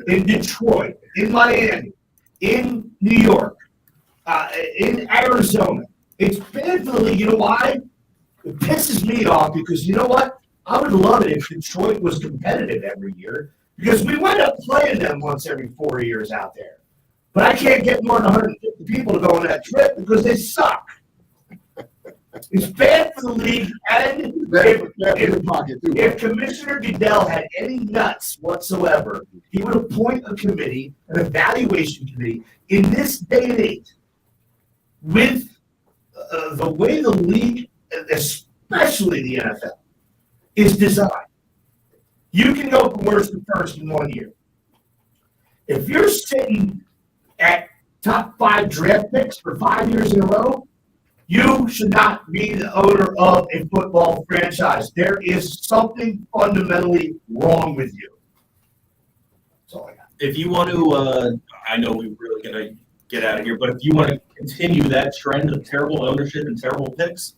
in Detroit, in Miami, in New York, in Arizona. It's bad for the league. You know why? It pisses me off because you know what? I would love it if Detroit was competitive every year because we wind up playing them once every 4 years out there. But I can't get more than 150 people to go on that trip because they suck. It's bad for the league, and if Commissioner Goodell had any nuts whatsoever, he would appoint a committee, an evaluation committee, in this day and age, with the way the league, especially the NFL, is designed. You can go from worst to first in 1 year. If you're sitting at top 5 draft picks for 5 years in a row, you should not be the owner of a football franchise. There is something fundamentally wrong with you. That's all I got. if you want to, I know we're really going to get out of here, but if you want to continue that trend of terrible ownership and terrible picks,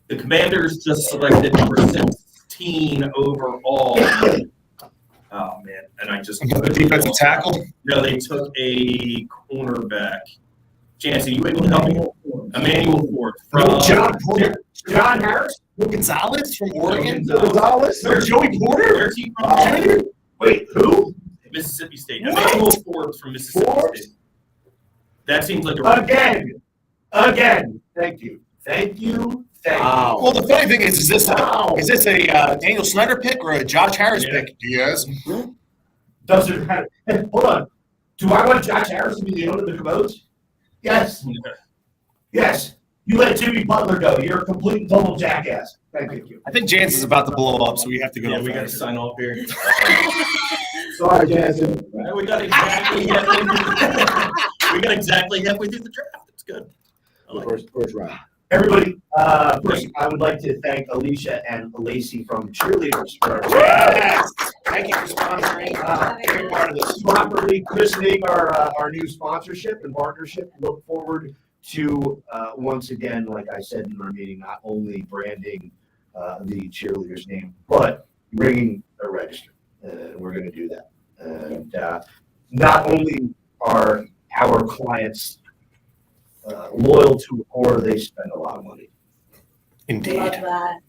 the Commanders just selected number 16 overall. Oh, man. And I just. Another defensive tackle? No, they took a cornerback. Jansen, you able to help me? Emmanuel Ford. From John Harris? Gonzalez from Oregon? Gonzalez? Or Joey Porter? Where's he from? Wait, who? Mississippi State. Emmanuel Ford from Mississippi State. That seems like a Again. Thank you. Wow. Well, the funny thing is this a Daniel Snyder pick or a Josh Harris pick? Yes. Doesn't matter. Hold on. Do I want Josh Harris to be the owner of the Commodes? Yes. Yes. You let Jimmy Butler go. You're a complete and total jackass. Thank you. I think Jansen's about to blow up, so we have to go. Yeah, we got to sign off here. Sorry, Jansen. We got exactly halfway through the draft. It's good. First round. Everybody, first, I would like to thank Alicia and Lacey from Cheerleaders for Yes. Thank you for sponsoring. Being part of this. properly christening our new sponsorship and partnership. Look forward to, once again, like I said in our meeting, not only branding the Cheerleaders name, but bringing a register. We're going to do that. And not only are our clients loyal to or they spend a lot of money. Indeed. Love that.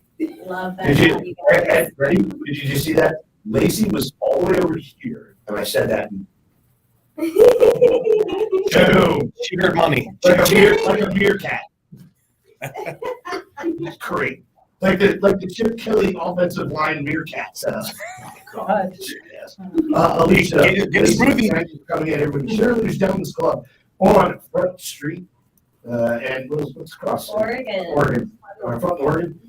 Love that. Did you, Ed, ready? Did you just see that? Lacey was all the way over here, and I said that. Boom. She heard money. Like a meerkat. Great. Like the Chip Kelly offensive line meerkat setup. God. Yes. Alicia, Get us moving. thank you for coming in. Everybody, Cheerleaders Gentlemen's Club on Front Street. And what's across? Oregon. Front Oregon.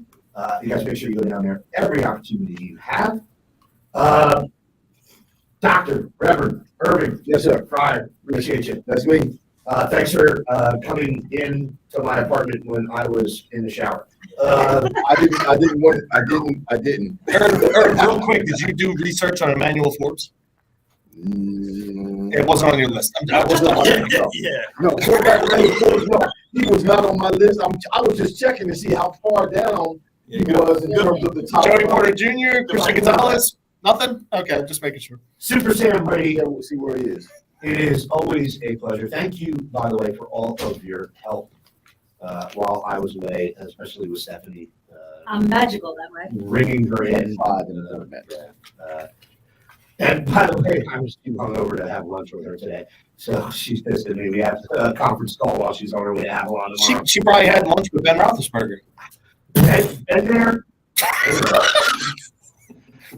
You guys make sure you go down there every opportunity you have. Dr. Reverend Irving. Yes, sir. Fryer. Appreciate you. That's me. Thanks for coming in to my apartment when I was in the shower. I didn't. Eric, real quick, did you do research on Emmanuel Forbes? It wasn't on your list. I was not on No, he was not on my list. I was just checking to see how far down he was in terms of the top. Joey Porter Jr., Christian Gonzalez, nothing? Okay, just making sure. Super Sam Brady. Yeah, we'll see where he is. It is always a pleasure. Thank you, by the way, for all of your help while I was away, especially with Stephanie. I'm magical that way. Bringing her in. And by the way, I was too hungover to have lunch with her today. So she's pissed at me. We have a conference call while she's on her way to Avalon tomorrow. She probably had lunch with Ben Roethlisberger. And there.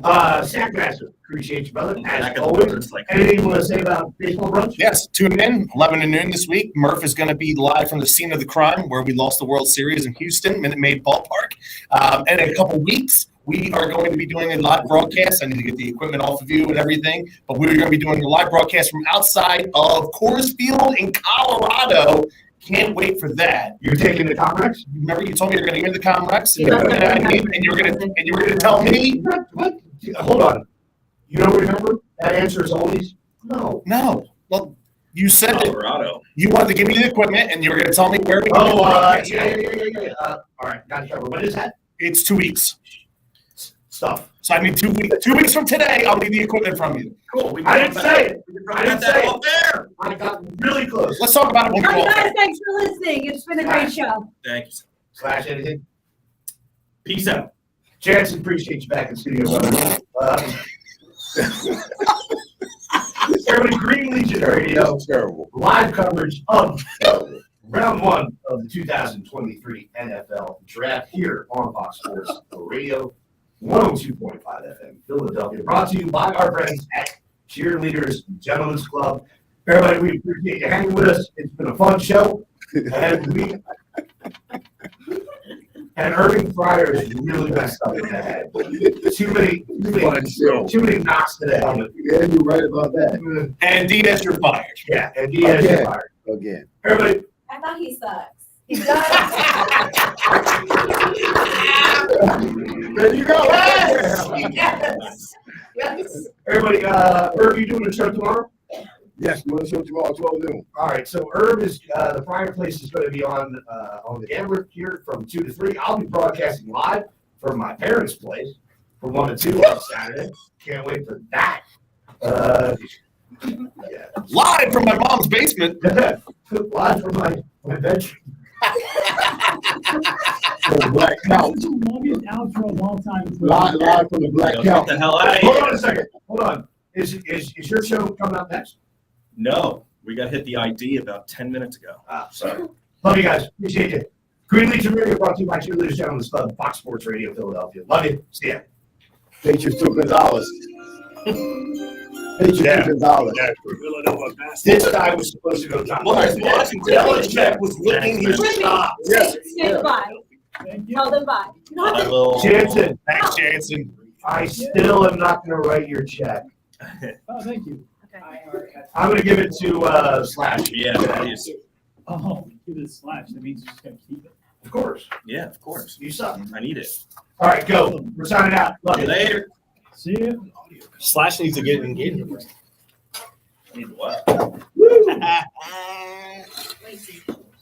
Sackmaster, appreciate you, brother. As always, anything you want to say about baseball brunch? Yes, tune in 11 to noon this week. Murph is going to be live from the scene of the crime where we lost the World Series in Houston, Minute Maid Ballpark. And in a couple weeks, we are going to be doing a live broadcast. I need to get the equipment off of you and everything, but we're going to be doing a live broadcast from outside of Coors Field in Colorado. Can't wait for that. You're taking the Comrex? Remember, you told me you're going to give me the Comrex, and you were going to tell me. What? Hold on. You don't remember? That answer is always no. No. Well, you said Colorado. that you wanted to give me the equipment, and you were going to tell me where we can Oh, do it. yeah. All right, got you. When is that? It's 2 weeks. Stuff. So I need 2 weeks. 2 weeks from today, I'll need the equipment from you. Cool. I didn't say it. I didn't say it. There. I got really close. Let's talk about it when All we're right, off. guys, thanks for listening. It's been a great show. Thank you. Slash anything. Peace out. Jansen, appreciate you back in studio, brother. Everybody, Green Legion Radio. Terrible. Live coverage of round one of the 2023 NFL Draft here on Fox Sports Radio, 102.5 FM, Philadelphia. Brought to you by our friends at Cheerleaders Gentlemen's Club. Everybody, we appreciate you hanging with us. It's been a fun show. And Irving Fryer is really messed up in the head. Too many knocks to the helmet. Yeah, you're right about that. And Diaz, you're fired. Yeah, and Diaz is fired. Again. Everybody, I thought he sucks. He does. There you go. Yes. Everybody, Irv, you doing a show tomorrow? Yes, we'll show tomorrow, 12 noon. All right, so Irv is the fireplace is going to be on the Gambler here from 2 to 3. I'll be broadcasting live from my parents' place from 1 to 2 on Saturday. Can't wait for that. Live from my mom's basement. Live from my bedroom. From the Black Couch. That's the longest outro of all time. Live from the Black Get Couch. the hell out of Hold here. on a second. Hold on. Is your show coming up next? No, we got hit the ID about 10 minutes ago. Sorry. Love you guys. Appreciate you. Green Legion Radio brought to you by Cheerleaders Gentlemen's Club, Fox Sports Radio, Philadelphia. Love you. See ya. Pictures to Gonzalez. Pictures to Gonzalez. This guy was supposed to go down. Belichick was licking his chops. Yes. Stand by. Tell them bye. I will. Jansen, Thanks, Jansen. I still am not going to write your check. Oh, thank you. I'm going to give it to Slash. Yeah, please. Oh, give it a slash. That means you're just going to keep it. Of course. Yeah, of course. You suck. I need it. All right, go. We're signing out. Love See you you. later. See you. Slash needs to get engaged with Need what? her.